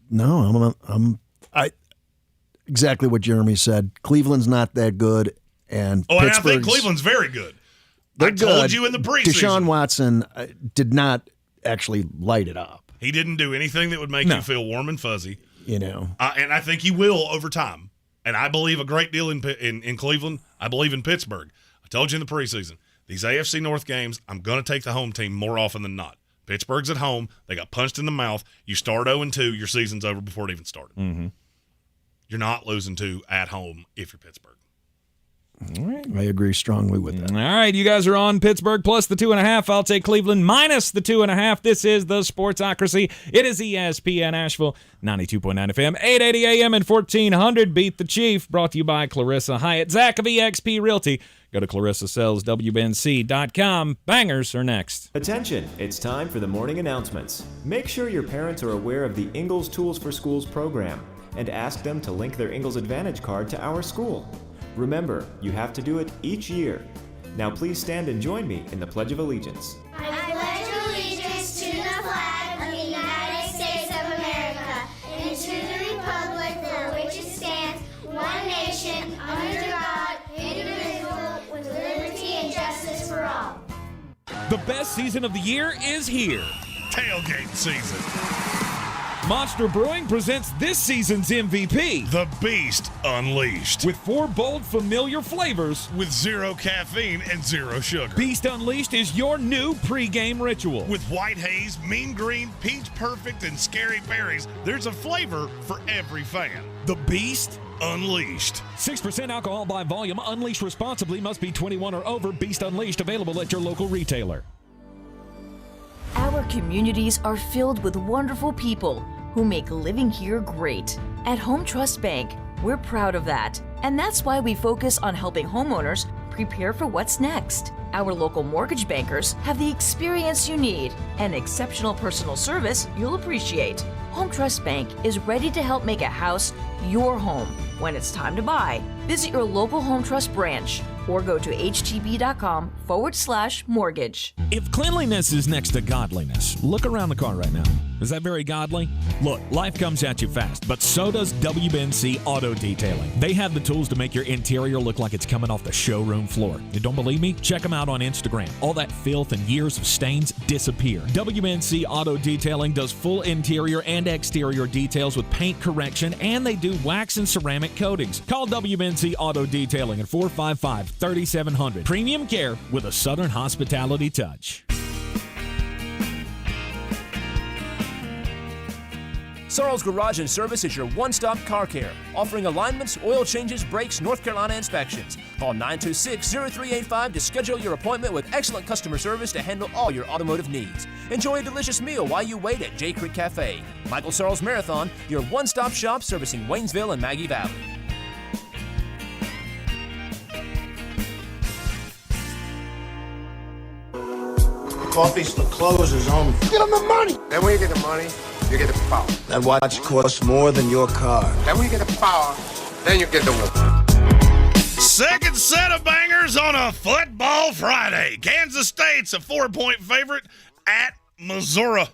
No, I'm exactly what Jeremy said. Cleveland's not that good, and and I think Cleveland's very good. I told you in the preseason. Deshaun Watson did not actually light it up. He didn't do anything that would make you feel warm and fuzzy. And I think he will over time. And I believe a great deal in Cleveland. I believe in Pittsburgh. I told you in the preseason, these AFC North games, I'm going to take the home team more often than not. Pittsburgh's at home. They got punched in the mouth. You start 0-2, your season's over before it even started. Mm-hmm. You're not losing to at home if you're Pittsburgh. All right. I agree strongly with that. All right, you guys are on Pittsburgh plus the 2.5. I'll take Cleveland minus the 2.5. This is the Sportsocracy. It is ESPN Asheville, 92.9 FM, 880 AM, and 1400. Beat the Chief. Brought to you by Clarissa Hyatt. Zack of eXp Realty. Go to ClarissaSellsWNC.com. Bangers are next. Attention, it's time for the morning announcements. Make sure your parents are aware of the Ingalls Tools for Schools program and ask them to link their Ingalls Advantage card to our school. Remember, you have to do it each year. Now please stand and join me in the Pledge of Allegiance. I pledge allegiance to the flag of the United States of America and to the republic for which it stands, one nation, under God, indivisible, with liberty and justice for all. The best season of the year is here. Tailgate season. Monster Brewing presents this season's MVP. The Beast Unleashed. With 4 bold, familiar flavors. With 0 caffeine and 0 sugar. Beast Unleashed is your new pregame ritual. With white haze, mean green, peach perfect, and scary berries, there's a flavor for every fan. The Beast Unleashed. 6% alcohol by volume. Unleashed responsibly. Must be 21 or over. Beast Unleashed available at your local retailer. Our communities are filled with wonderful people who make living here great. At Home Trust Bank, we're proud of that. And that's why we focus on helping homeowners prepare for what's next. Our local mortgage bankers have the experience you need and exceptional personal service you'll appreciate. Home Trust Bank is ready to help make a house your home. When it's time to buy, visit your local Home Trust branch or go to htb.com/mortgage. If cleanliness is next to godliness, look around the car right now. Is that very godly? Look, life comes at you fast, but so does WNC Auto Detailing. They have the tools to make your interior look like it's coming off the showroom floor. You don't believe me? Check them out on Instagram. All that filth and years of stains disappear. WNC Auto Detailing does full interior and exterior details with paint correction, and they do wax and ceramic coatings. Call WNC Auto Detailing at 455-3700. Premium care with a Southern hospitality touch. Sorrell's Garage and Service is your one-stop car care, offering alignments, oil changes, brakes, North Carolina inspections. Call 926-0385 to schedule your appointment with excellent customer service to handle all your automotive needs. Enjoy a delicious meal while you wait at J Creek Cafe. Michael Sorrell's Marathon, your one-stop shop servicing Waynesville and Maggie Valley. Coffee's the closer's only. Get him the money. Then when you get the money, you get the power. That watch costs more than your car. Then when you get the power, then you get the woman. Second set of bangers on a football Friday. Kansas State's a 4-point favorite at Missouri.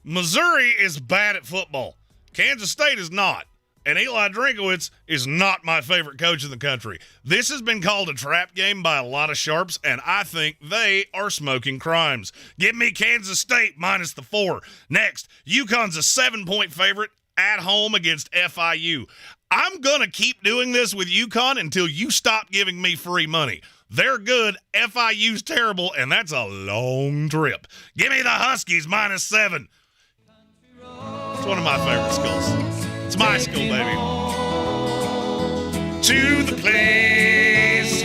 Missouri is bad at football. Kansas State is not. And Eli Drinkowitz is not my favorite coach in the country. This has been called a trap game by a lot of sharps, and I think they are smoking crimes. Give me Kansas State minus the 4. Next, UConn's a 7-point favorite at home against FIU. I'm going to keep doing this with UConn until you stop giving me free money. They're good. FIU's terrible, and that's a long trip. Give me the Huskies -7. It's one of my favorite schools. It's my school, baby. To the place,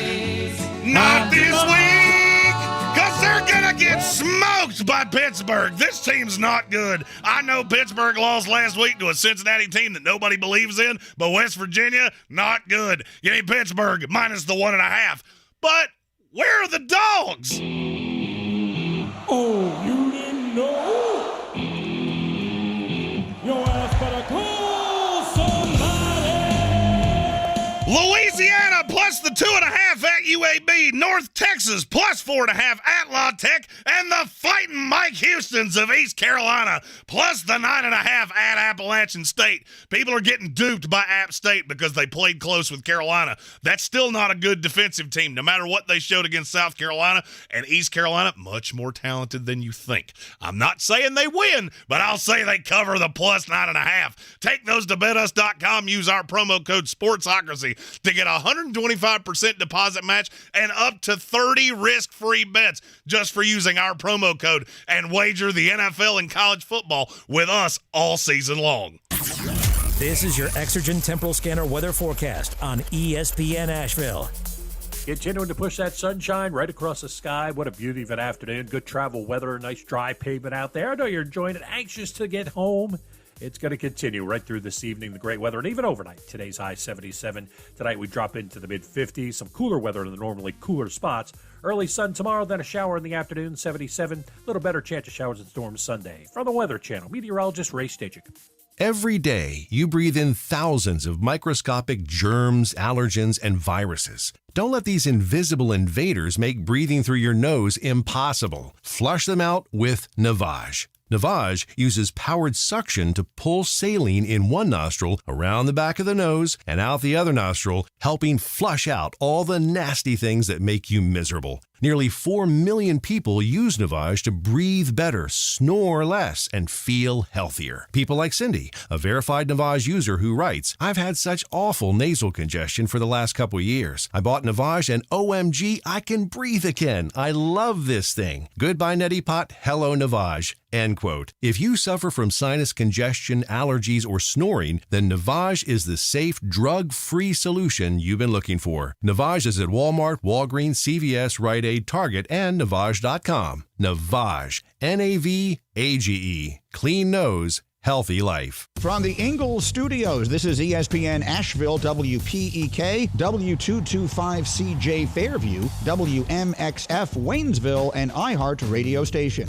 not this week, because they're going to get smoked by Pittsburgh. This team's not good. I know Pittsburgh lost last week to a Cincinnati team that nobody believes in, but West Virginia, not good. Give me Pittsburgh -1.5. But where are the dogs? Oh, you didn't know? Your ass better call somebody. Louisiana plus the 2.5 at UAB. North Texas plus 4.5 at La Tech. And the Fighting Mike Houstons of East Carolina plus the 9.5 at Appalachian State. People are getting duped by App State because they played close with Carolina. That's still not a good defensive team, no matter what they showed against South Carolina. And East Carolina, much more talented than you think. I'm not saying they win, but I'll say they cover the plus 9.5. Take those to betus.com. Use our promo code Sportsocracy to get a 125% deposit match and up to 30 risk-free bets just for using our promo code, and wager the NFL and college football with us all season long. This is your Exergen Temporal Scanner weather forecast on ESPN Asheville. Continuing to push that sunshine right across the sky. What a beauty of an afternoon. Good travel weather, nice dry pavement out there. I know you're enjoying it, anxious to get home. It's going to continue right through this evening, the great weather, and even overnight. Today's high 77. Tonight we drop into the mid-50s. Some cooler weather in the normally cooler spots. Early sun tomorrow, then a shower in the afternoon, 77. A little better chance of showers and storms Sunday. From the Weather Channel, meteorologist Ray Stajic. Every day, you breathe in thousands of microscopic germs, allergens, and viruses. Don't let these invisible invaders make breathing through your nose impossible. Flush them out with Navage. Navage uses powered suction to pull saline in one nostril around the back of the nose and out the other nostril, helping flush out all the nasty things that make you miserable. Nearly 4 million people use Navage to breathe better, snore less, and feel healthier. People like Cindy, a verified Navage user who writes, "I've had such awful nasal congestion for the last couple years. I bought Navage and OMG, I can breathe again. I love this thing. Goodbye neti pot, hello Navage." End quote. If you suffer from sinus congestion, allergies, or snoring, then Navage is the safe, drug-free solution you've been looking for. Navage is at Walmart, Walgreens, CVS, Rite Aid, Target, and Navage.com. Navage. Navage. Clean nose, healthy life. From the Ingalls Studios, this is ESPN Asheville, WPEK, W225CJ Fairview, WMXF Waynesville, and iHeart radio station.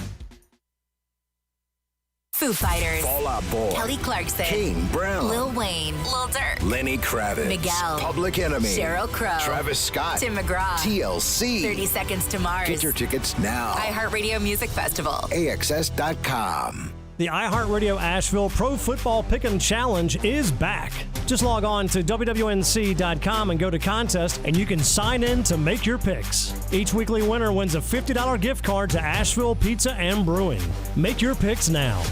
Foo Fighters, Fall Out Boy, Kelly Clarkson, Kane Brown, Lil Wayne, Lil Durk, Lenny Kravitz, Miguel, Public Enemy, Sheryl Crow, Travis Scott, Tim McGraw, TLC, 30 Seconds to Mars. Get your tickets now. iHeartRadio Music Festival. AXS.com. The iHeartRadio Asheville Pro Football Pick'em Challenge is back. Just log on to WWNC.com and go to contest, and you can sign in to make your picks. Each weekly winner wins a $50 gift card to Asheville Pizza and Brewing. Make your picks now.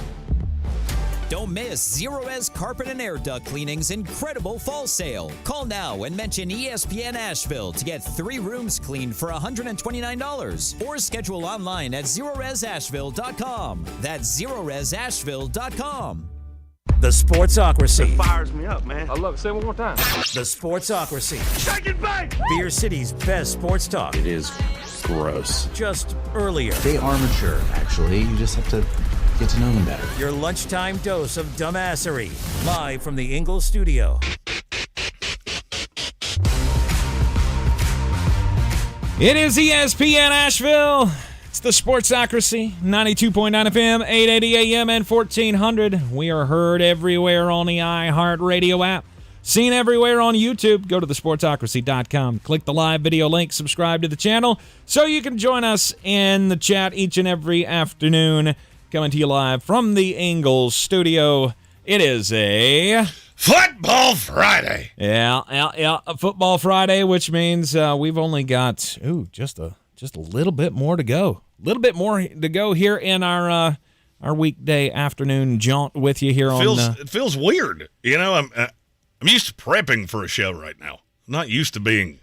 Don't miss Zero Res Carpet and Air Duct Cleaning's incredible fall sale. Call now and mention ESPN Asheville to get 3 rooms cleaned for $129. Or schedule online at ZeroResAsheville.com. That's ZeroResAsheville.com. The Sportsocracy. It fires me up, man. I love it. Say it one more time. The Sportsocracy. Shake it back! Beer City's best sports talk. It is gross. Just earlier. They are mature, actually. You just have to get to know them better. Your lunchtime dose of dumbassery. Live from the Ingalls studio. It is ESPN Asheville. It's the Sportsocracy, 92.9 FM, 880 AM, and 1400. We are heard everywhere on the iHeartRadio app. Seen everywhere on YouTube. Go to thesportsocracy.com. Click the live video link. Subscribe to the channel so you can join us in the chat each and every afternoon. Coming to you live from the Ingalls studio. It is a Football Friday. Yeah, a Football Friday, which means we've only got just a little bit more to go. A little bit more to go here in our weekday afternoon jaunt with you here It feels weird. You know, I'm used to prepping for a show right now. I'm not used to being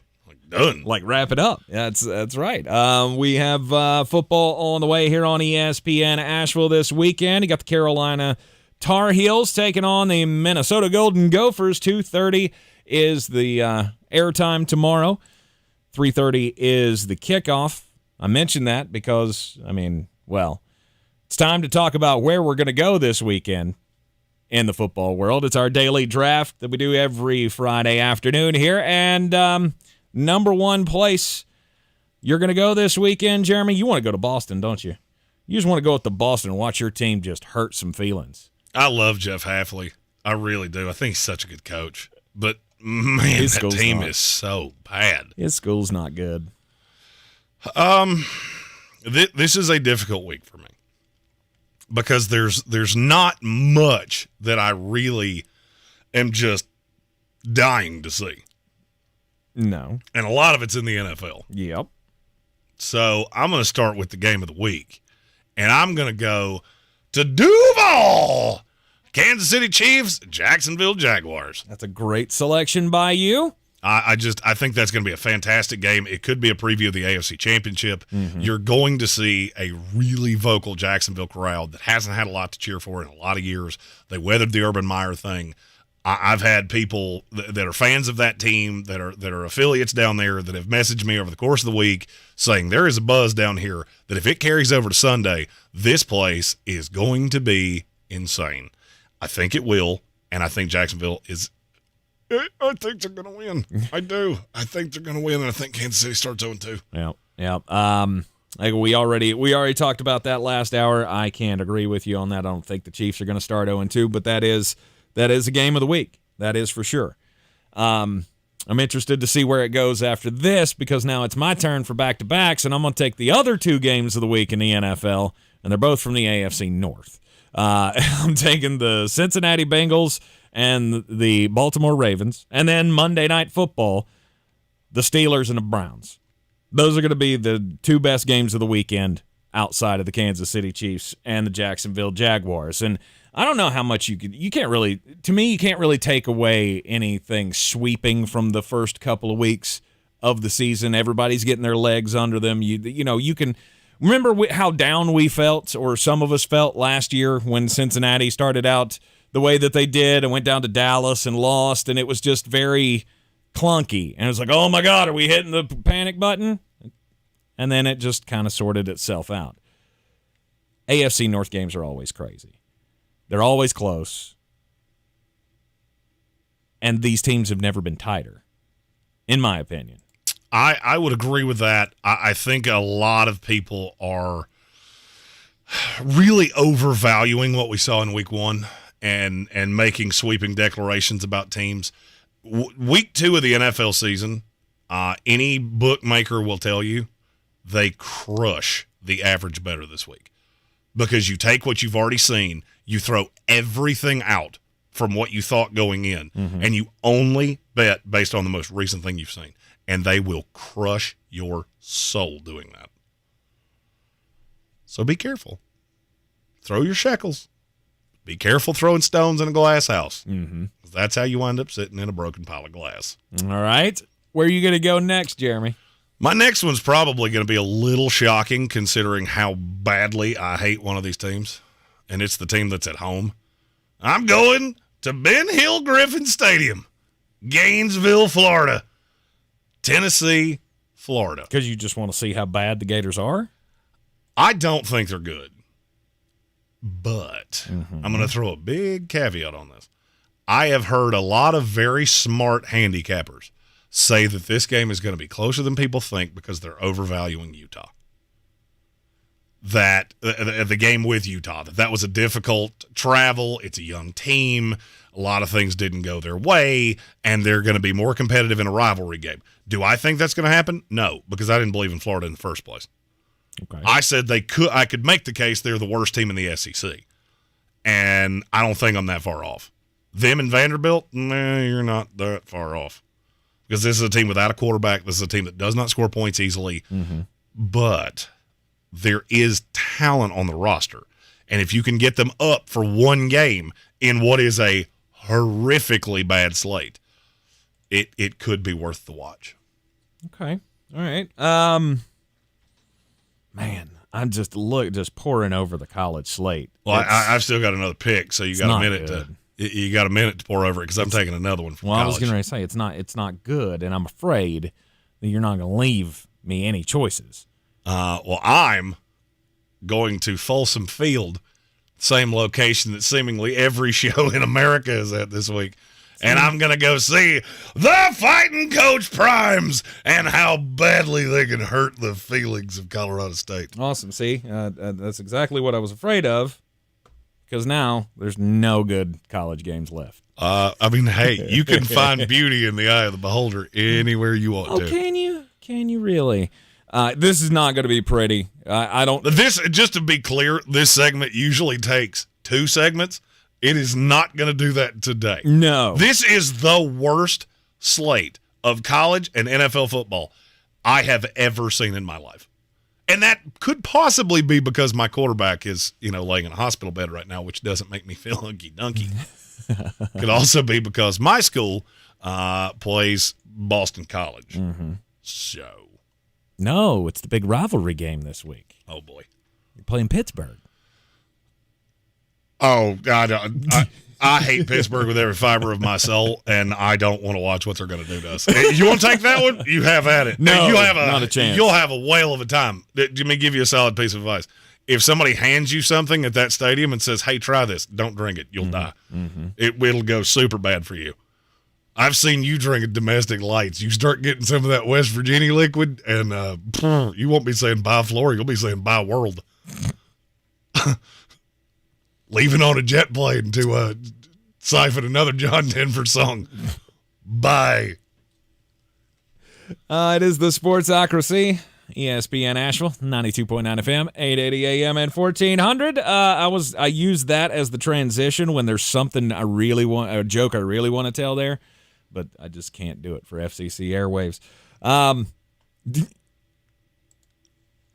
Done. Like wrap it up. That's right. We have football on the way here on ESPN Asheville this weekend. You got the Carolina Tar Heels taking on the Minnesota Golden Gophers. 2:30 is the airtime tomorrow. 3:30 is the kickoff. I mentioned that because, it's time to talk about where we're going to go this weekend in the football world. It's our daily draft that we do every Friday afternoon here. And number one place you're going to go this weekend, Jeremy, you want to go to Boston, don't you? You just want to go with the Boston and watch your team just hurt some feelings. I love Jeff Hafley. I really do. I think he's such a good coach. But, man, that team is so bad. His school's not good. This is a difficult week for me because there's not much that I really am just dying to see. No. And a lot of it's in the NFL. Yep. So I'm going to start with the game of the week, and I'm going to go to Duval, Kansas City Chiefs, Jacksonville Jaguars. That's a great selection by you. I think that's going to be a fantastic game. It could be a preview of the AFC Championship. Mm-hmm. You're going to see a really vocal Jacksonville crowd that hasn't had a lot to cheer for in a lot of years. They weathered the Urban Meyer thing. I've had people that are fans of that team, that are affiliates down there, that have messaged me over the course of the week saying there is a buzz down here that if it carries over to Sunday, this place is going to be insane. I think it will, and I think Jacksonville is – I think they're going to win. I do. I think they're going to win, and I think Kansas City starts 0-2. Yeah. We already talked about that last hour. I can't agree with you on that. I don't think the Chiefs are going to start 0-2, but that is a game of the week. That is for sure. I'm interested to see where it goes after this because now it's my turn for back-to-backs, and I'm going to take the other two games of the week in the NFL, and they're both from the AFC North. I'm taking the Cincinnati Bengals and the Baltimore Ravens, and then Monday Night Football, the Steelers and the Browns. Those are going to be the two best games of the weekend outside of the Kansas City Chiefs and the Jacksonville Jaguars. And I don't know how much you can't really take away anything sweeping from the first couple of weeks of the season. Everybody's getting their legs under them. You can remember how down we felt, or some of us felt last year when Cincinnati started out the way that they did and went down to Dallas and lost, and it was just very clunky. And it was like, oh my God, are we hitting the panic button? And then it just kind of sorted itself out. AFC North games are always crazy. They're always close. And these teams have never been tighter, in my opinion. I would agree with that. I think a lot of people are really overvaluing what we saw in week one and making sweeping declarations about teams. Week 2 of the NFL season, any bookmaker will tell you they crush the average bettor this week because you take what you've already seen, you throw everything out from what you thought going in, and you only bet based on the most recent thing you've seen, and they will crush your soul doing that. So be careful. Throw your shekels. Be careful throwing stones in a glass house. Mm-hmm. That's how you wind up sitting in a broken pile of glass. All right. Where are you going to go next, Jeremy? My next one's probably going to be a little shocking considering how badly I hate one of these teams, and it's the team that's at home. I'm going to Ben Hill Griffin Stadium, Gainesville, Florida. Tennessee, Florida. Because you just want to see how bad the Gators are? I don't think they're good. But I'm going to throw a big caveat on this. I have heard a lot of very smart handicappers say that this game is going to be closer than people think because they're overvaluing Utah. That the game with Utah, that was a difficult travel. It's a young team. A lot of things didn't go their way, and they're going to be more competitive in a rivalry game. Do I think that's going to happen? No, because I didn't believe in Florida in the first place. Okay. I said I could make the case they're the worst team in the SEC, and I don't think I'm that far off. Them and Vanderbilt, you're not that far off because this is a team without a quarterback. This is a team that does not score points easily, but there is talent on the roster, and if you can get them up for one game in what is a horrifically bad slate, it could be worth the watch. Okay. All right. Man, I'm just pouring over the college slate. Well, I've still got another pick, so you got a minute good. You got a minute to pour over it because I'm taking another one from Well, college. I was going to say it's not good, and I'm afraid that you're not going to leave me any choices. Well, I'm going to Folsom Field, same location that seemingly every show in America is at this week. And I'm going to go see the Fighting Coach Primes and how badly they can hurt the feelings of Colorado State. Awesome. See, that's exactly what I was afraid of, because now there's no good college games left. I mean, hey, you can find beauty in the eye of the beholder anywhere you want to. Can you? Can you really? This is not going to be pretty. I don't. This, just to be clear, this segment usually takes 2 segments. It is not going to do that today. No. This is the worst slate of college and NFL football I have ever seen in my life. And that could possibly be because my quarterback is, laying in a hospital bed right now, which doesn't make me feel hunky-dunky. Could also be because my school plays Boston College. Mm-hmm. So. No, it's the big rivalry game this week. Oh, boy. You're playing Pittsburgh. Oh, God. I hate Pittsburgh with every fiber of my soul, and I don't want to watch what they're going to do to us. You want to take that one? You have at it. No, you'll have not a chance. You'll have a whale of a time. Let me give you a solid piece of advice. If somebody hands you something at that stadium and says, hey, try this, don't drink it. You'll die. Mm-hmm. It'll go super bad for you. I've seen you drink domestic lights. You start getting some of that West Virginia liquid, and you won't be saying bye, Florida. You'll be saying bye, world. Leaving on a jet plane to siphon another John Denver song. Bye. It is the Sportsocracy, ESPN Asheville, 92.9 FM, 880 AM, and 1400. I used that as the transition when there's something a joke I really want to tell there, but I just can't do it for FCC airwaves.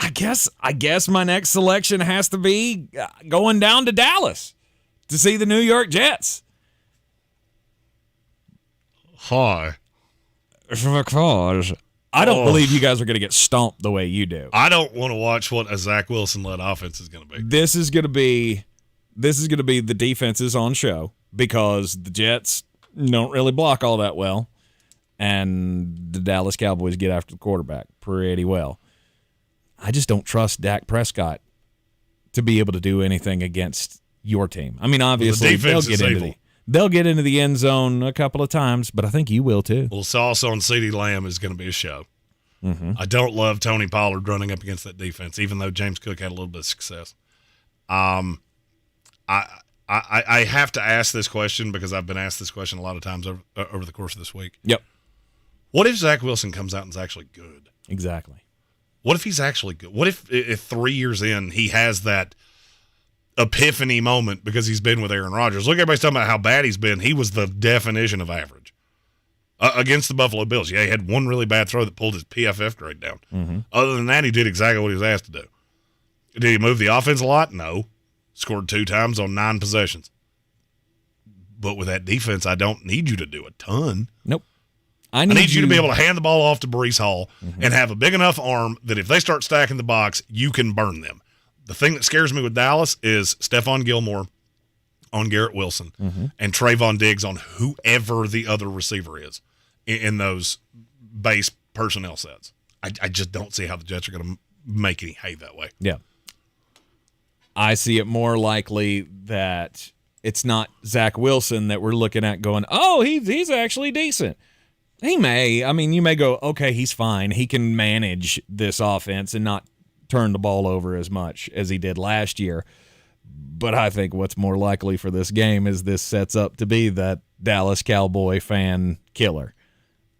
I guess my next selection has to be going down to Dallas to see the New York Jets. Hi. Because I don't believe you guys are going to get stomped the way you do. I don't want to watch what a Zach Wilson-led offense is going to be. This is going to be the defenses on show because the Jets don't really block all that well, and the Dallas Cowboys get after the quarterback pretty well. I just don't trust Dak Prescott to be able to do anything against your team. I mean, obviously they'll get into the end zone a couple of times, but I think you will too. Well, Sauce on CeeDee Lamb is going to be a show. Mm-hmm. I don't love Tony Pollard running up against that defense, even though James Cook had a little bit of success. I have to ask this question because I've been asked this question a lot of times over the course of this week. Yep. What if Zach Wilson comes out and is actually good? Exactly. What if he's actually good? What if 3 years in he has that epiphany moment because he's been with Aaron Rodgers? Look, everybody's talking about how bad he's been. He was the definition of average against the Buffalo Bills. Yeah, he had one really bad throw that pulled his PFF grade down. Mm-hmm. Other than that, he did exactly what he was asked to do. Did he move the offense a lot? No. Scored 2 times on 9 possessions. But with that defense, I don't need you to do a ton. Nope. I need you to be able to hand the ball off to Breece Hall and have a big enough arm that if they start stacking the box, you can burn them. The thing that scares me with Dallas is Stephon Gilmore on Garrett Wilson and Trayvon Diggs on whoever the other receiver is in those base personnel sets. I just don't see how the Jets are going to make any hay that way. Yeah. I see it more likely that it's not Zach Wilson that we're looking at going, oh, he's actually decent. He may. I mean, you may go, okay, he's fine. He can manage this offense and not turn the ball over as much as he did last year. But I think what's more likely for this game is this sets up to be that Dallas Cowboy fan killer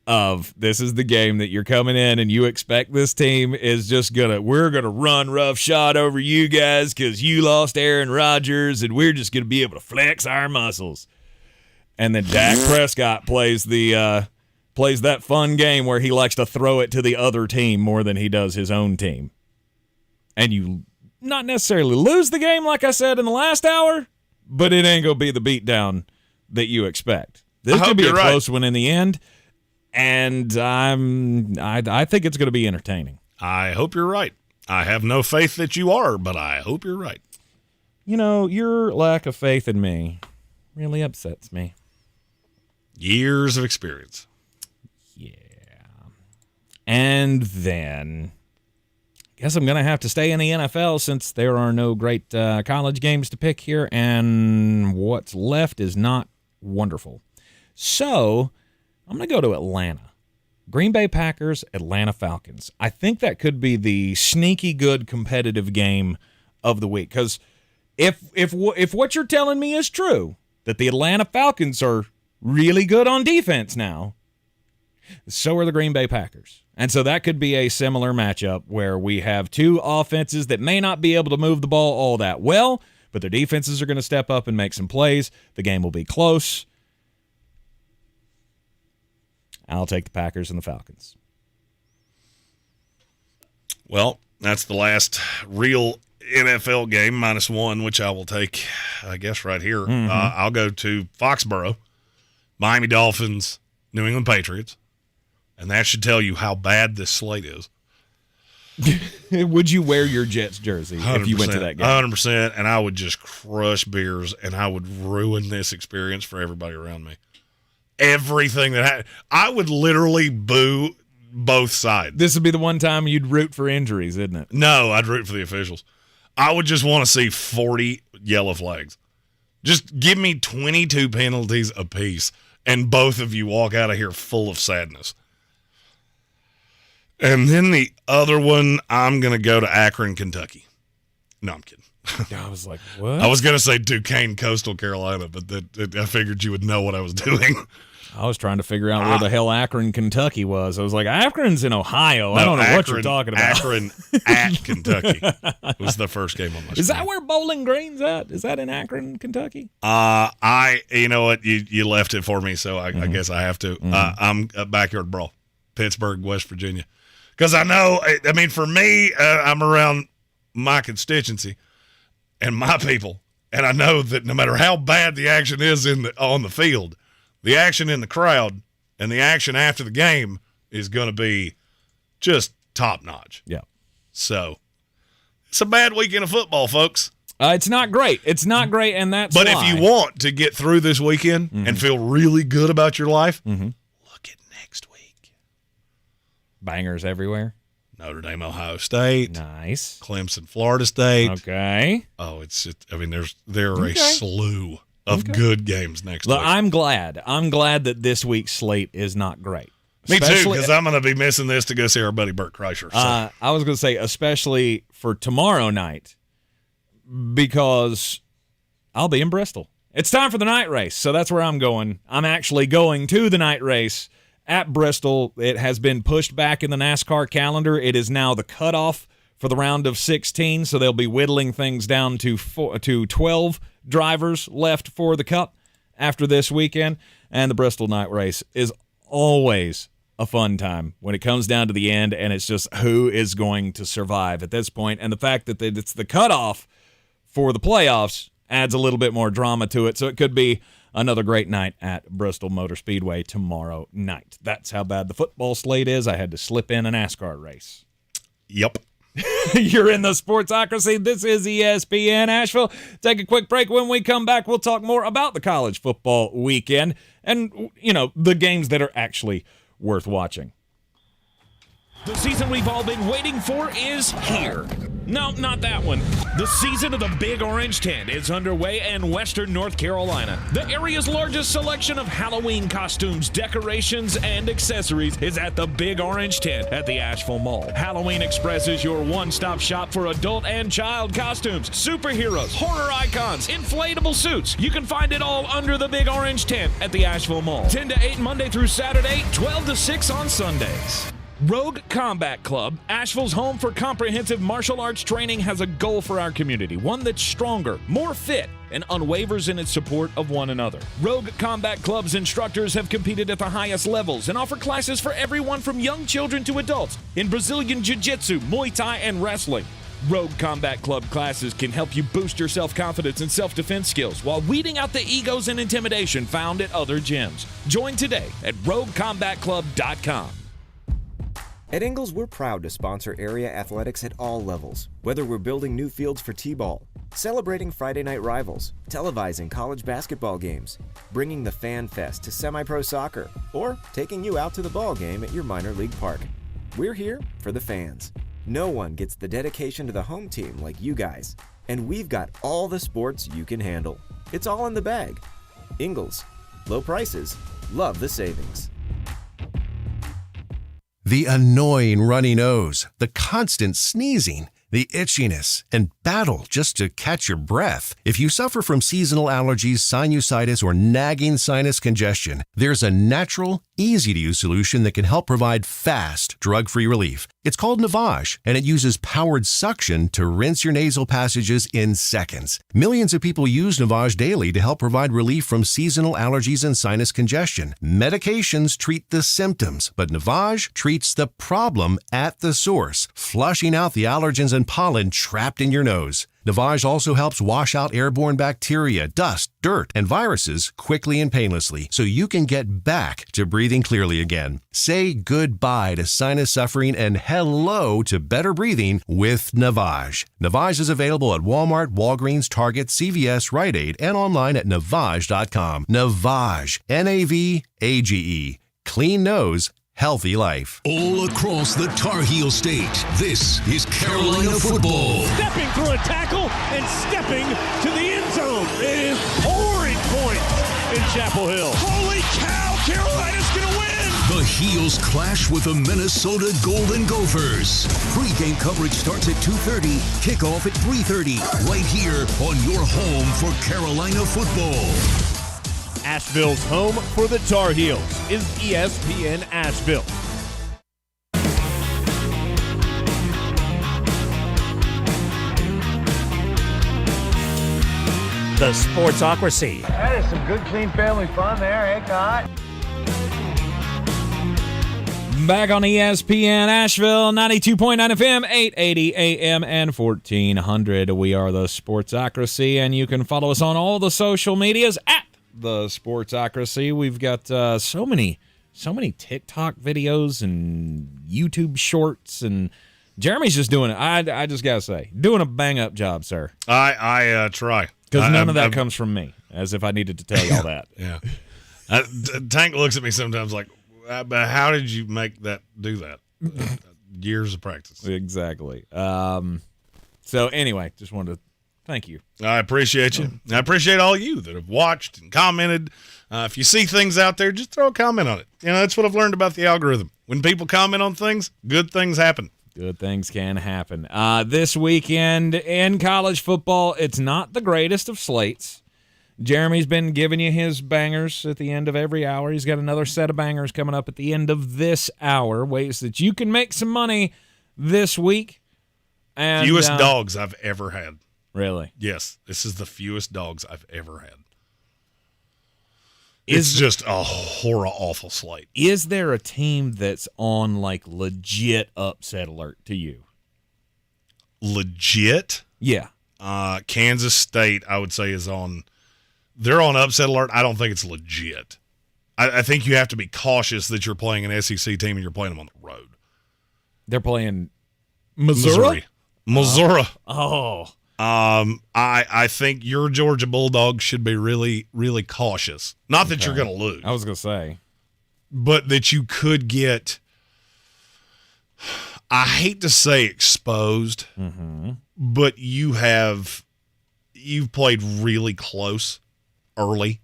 of this is the game that you're coming in and you expect this team is just we're going to run roughshod over you guys because you lost Aaron Rodgers and we're just going to be able to flex our muscles. And then Dak Prescott plays that fun game where he likes to throw it to the other team more than he does his own team. And you not necessarily lose the game, like I said in the last hour, but it ain't going to be the beatdown that you expect. This could be a close one in the end. And I think it's going to be entertaining. I hope you're right. I have no faith that you are, but I hope you're right. You know, your lack of faith in me really upsets me. Years of experience. Yeah. And then, guess I'm going to have to stay in the NFL since there are no great college games to pick here, and what's left is not wonderful. So, I'm going to go to Atlanta. Green Bay Packers, Atlanta Falcons. I think that could be the sneaky good competitive game of the week. Because if what you're telling me is true, that the Atlanta Falcons are really good on defense now, so are the Green Bay Packers. And so that could be a similar matchup where we have two offenses that may not be able to move the ball all that well, but their defenses are going to step up and make some plays. The game will be close. I'll take the Packers and the Falcons. Well, that's the last real NFL game, -1, which I will take, I guess, right here. Mm-hmm. I'll go to Foxborough, Miami Dolphins, New England Patriots, and that should tell you how bad this slate is. Would you wear your Jets jersey if you went to that game? 100%, and I would just crush beers, and I would ruin this experience for everybody around me. Everything that happened. I would literally boo both sides. This would be the one time you'd root for injuries, isn't it? No, I'd root for the officials. I would just want to see 40 yellow flags. Just give me 22 penalties apiece, and both of you walk out of here full of sadness. And then the other one, I'm going to go to Akron, Kentucky. No, I'm kidding. I was like, what? I was going to say Duquesne, Coastal Carolina, but I figured you would know what I was doing. I was trying to figure out where the hell Akron, Kentucky was. I was like, Akron's in Ohio. No, I don't know Akron, what you're talking about. Akron at Kentucky was the first game on my screen. Is that where Bowling Green's at? Is that in Akron, Kentucky? You know what? You left it for me, so I guess I have to. I'm a backyard brawl, Pittsburgh, West Virginia. Because I know, I mean, for me, I'm around my constituency and my people, and I know that no matter how bad the action is on the field, the action in the crowd and the action after the game is going to be just top notch. Yeah. So it's a bad weekend of football, folks. It's not great. It's not great, and that's But why. if you want to get through this weekend and feel really good about your life, look at next week. Bangers everywhere. Notre Dame, Ohio State. Nice. Clemson, Florida State. Okay. Oh, there are a slew of good games next Look, week. I'm glad that this week's slate is not great. Me too, because I'm going to be missing this to go see our buddy Burt Kreischer. So. I was going to say, especially for tomorrow night, because I'll be in Bristol. It's time for the night race, so that's where I'm going. I'm actually going to the night race at Bristol. It has been pushed back in the NASCAR calendar. It is now the cutoff for the round of 16, so they'll be whittling things down to 12 drivers left for the Cup after this weekend. And the Bristol night race is always a fun time when it comes down to the end, and it's just who is going to survive at this point. And the fact that it's the cutoff for the playoffs adds a little bit more drama to it, so it could be another great night at Bristol Motor Speedway tomorrow night. That's how bad the football slate is. I had to slip in a NASCAR race. Yep. You're in the Sportsocracy. This is ESPN Asheville. Take a quick break. When we come back, we'll talk more about the college football weekend and, the games that are actually worth watching. The season we've all been waiting for is here. No, not that one. The season of the Big Orange Tent is underway in Western North Carolina. The area's largest selection of Halloween costumes, decorations, and accessories is at the Big Orange Tent at the Asheville Mall. Halloween Express is your one-stop shop for adult and child costumes, superheroes, horror icons, inflatable suits. You can find it all under the Big Orange Tent at the Asheville Mall. 10 to 8 Monday through Saturday, 12 to 6 on Sundays. Rogue Combat Club, Asheville's home for comprehensive martial arts training, has a goal for our community, one that's stronger, more fit, and unwavers in its support of one another. Rogue Combat Club's instructors have competed at the highest levels and offer classes for everyone from young children to adults in Brazilian Jiu-Jitsu, Muay Thai, and wrestling. Rogue Combat Club classes can help you boost your self-confidence and self-defense skills while weeding out the egos and intimidation found at other gyms. Join today at roguecombatclub.com. At Ingles, we're proud to sponsor area athletics at all levels. Whether we're building new fields for T-ball, celebrating Friday night rivals, televising college basketball games, bringing the Fan Fest to semi-pro soccer, or taking you out to the ball game at your minor league park. We're here for the fans. No one gets the dedication to the home team like you guys. And we've got all the sports you can handle. It's all in the bag. Ingles. Low prices. Love the savings. The annoying runny nose, the constant sneezing, the itchiness, and battle just to catch your breath. If you suffer from seasonal allergies, sinusitis, or nagging sinus congestion, there's a natural, easy-to-use solution that can help provide fast, drug-free relief. It's called Navage, and it uses powered suction to rinse your nasal passages in seconds. Millions of people use Navage daily to help provide relief from seasonal allergies and sinus congestion. Medications treat the symptoms, but Navage treats the problem at the source, flushing out the allergens and pollen trapped in your nose. Navage also helps wash out airborne bacteria, dust, dirt, and viruses quickly and painlessly so you can get back to breathing clearly again. Say goodbye to sinus suffering and hello to better breathing with Navage. Navage is available at Walmart, Walgreens, Target, CVS, Rite Aid, and online at Navage.com. Navage, N-A-V-A-G-E. Clean nose, healthy life. All across the Tar Heel state, this is Carolina football. Stepping through a tackle and stepping to the end zone. It is pouring points in Chapel Hill. Holy cow, Carolina's going to win. The Heels clash with the Minnesota Golden Gophers. Pre-game coverage starts at 2:30, kickoff at 3:30, right here on your home for Carolina football. Asheville's home for the Tar Heels is ESPN Asheville. The Sportsocracy. That is some good, clean family fun there, eh, God? Back on ESPN Asheville, 92.9 FM, 880 AM, and 1400. We are the Sportsocracy, and you can follow us on all the social medias at the Sportsocracy. We've got so many TikTok videos and YouTube shorts, and Jeremy's just doing it. I just gotta say, doing a bang up job, sir. I try because none of that comes from me. As if I needed to tell you all that. Yeah. Tank looks at me sometimes like, but how did you make that do that? Years of practice. Exactly. So anyway, just wanted to thank you. I appreciate you. I appreciate all you that have watched and commented. If you see things out there, just throw a comment on it. You know, that's what I've learned about the algorithm. When people comment on things, good things happen. Good things can happen. This weekend in college football, it's not the greatest of slates. Jeremy's been giving you his bangers at the end of every hour. He's got another set of bangers coming up at the end of this hour, ways that you can make some money this week. And fewest dogs I've ever had. Really? Yes. This is the fewest dogs I've ever had. It's just a horror awful slate. Is there a team that's on like legit upset alert to you? Legit? Yeah. Kansas State, I would say, is on. They're on upset alert. I don't think it's legit. I think you have to be cautious that you're playing an SEC team and you're playing them on the road. They're playing Missouri. Oh. I think your Georgia Bulldogs should be really, really cautious. Not that you're going to lose. I was going to say. But that you could get, I hate to say exposed, but you've played really close early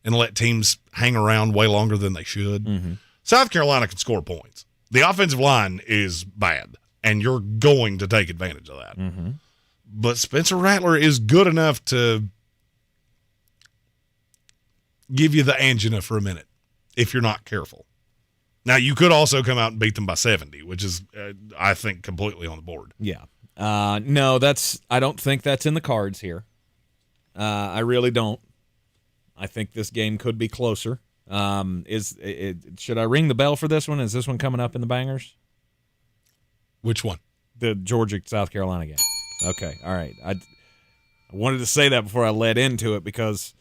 and let teams hang around way longer than they should. South Carolina can score points. The offensive line is bad, and you're going to take advantage of that. But Spencer Rattler is good enough to give you the angina for a minute if you're not careful. Now, you could also come out and beat them by 70, which is, I think, completely on the board. Yeah. No, I don't think that's in the cards here. I really don't. I think this game could be closer. Should I ring the bell for this one? Is this one coming up in the bangers? Which one? The Georgia-South Carolina game. Okay. All right. I wanted to say that before I led into it because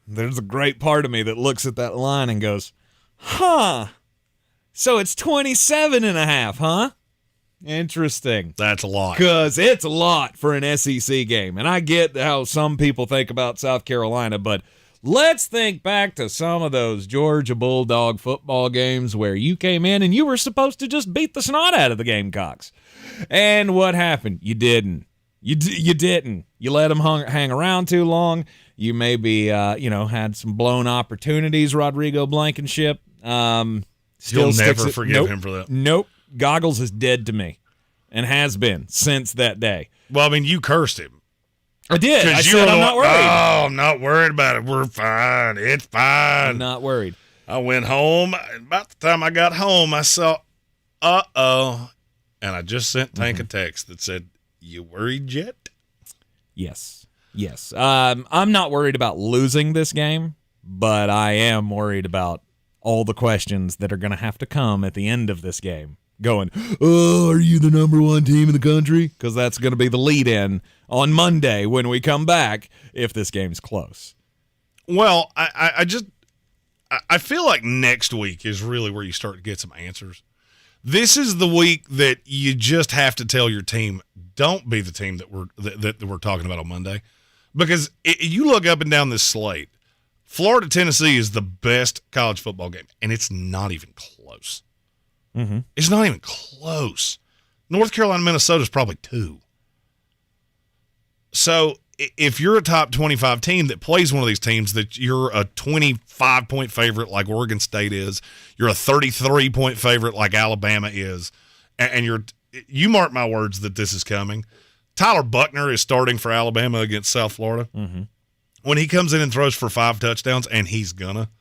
there's a great part of me that looks at that line and goes, huh, so it's 27.5, huh? Interesting. That's a lot. Because it's a lot for an SEC game. And I get how some people think about South Carolina, but let's think back to some of those Georgia Bulldog football games where you came in and you were supposed to just beat the snot out of the Gamecocks. And what happened? You didn't. You didn't. You let them hang around too long. You maybe, had some blown opportunities, Rodrigo Blankenship. You'll never forgive him for that. Nope. Goggles is dead to me and has been since that day. Well, I mean, you cursed him. I did. I said I'm not worried. Oh, I'm not worried about it. We're fine. It's fine. I'm not worried. I went home. About the time I got home, I saw, uh-oh. And I just sent Tank a text that said, you worried yet? Yes. I'm not worried about losing this game, but I am worried about all the questions that are going to have to come at the end of this game. Going, oh, are you the number one team in the country? Because that's going to be the lead-in on Monday when we come back if this game's close. Well, I feel like next week is really where you start to get some answers. This is the week that you just have to tell your team, don't be the team that we're talking about on Monday. Because you look up and down this slate, Florida-Tennessee is the best college football game, and it's not even close. Mm-hmm. It's not even close. North Carolina-Minnesota is probably 2. So if you're a top 25 team that plays one of these teams that you're a 25-point favorite like Oregon State is, you're a 33-point favorite like Alabama is, and you mark my words that this is coming. Tyler Buckner is starting for Alabama against South Florida. Mm-hmm. When he comes in and throws for 5 touchdowns, and he's gonna,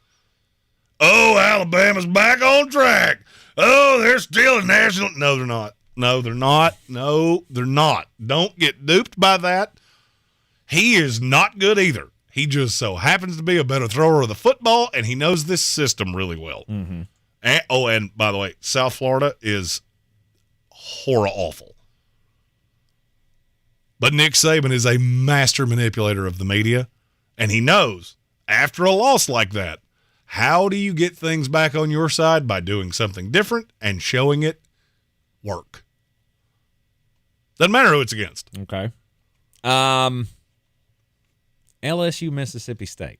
oh, Alabama's back on track. Oh, they're still a national. No, they're not. No, they're not. No, they're not. Don't get duped by that. He is not good either. He just so happens to be a better thrower of the football, and he knows this system really well. Mm-hmm. And by the way, South Florida is horror-awful. But Nick Saban is a master manipulator of the media, and he knows, after a loss like that, how do you get things back on your side? By doing something different and showing it work. Doesn't matter who it's against. Okay. LSU, Mississippi State.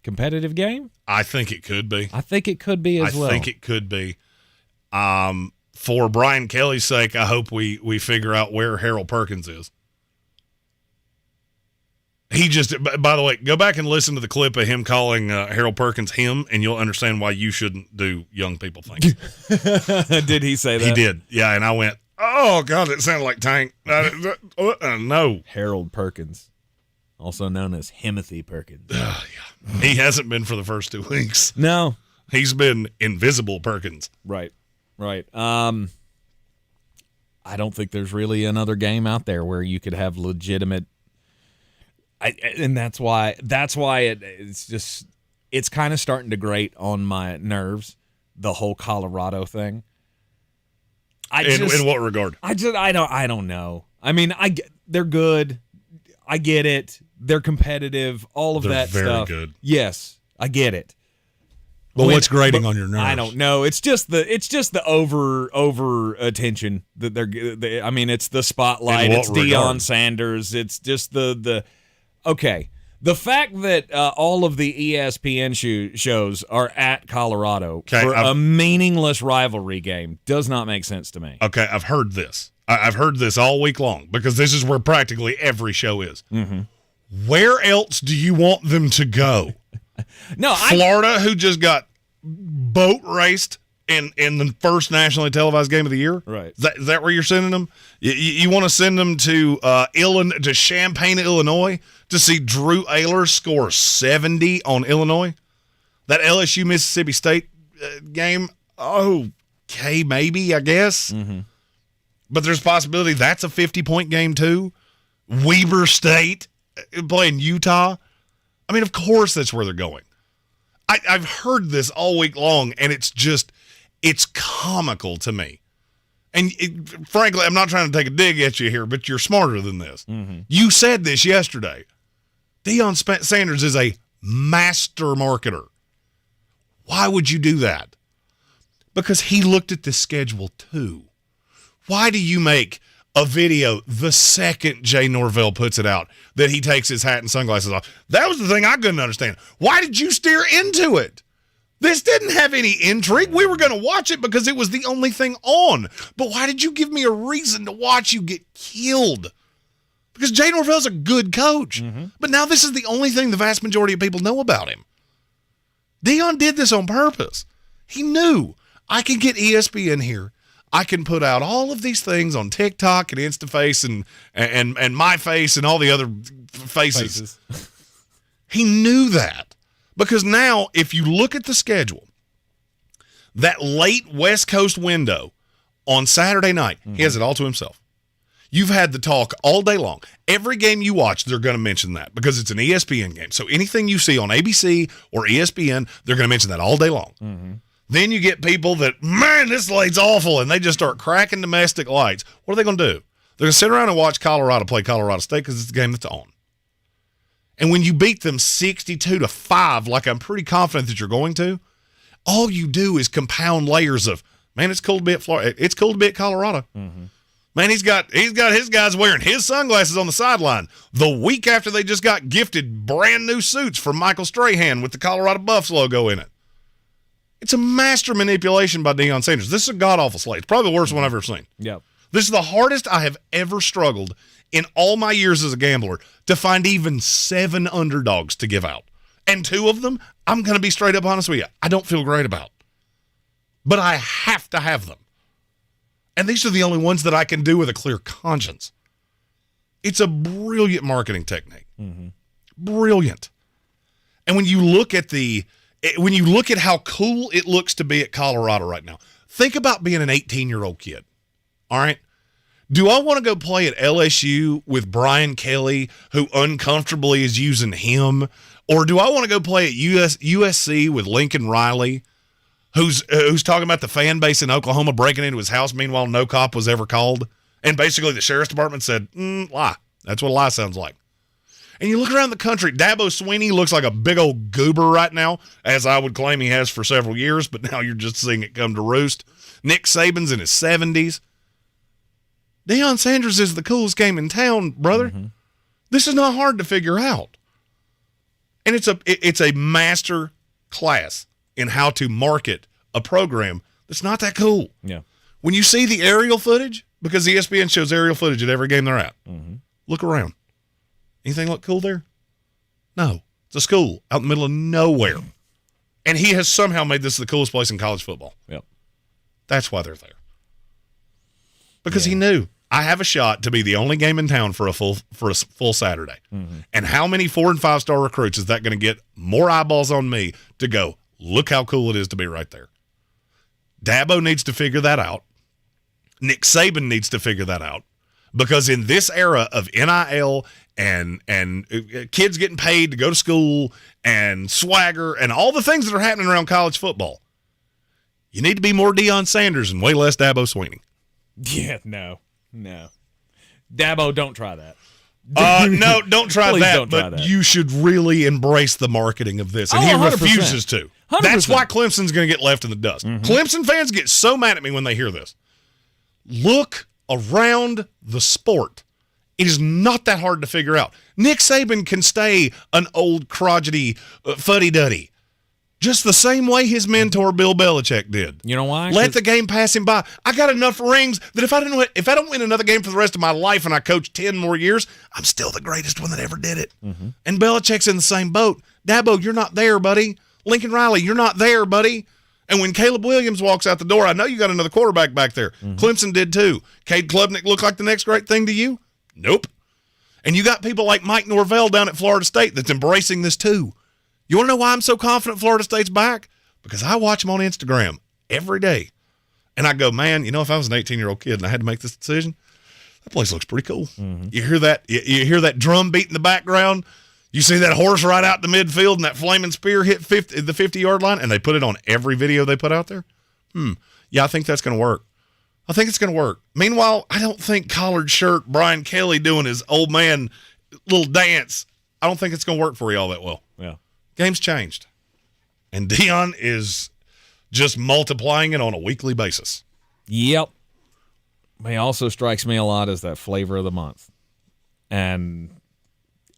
Competitive game? I think it could be. I think it could be as well. I think it could be. For Brian Kelly's sake, I hope we figure out where Harold Perkins is. He just, by the way, go back and listen to the clip of him calling Harold Perkins him, and you'll understand why you shouldn't do young people things. Did he say that? He did, yeah, and I went, oh, God, it sounded like Tank. No. Harold Perkins, also known as Himothy Perkins. Yeah. He hasn't been for the first 2 weeks. No. He's been Invisible Perkins. Right. I don't think there's really another game out there where you could have legitimate and that's why it's kind of starting to grate on my nerves, the whole Colorado thing. In what regard? I don't know. I mean, they're good. I get it. They're competitive. All of that very stuff. Good. Yes, I get it. But what's grating on your nerves? I don't know. It's just the over attention that they're. I mean, it's the spotlight. It's Deion Sanders. It's just the. Okay, the fact that all of the ESPN shows are at Colorado for a meaningless rivalry game does not make sense to me. Okay, I've heard this. I've heard this all week long because this is where practically every show is. Mm-hmm. Where else do you want them to go? No, Florida, who just got boat raced in the first nationally televised game of the year. Right. Is that where you're sending them? You want to send them to to Champaign, Illinois, to see Drew Ayler score 70 on Illinois? That LSU Mississippi State game. Okay, maybe, I guess. Mm-hmm. But there's a possibility that's a 50-point game too. Weber State playing Utah. I mean, of course that's where they're going. I've heard this all week long, and it's comical to me. And frankly, I'm not trying to take a dig at you here, but you're smarter than this. Mm-hmm. You said this yesterday. Deion Sanders is a master marketer. Why would you do that? Because he looked at the schedule too. Why do you make a video the second Jay Norvell puts it out that he takes his hat and sunglasses off? That was the thing I couldn't understand. Why did you steer into it? This didn't have any intrigue. We were going to watch it because it was the only thing on. But why did you give me a reason to watch you get killed? Because Jay Norvell's a good coach. Mm-hmm. But now this is the only thing the vast majority of people know about him. Deion did this on purpose. He knew, I can get ESPN here. I can put out all of these things on TikTok and InstaFace and My Face and all the other faces. He knew that. Because now, if you look at the schedule, that late West Coast window on Saturday night, he has it all to himself. You've had the talk all day long. Every game you watch, they're going to mention that because it's an ESPN game. So anything you see on ABC or ESPN, they're going to mention that all day long. Mm-hmm. Then you get people that, man, this slate's awful, and they just start cracking domestic lights. What are they going to do? They're going to sit around and watch Colorado play Colorado State because it's the game that's on. And when you beat them 62-5, like I'm pretty confident that you're going to, all you do is compound layers of, man, it's cool to be at Florida. It's cool to be at Colorado. Mm-hmm. Man, he's got his guys wearing his sunglasses on the sideline the week after they just got gifted brand new suits from Michael Strahan with the Colorado Buffs logo in it. It's a master manipulation by Deion Sanders. This is a god-awful slate. It's probably the worst one I've ever seen. Yep. This is the hardest I have ever struggled in all my years as a gambler to find even 7 underdogs to give out. And 2 of them, I'm going to be straight up honest with you, I don't feel great about. But I have to have them. And these are the only ones that I can do with a clear conscience. It's a brilliant marketing technique. Mm-hmm. Brilliant. And when you look at how cool it looks to be at Colorado right now, think about being an 18-year-old kid. All right? Do I want to go play at LSU with Brian Kelly, who uncomfortably is using him? Or do I want to go play at USC with Lincoln Riley, who's talking about the fan base in Oklahoma breaking into his house, meanwhile no cop was ever called? And basically the sheriff's department said, lie. That's what a lie sounds like. And you look around the country, Dabo Swinney looks like a big old goober right now, as I would claim he has for several years, but now you're just seeing it come to roost. Nick Saban's in his 70s. Deion Sanders is the coolest game in town, brother. Mm-hmm. This is not hard to figure out. And it's a master class in how to market a program that's not that cool. Yeah. When you see the aerial footage, because ESPN shows aerial footage at every game they're at, look around. Anything look cool there? No. It's a school out in the middle of nowhere. And he has somehow made this the coolest place in college football. Yep. That's why they're there. Because he knew, I have a shot to be the only game in town for a full Saturday. Mm-hmm. And how many 4- and 5-star recruits is that going to get more eyeballs on me to go, look how cool it is to be right there? Dabo needs to figure that out. Nick Saban needs to figure that out. Because in this era of NIL and kids getting paid to go to school and swagger and all the things that are happening around college football, you need to be more Deion Sanders and way less Dabo Swinney. Yeah, no. Dabo, don't try that. No, don't try Please that. Don't try but that. you should really embrace the marketing of this. And he 100%. refuses to. 100%. That's why Clemson's going to get left in the dust. Clemson fans get so mad at me when they hear this. Look around the sport. It is not that hard to figure out. Nick Saban can stay an old crotchety fuddy-duddy. Just the same way his mentor Bill Belichick did. You know why? Let the game pass him by. I got enough rings that if I don't win another game for the rest of my life and I coach 10 more years, I'm still the greatest one that ever did it. Mm-hmm. And Belichick's in the same boat. Dabo, you're not there, buddy. Lincoln Riley, you're not there, buddy. And when Caleb Williams walks out the door, I know you got another quarterback back there. Mm-hmm. Clemson did too. Cade Klubnik look like the next great thing to you? Nope. And you got people like Mike Norvell down at Florida State that's embracing this too. You want to know why I'm so confident Florida State's back? Because I watch them on Instagram every day. And I go, man, you know, if I was an 18-year-old kid and I had to make this decision, that place looks pretty cool. Mm-hmm. You hear that? You hear that drum beat in the background? You see that horse right out the midfield and that flaming spear hit the 50-yard line, and they put it on every video they put out there? Yeah, I think that's going to work. I think it's going to work. Meanwhile, I don't think collared shirt Brian Kelly doing his old man little dance, I don't think it's going to work for you all that well. Yeah. Game's changed. And Deion is just multiplying it on a weekly basis. Yep. He also strikes me a lot as that flavor of the month. And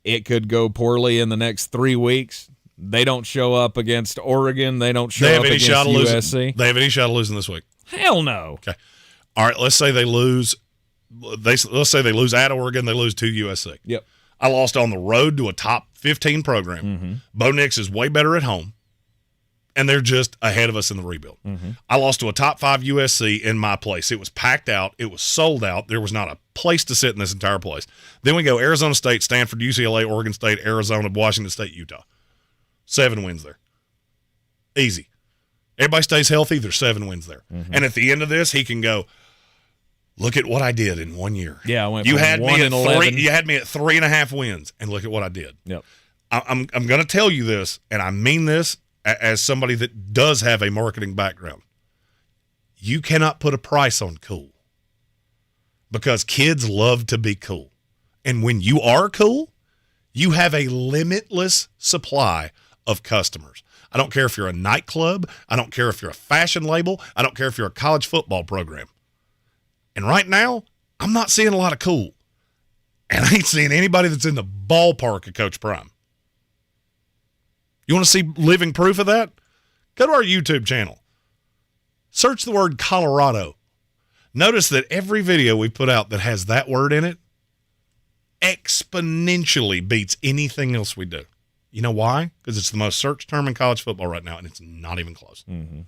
it could go poorly in the next 3 weeks. They don't show up against Oregon. They don't show up against USC. They have any shot of losing this week? Hell no. Okay. All right, let's say they lose. Let's say they lose at Oregon. They lose to USC. Yep. I lost on the road to a top 15 program. Mm-hmm. Bo Nix is way better at home, and they're just ahead of us in the rebuild. Mm-hmm. I lost to a top 5 USC in my place. It was packed out. It was sold out. There was not a place to sit in this entire place. Then we go Arizona State, Stanford, UCLA, Oregon State, Arizona, Washington State, Utah. 7 wins there. Easy. Everybody stays healthy, there's 7 wins there. Mm-hmm. And at the end of this, he can go, look at what I did in 1 year. Yeah, I went you from had 1 me and at 11. You had me at 3.5 wins, and look at what I did. Yep. I'm going to tell you this, and I mean this as somebody that does have a marketing background. You cannot put a price on cool because kids love to be cool. And when you are cool, you have a limitless supply of customers. I don't care if you're a nightclub. I don't care if you're a fashion label. I don't care if you're a college football program. And right now, I'm not seeing a lot of cool. And I ain't seeing anybody that's in the ballpark of Coach Prime. You want to see living proof of that? Go to our YouTube channel. Search the word Colorado. Notice that every video we put out that has that word in it exponentially beats anything else we do. You know why? Because it's the most searched term in college football right now, and it's not even close. Mm-hmm.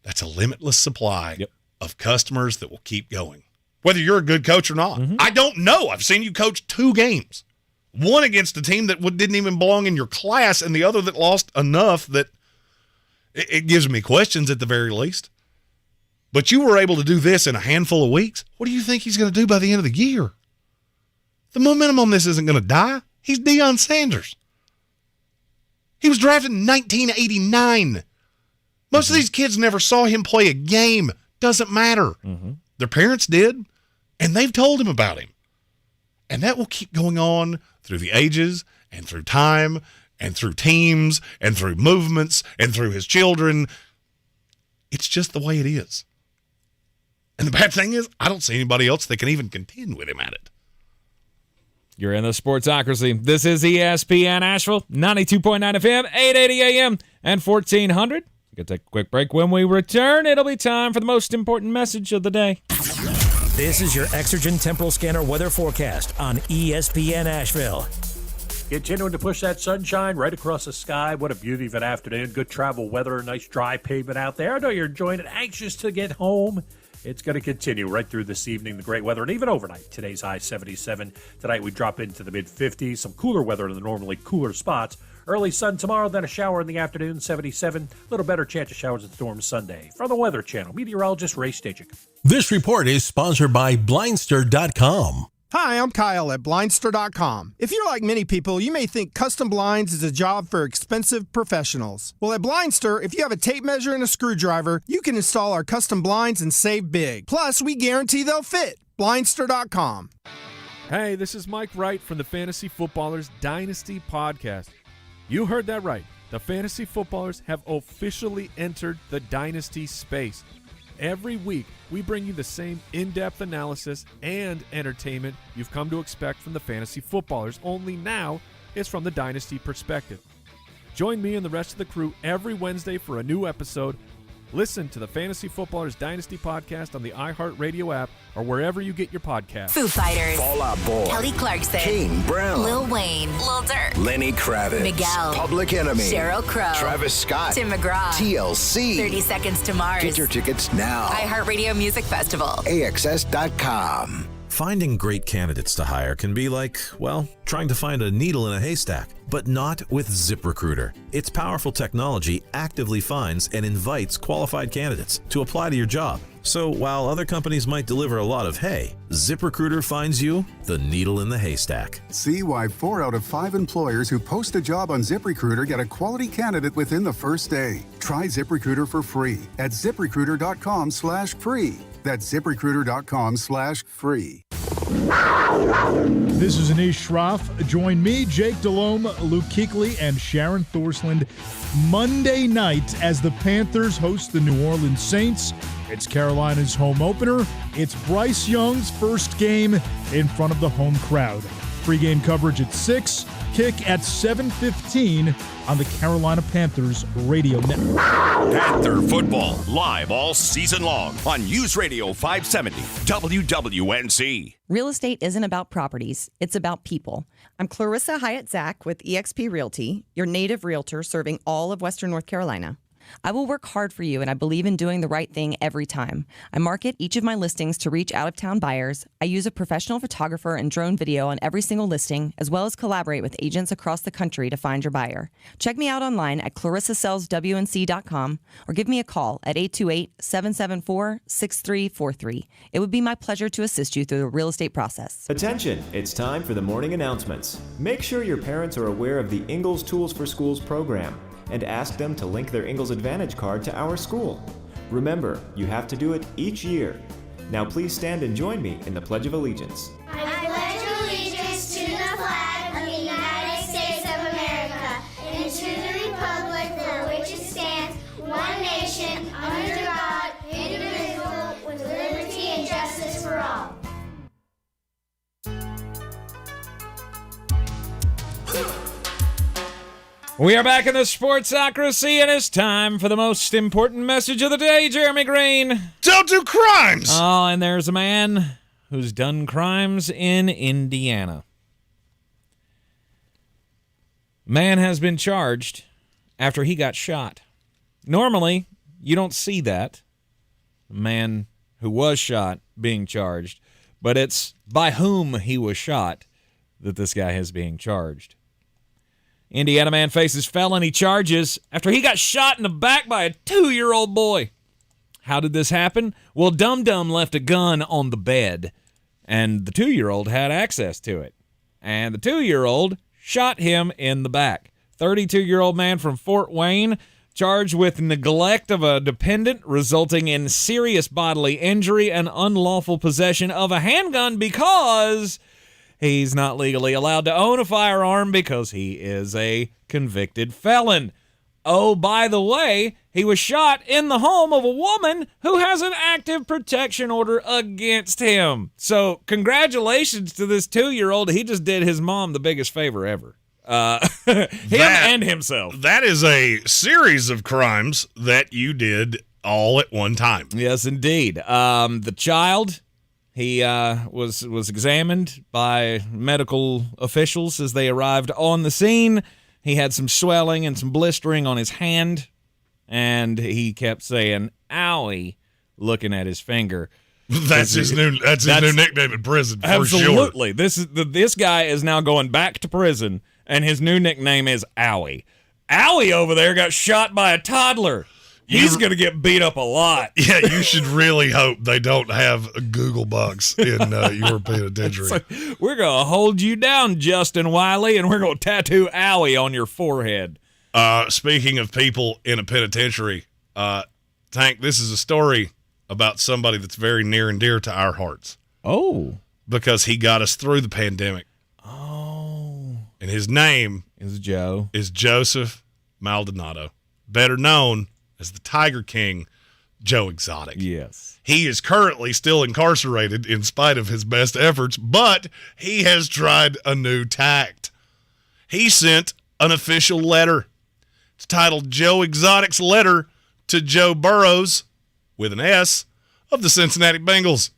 That's a limitless supply of customers that will keep going. Whether you're a good coach or not. Mm-hmm. I don't know. I've seen you coach 2 games. One against a team that didn't even belong in your class, and the other that lost enough that it gives me questions at the very least. But you were able to do this in a handful of weeks. What do you think he's going to do by the end of the year? The momentum on this isn't going to die. He's Deion Sanders. He was drafted in 1989. Most of these kids never saw him play a game. Doesn't matter. Mm-hmm. Their parents did, and they've told him about him. And that will keep going on through the ages and through time and through teams and through movements and through his children. It's just the way it is. And the bad thing is, I don't see anybody else that can even contend with him at it. You're in the Sportsocracy. This is ESPN Asheville, 92.9 FM, 880 AM, and 1400. We can take a quick break. When we return, it'll be time for the most important message of the day. This is your Exergen Temporal Scanner weather forecast on ESPN Asheville. Continuing to push that sunshine right across the sky. What a beauty of an afternoon. Good travel weather, nice dry pavement out there. I know you're enjoying it, anxious to get home. It's going to continue right through this evening, the great weather, and even overnight. Today's high 77. Tonight we drop into the mid-50s. Some cooler weather in the normally cooler spots. Early sun tomorrow, then a shower in the afternoon, 77. A little better chance of showers and storms Sunday. From the Weather Channel, meteorologist Ray Stajic. This report is sponsored by Blindster.com. Hi, I'm Kyle at Blindster.com. If you're like many people, you may think custom blinds is a job for expensive professionals. Well, at Blindster, if you have a tape measure and a screwdriver, you can install our custom blinds and save big. Plus, we guarantee they'll fit. Blindster.com. Hey, this is Mike Wright from the Fantasy Footballers Dynasty Podcast. You heard that right. The Fantasy Footballers have officially entered the Dynasty space. Every week, we bring you the same in-depth analysis and entertainment you've come to expect from the Fantasy Footballers, only now it's from the Dynasty perspective. Join me and the rest of the crew every Wednesday for a new episode. Listen to the Fantasy Footballers Dynasty Podcast on the iHeartRadio app or wherever you get your podcasts. Foo Fighters, Fall Out Boy, Kelly Clarkson, Kane Brown, Lil Wayne, Lil Durk, Lenny Kravitz, Miguel, Public Enemy, Sheryl Crow, Travis Scott, Tim McGraw, TLC, 30 Seconds to Mars. Get your tickets now. iHeartRadio Music Festival. AXS.com. Finding great candidates to hire can be like, well, trying to find a needle in a haystack, but not with ZipRecruiter. Its powerful technology actively finds and invites qualified candidates to apply to your job, So while other companies might deliver a lot of hay, ZipRecruiter finds you the needle in the haystack. See why 4 out of 5 employers who post a job on ZipRecruiter get a quality candidate within the first day. Try ZipRecruiter for free at ZipRecruiter.com/free. That's ZipRecruiter.com/free. This is Anish Shroff. Join me, Jake Delhomme, Luke Kuechly, and Sharon Thorsland Monday night as the Panthers host the New Orleans Saints. It's Carolina's home opener. It's Bryce Young's first game in front of the home crowd. Pre-game coverage at 6, kick at 7:15 on the Carolina Panthers radio network. Panther football live all season long on News Radio 570 WWNC. Real estate isn't about properties, it's about people. I'm Clarissa Hyatt Zack with eXp Realty, your native realtor serving all of Western North Carolina. I will work hard for you, and I believe in doing the right thing every time. I market each of my listings to reach out-of-town buyers. I use a professional photographer and drone video on every single listing, as well as collaborate with agents across the country to find your buyer. Check me out online at clarissasellswnc.com or give me a call at 828-774-6343. It would be my pleasure to assist you through the real estate process. Attention, it's time for the morning announcements. Make sure your parents are aware of the Ingalls Tools for Schools program and ask them to link their Ingalls Advantage card to our school. Remember, you have to do it each year. Now please stand and join me in the Pledge of Allegiance. I pledge allegiance to the flag of the United States of America and to the republic for which it stands, one nation, under God, indivisible, with liberty and justice for all. We are back in the Sportsocracy, and it's time for the most important message of the day, Jeremy Green. Don't do crimes! Oh, and there's a man who's done crimes in Indiana. Man has been charged after he got shot. Normally, you don't see that. A man who was shot being charged. But it's by whom he was shot that this guy is being charged. Indiana man faces felony charges after he got shot in the back by a 2-year-old boy. How did this happen? Well, Dum Dum left a gun on the bed, and the 2-year-old had access to it. And the 2-year-old shot him in the back. 32-year-old man from Fort Wayne charged with neglect of a dependent, resulting in serious bodily injury and unlawful possession of a handgun because he's not legally allowed to own a firearm because he is a convicted felon. Oh, by the way, he was shot in the home of a woman who has an active protection order against him. So congratulations to this 2-year-old. He just did his mom the biggest favor ever. And himself. That is a series of crimes that you did all at one time. Yes, indeed. The child... He was examined by medical officials as they arrived on the scene. He had some swelling and some blistering on his hand, and he kept saying, "Owie," looking at his finger. That's his new nickname in prison, for absolutely. sure. This guy is now going back to prison, and his new nickname is Owie. Owie over there got shot by a toddler. He's going to get beat up a lot. Yeah, you should really hope they don't have a Google box in your penitentiary. Like, we're going to hold you down, Justin Wiley, and we're going to tattoo Owie on your forehead. Speaking of people in a penitentiary, Tank, this is a story about somebody that's very near and dear to our hearts. Oh. Because he got us through the pandemic. Oh. And his name is Joseph Maldonado, better known as the Tiger King, Joe Exotic. Yes. He is currently still incarcerated in spite of his best efforts, but he has tried a new tact. He sent an official letter. It's titled Joe Exotic's Letter to Joe Burrows, with an S, of the Cincinnati Bengals.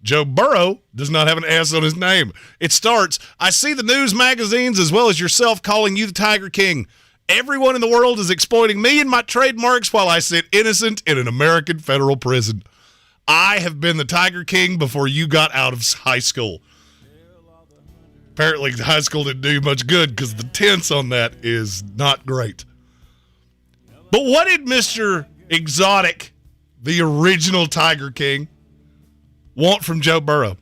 Joe Burrow does not have an S on his name. It starts, "I see the news magazines as well as yourself calling you the Tiger King. Everyone in the world is exploiting me and my trademarks while I sit innocent in an American federal prison. I have been the Tiger King before you got out of high school." Apparently, high school didn't do you much good because the tense on that is not great. But what did Mr. Exotic the original Tiger King, want from Joe Burrow.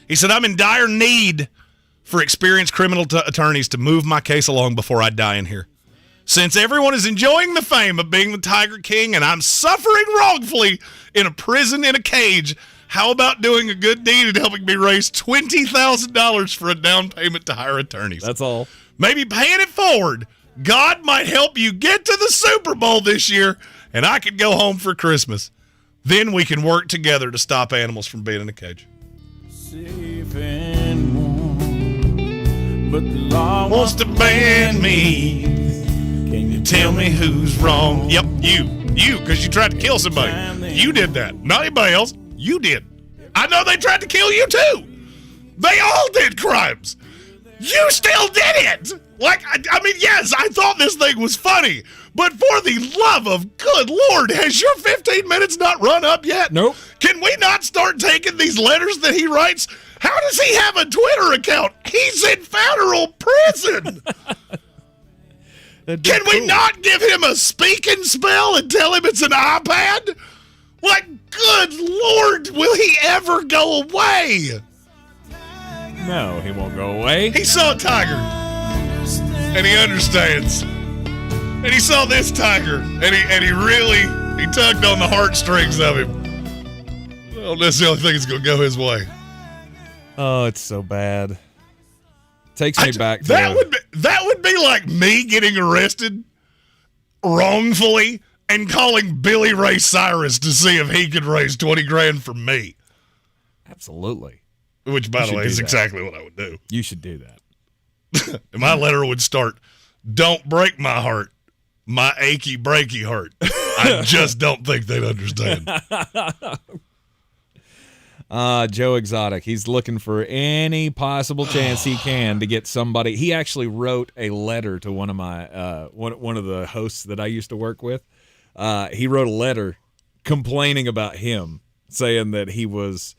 He said, I'm in dire need for experienced criminal attorneys to move my case along before I die in here. Since everyone is enjoying the fame of being the Tiger King and I'm suffering wrongfully in a prison in a cage, how about doing a good deed and helping me raise $20,000 for a down payment to hire attorneys? That's all. Maybe paying it forward. God might help you get to the Super Bowl this year, and I can go home for Christmas. Then we can work together to stop animals from being in a cage. Safe and warm, but the law wants to ban me. Can you tell me who's wrong? Yep, you, because you tried to kill somebody. You did that. Not anybody else. You did. I know they tried to kill you too. They all did crimes. You still did it. Like, I mean, yes, I thought this thing was funny, but for the love of good Lord, has your 15 minutes not run up yet? Nope. Can we not start taking these letters that he writes? How does he have a Twitter account? He's in federal prison. Can we not give him a speaking spell and tell him it's an iPad? Like, good Lord, will he ever go away? No, he won't go away. He saw a tiger, and he understands. And he saw this tiger, and he tugged on the heartstrings of him. Well, that's the only thing that's going to go his way. Oh, it's so bad. Takes me back to that would be like me getting arrested wrongfully and calling Billy Ray Cyrus to see if he could raise $20,000 for me. Absolutely. Which, by the way, is exactly what I would do. You should do that. And my letter would start, "Don't break my heart, my achy, breaky heart." I just don't think they'd understand. Joe Exotic, he's looking for any possible chance he can to get somebody. He actually wrote a letter to one of my one of the hosts that I used to work with. He wrote a letter complaining about him, saying that he was,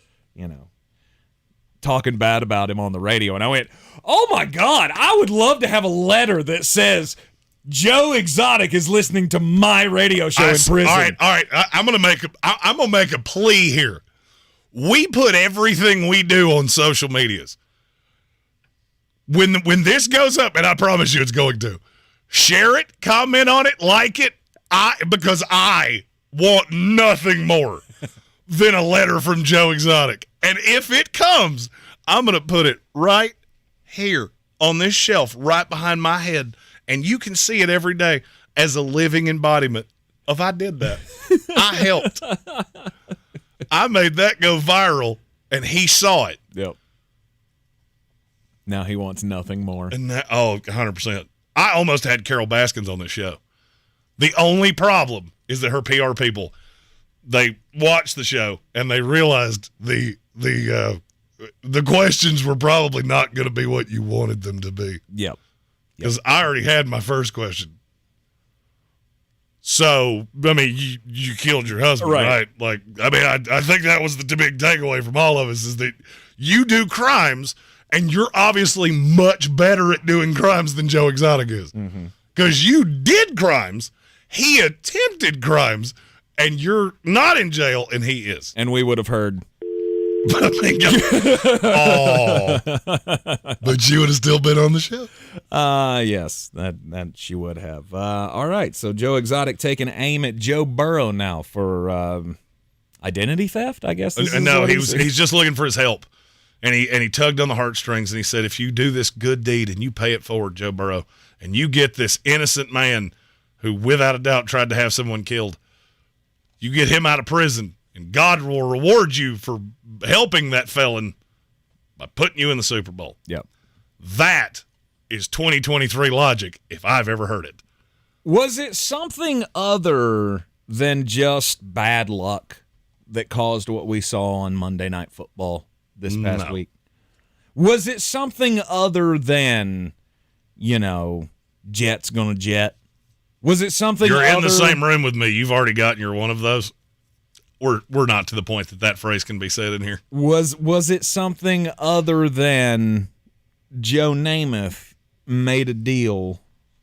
talking bad about him on the radio. And I went, oh my God, I would love to have a letter that says Joe Exotic is listening to my radio show in prison. All right. I'm gonna make a plea here. We put everything we do on social medias. When this goes up, and I promise you it's going to, share it, comment on it, like it, because I want nothing more than a letter from Joe Exotic. And if it comes, I'm going to put it right here on this shelf right behind my head, and you can see it every day as a living embodiment of I did that. I helped. I made that go viral, and he saw it. Yep. Now he wants nothing more. And 100%. I almost had Carol Baskins on this show. The only problem is that her PR people, they watched the show and they realized the questions were probably not going to be what you wanted them to be. Yep. Because I already had my first question. So, I mean, you killed your husband, right? Like, I mean, I think that was the big takeaway from all of us is that you do crimes and you're obviously much better at doing crimes than Joe Exotic is. Because you did crimes, he attempted crimes, and you're not in jail, and he is. And we would have heard. But you would have still been on the show. Yes, that she would have. All right, so Joe Exotic taking aim at Joe Burrow now for identity theft, I guess. No, he's just looking for his help, and he tugged on the heartstrings, and he said, if you do this good deed and you pay it forward, Joe Burrow, and you get this innocent man who, without a doubt, tried to have someone killed, you get him out of prison. And God will reward you for helping that felon by putting you in the Super Bowl. Yep. That is 2023 logic, if I've ever heard it. Was it something other than just bad luck that caused what we saw on Monday Night Football this past week? Was it something other than, Jet's gonna jet? Was it something You're in the same room with me. You've already gotten your one of those. We're not to the point that phrase can be said in here. Was it something other than Joe Namath made a deal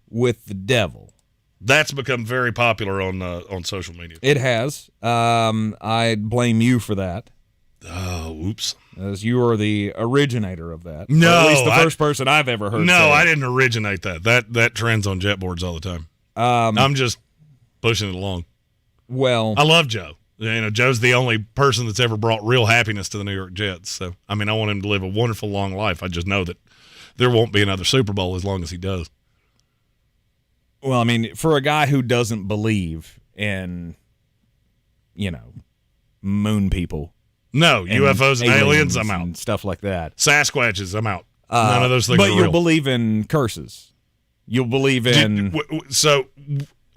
with the devil That's become very popular on social media. It has. I blame you for that. Oh, oops. As you are the originator of that. No. Or at least the first person I've ever heard No, say I it. didn't originate that. That trends on jet boards all the time. I'm just pushing it along. Well, I love Joe. Joe's the only person that's ever brought real happiness to the New York Jets. So, I want him to live a wonderful, long life. I just know that there won't be another Super Bowl as long as he does. Well, for a guy who doesn't believe in, moon people. No, UFOs and aliens, I'm out. And stuff like that. Sasquatches, I'm out. None of those things but are you'll real. believe in curses. You'll believe in... So,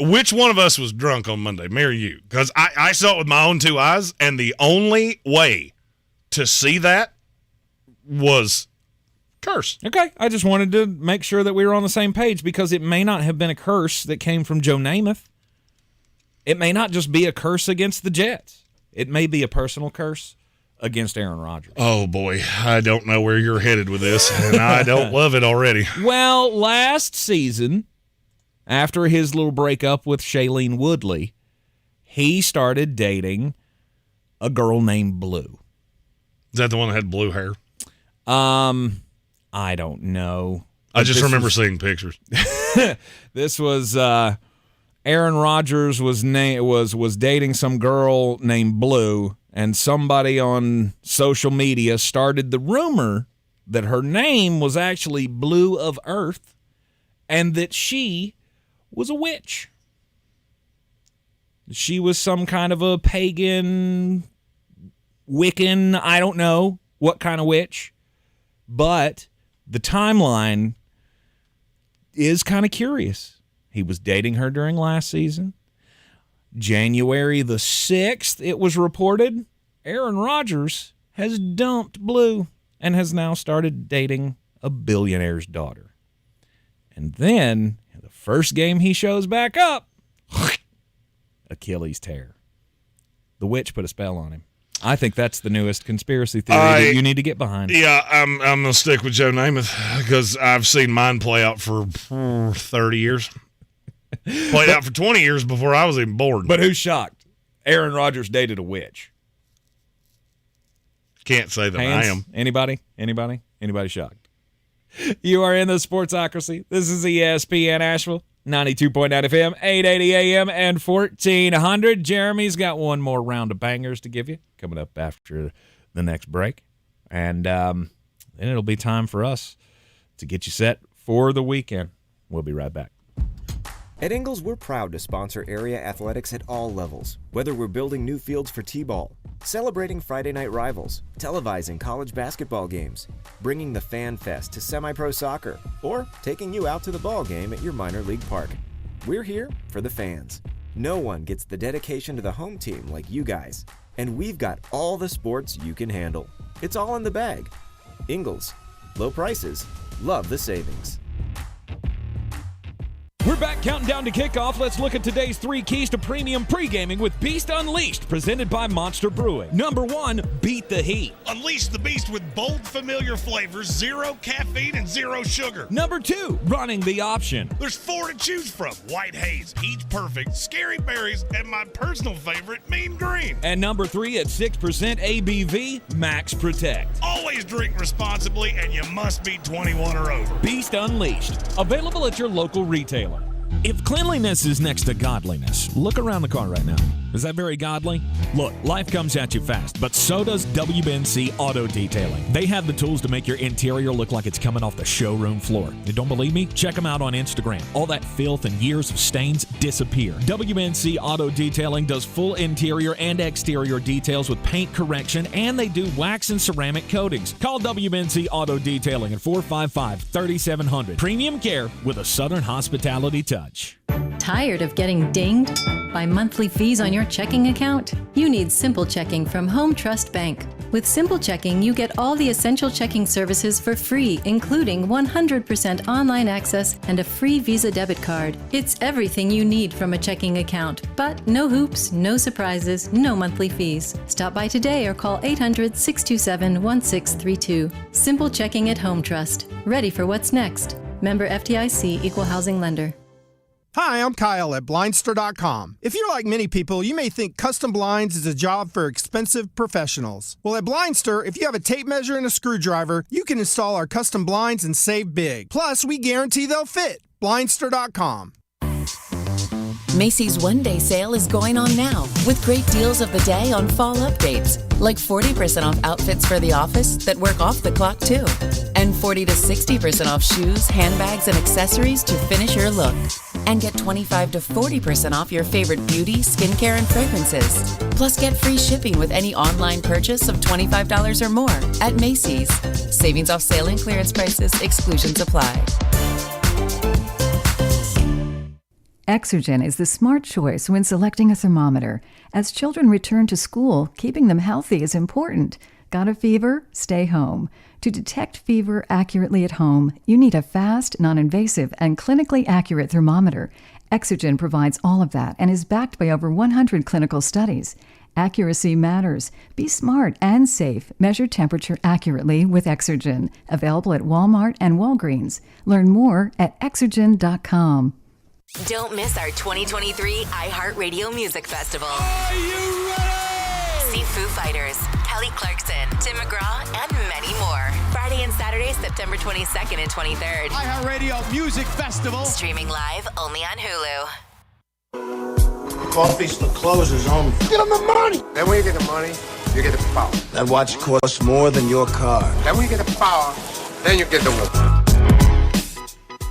which one of us was drunk on Monday, me or you? Because I saw it with my own two eyes, and the only way to see that was curse. Okay, I just wanted to make sure that we were on the same page because it may not have been a curse that came from Joe Namath. It may not just be a curse against the Jets. It may be a personal curse against Aaron Rodgers. Oh, boy. I don't know where you're headed with this, and I don't love it already. Well, last season, after his little breakup with Shailene Woodley, he started dating a girl named Blue. Is that the one that had blue hair? I don't know. I just remember seeing pictures. This was Aaron Rodgers was dating some girl named Blue, and somebody on social media started the rumor that her name was actually Blue of Earth and that she was a witch. She was some kind of a pagan, Wiccan, I don't know what kind of witch, but the timeline is kind of curious. He was dating her during last season. January the 6th, it was reported, Aaron Rodgers has dumped Blue and has now started dating a billionaire's daughter. And then, the first game he shows back up, Achilles tear. The witch put a spell on him. I think that's the newest conspiracy theory that you need to get behind. Yeah, I'm going to stick with Joe Namath because I've seen mine play out for 30 years. Played out for 20 years before I was even born. But who's shocked? Aaron Rodgers dated a witch. Can't say that Hands? I am. Anybody? Anybody shocked? You are in the Sportsocracy. This is ESPN Asheville, 92.9 FM, 880 AM, and 1400. Jeremy's got one more round of bangers to give you coming up after the next break. And then it'll be time for us to get you set for the weekend. We'll be right back. At Ingles, we're proud to sponsor area athletics at all levels, whether we're building new fields for T-ball, celebrating Friday night rivals, televising college basketball games, bringing the Fan Fest to semi-pro soccer, or taking you out to the ball game at your minor league park. We're here for the fans. No one gets the dedication to the home team like you guys, and we've got all the sports you can handle. It's all in the bag. Ingles, low prices, love the savings. We're back counting down to kickoff. Let's look at today's 3 keys to premium pre-gaming with Beast Unleashed, presented by Monster Brewing. Number 1, beat the heat. Unleash the beast with bold, familiar flavors, 0 caffeine, and 0 sugar. Number 2, running the option. There's 4 to choose from: White Haze, Peach Perfect, Scary Berries, and my personal favorite, Mean Green. And number 3, at 6% ABV, Max Protect. Always drink responsibly, and you must be 21 or over. Beast Unleashed, available at your local retailer. If cleanliness is next to godliness, look around the car right now. Is that very godly? Look, life comes at you fast, but so does WNC Auto Detailing. They have the tools to make your interior look like it's coming off the showroom floor. You don't believe me? Check them out on Instagram. All that filth and years of stains disappear. WNC Auto Detailing does full interior and exterior details with paint correction, and they do wax and ceramic coatings. Call WNC Auto Detailing at 455-3700. Premium care with a Southern hospitality touch. Tired of getting dinged by monthly fees on your checking account? You need Simple Checking from Home Trust Bank. With Simple Checking, you get all the essential checking services for free, including 100% online access and a free Visa debit card. It's everything you need from a checking account, but no hoops, no surprises, no monthly fees. Stop by today or call 800-627-1632. Simple Checking at Home Trust. Ready for what's next. Member FDIC, Equal Housing Lender. Hi, I'm Kyle at Blindster.com. If you're like many people, you may think custom blinds is a job for expensive professionals. Well, at Blindster, if you have a tape measure and a screwdriver, you can install our custom blinds and save big. Plus, we guarantee they'll fit. Blindster.com. Macy's one-day sale is going on now with great deals of the day on fall updates, like 40% off outfits for the office that work off the clock too, and 40 to 60% off shoes, handbags, and accessories to finish your look. And get 25 to 40% off your favorite beauty, skincare, and fragrances. Plus, get free shipping with any online purchase of $25 or more at Macy's. Savings off sale and clearance prices. Exclusions apply. Exergen is the smart choice when selecting a thermometer. As children return to school, keeping them healthy is important. Got a fever? Stay home. To detect fever accurately at home, you need a fast, non-invasive, and clinically accurate thermometer. Exergen provides all of that and is backed by over 100 clinical studies. Accuracy matters. Be smart and safe. Measure temperature accurately with Exergen. Available at Walmart and Walgreens. Learn more at Exergen.com. Don't miss our 2023 iHeartRadio Music Festival. Are you ready? See Foo Fighters, Kelly Clarkson, Tim McGraw, and many more. Friday and Saturday, September 22nd and 23rd. iHeartRadio Music Festival. Streaming live only on Hulu. Coffee's for closers only. Get them the money. Then when you get the money, you get the power. That watch costs more than your car. Then when you get the power, then you get the woman.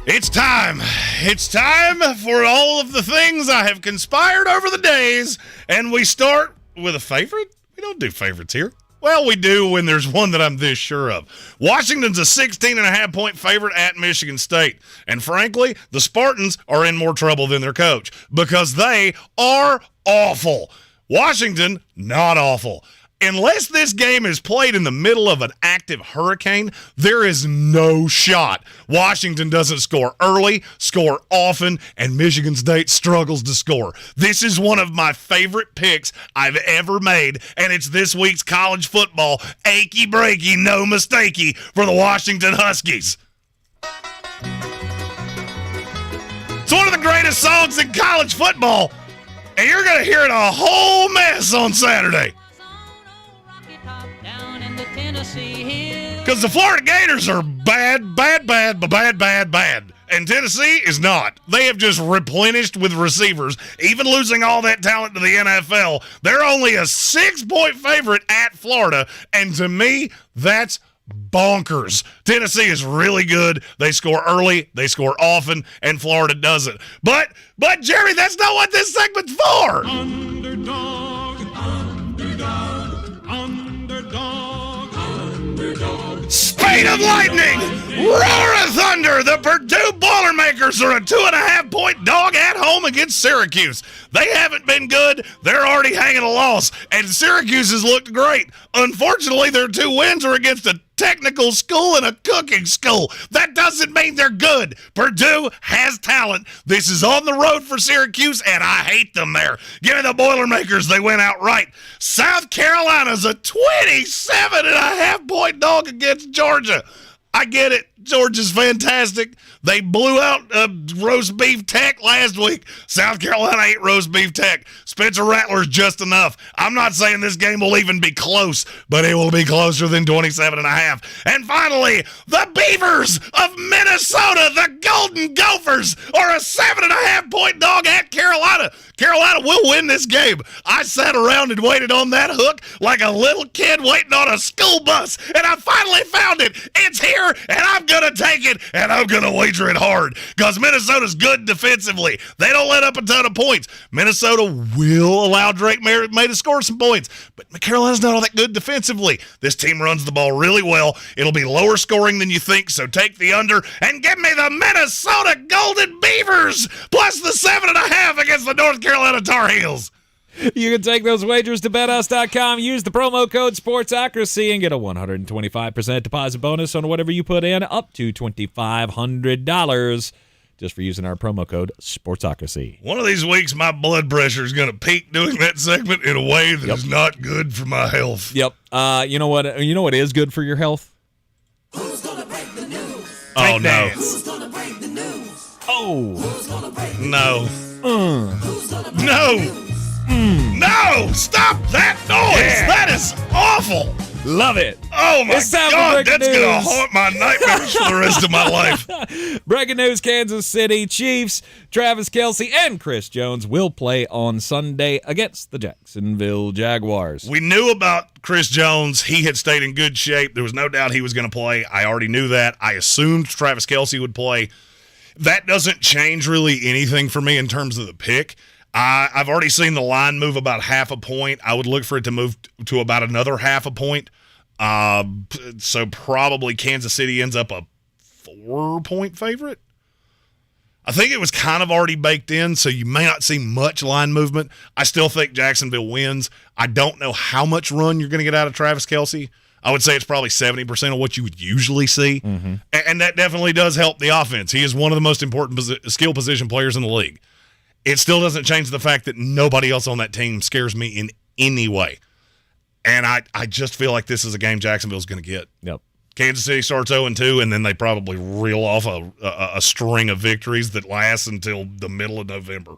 It's time. It's time for all of the things I have conspired over the days. And we start with a favorite. We don't do favorites here. Well, we do when there's one that I'm this sure of. Washington's a 16.5-point favorite at Michigan State. And frankly, the Spartans are in more trouble than their coach because they are awful. Washington, not awful. Unless this game is played in the middle of an active hurricane, there is no shot Washington doesn't score early, score often, and Michigan State struggles to score. This is one of my favorite picks I've ever made, and it's this week's college football achy breaky, no mistakey for the Washington Huskies. It's one of the greatest songs in college football, and you're going to hear it a whole mess on Saturday. Because the Florida Gators are bad. And Tennessee is not. They have just replenished with receivers, even losing all that talent to the NFL. They're only a 6-point favorite at Florida, and to me, that's bonkers. Tennessee is really good. They score early, they score often, and Florida doesn't. But Jerry, that's not what this segment's for. Speed of lightning, roar of thunder. The Purdue Boilermakers are a 2.5-point dog at home against Syracuse. They haven't been good. They're already hanging a loss, and Syracuse has looked great. Unfortunately, their 2 wins are against a technical school and a cooking school. That doesn't mean they're good. Purdue has talent. This is on the road for Syracuse, and I hate them there. Give me the Boilermakers. They went outright. South Carolina's a 27.5-point dog against Georgia. I get it. Georgia's fantastic. They blew out roast beef Tech last week. South Carolina ain't roast beef Tech. Spencer Rattler's just enough. I'm not saying this game will even be close, but it will be closer than 27.5. And finally, the Beavers of Minnesota, the Golden Gophers, are a 7.5-point dog at Carolina. Carolina will win this game. I sat around and waited on that hook like a little kid waiting on a school bus, and I finally found it. It's here, and I'm going to take it, and I'm going to wager it hard because Minnesota's good defensively. They don't let up a ton of points. Minnesota will allow Drake May to score some points, but Carolina's not all that good defensively. This team runs the ball really well. It'll be lower scoring than you think, so take the under and give me the Minnesota Golden Beavers plus the 7.5 against the North Carolina Tar Heels. You can take those wagers to BetUs.com, use the promo code Sportsocracy, and get a 125% deposit bonus on whatever you put in, up to $2,500, just for using our promo code Sportsocracy. One of these weeks, my blood pressure is going to peak doing that segment in a way that is not good for my health. Yep. You know what? You know what is good for your health? Who's gonna break the news? Oh, no. Who's gonna break the news? Oh, No. No. No. No! Stop that noise! Yeah. That is awful! Love it. Oh my It's time for God, breaking that's going to news. haunt my nightmares for the rest of my life. Breaking news, Kansas City Chiefs, Travis Kelce and Chris Jones will play on Sunday against the Jacksonville Jaguars. We knew about Chris Jones. He had stayed in good shape. There was no doubt he was going to play. I already knew that. I assumed Travis Kelce would play. That doesn't change really anything for me in terms of the pick. I've already seen the line move about half a point. I would look for it to move to about another half a point. So probably Kansas City ends up a 4-point favorite. I think it was kind of already baked in, so you may not see much line movement. I still think Jacksonville wins. I don't know how much run you're going to get out of Travis Kelce. I would say it's probably 70% of what you would usually see. Mm-hmm. And that definitely does help the offense. He is one of the most important skill position players in the league. It still doesn't change the fact that nobody else on that team scares me in any way. And I just feel like this is a game Jacksonville's going to get. Yep. Kansas City starts 0-2, and then they probably reel off a string of victories that lasts until the middle of November.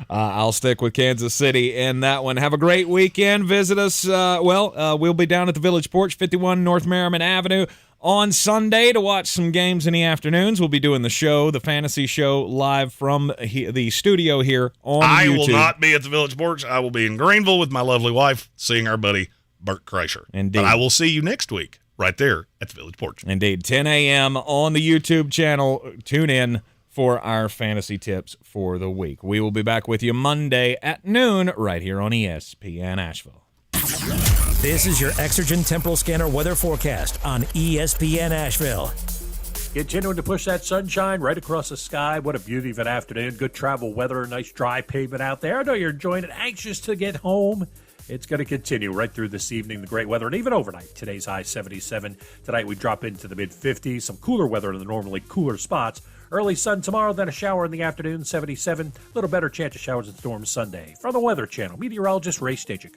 I'll stick with Kansas City in that one. Have a great weekend. Visit us. We'll be down at the Village Porch, 51 North Merriman Avenue, on Sunday to watch some games in the afternoons. We'll be doing the show, the fantasy show, live from the studio here on YouTube. I will not be at the Village Porch. I will be in Greenville with my lovely wife, seeing our buddy Bert Kreischer. Indeed. But I will see you next week right there at the Village Porch. Indeed. 10 a.m. on the YouTube channel. Tune in for our fantasy tips for the week. We will be back with you Monday at noon right here on ESPN Asheville. This is your Exergen Temporal Scanner weather forecast on ESPN Asheville. Continuing to push that sunshine right across the sky. What a beauty of an afternoon. Good travel weather, nice dry pavement out there. I know you're enjoying it, anxious to get home. It's going to continue right through this evening, the great weather, and even overnight. Today's high 77. Tonight we drop into the mid-50s. Some cooler weather in the normally cooler spots. Early sun tomorrow, then a shower in the afternoon, 77. A little better chance of showers and storms Sunday. From the Weather Channel, meteorologist Ray Stajic.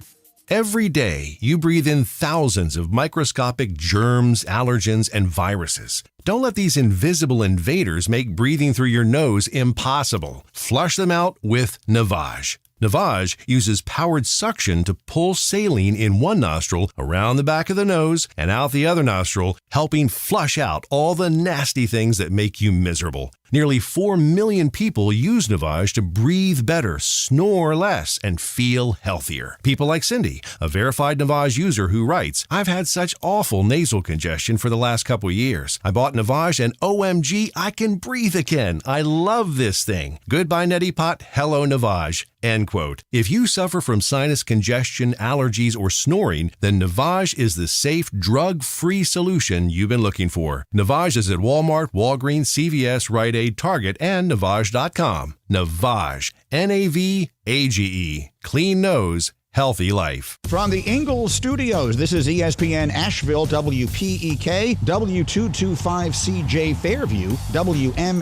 Every day, you breathe in thousands of microscopic germs, allergens, and viruses. Don't let these invisible invaders make breathing through your nose impossible. Flush them out with Navage. Navage uses powered suction to pull saline in one nostril around the back of the nose and out the other nostril, helping flush out all the nasty things that make you miserable. Nearly 4 million people use Navage to breathe better, snore less, and feel healthier. People like Cindy, a verified Navage user who writes, "I've had such awful nasal congestion for the last couple years. I bought Navage and OMG, I can breathe again. I love this thing. Goodbye neti pot, hello Navage." End quote. If you suffer from sinus congestion, allergies, or snoring, then Navage is the safe, drug-free solution you've been looking for. Navage is at Walmart, Walgreens, CVS, Rite Aid, Target, and Navage.com. Navage. N-A-V-A-G-E. Clean nose, healthy life. From the Ingalls Studios, this is ESPN Asheville, WPEK, W225CJ Fairview, WM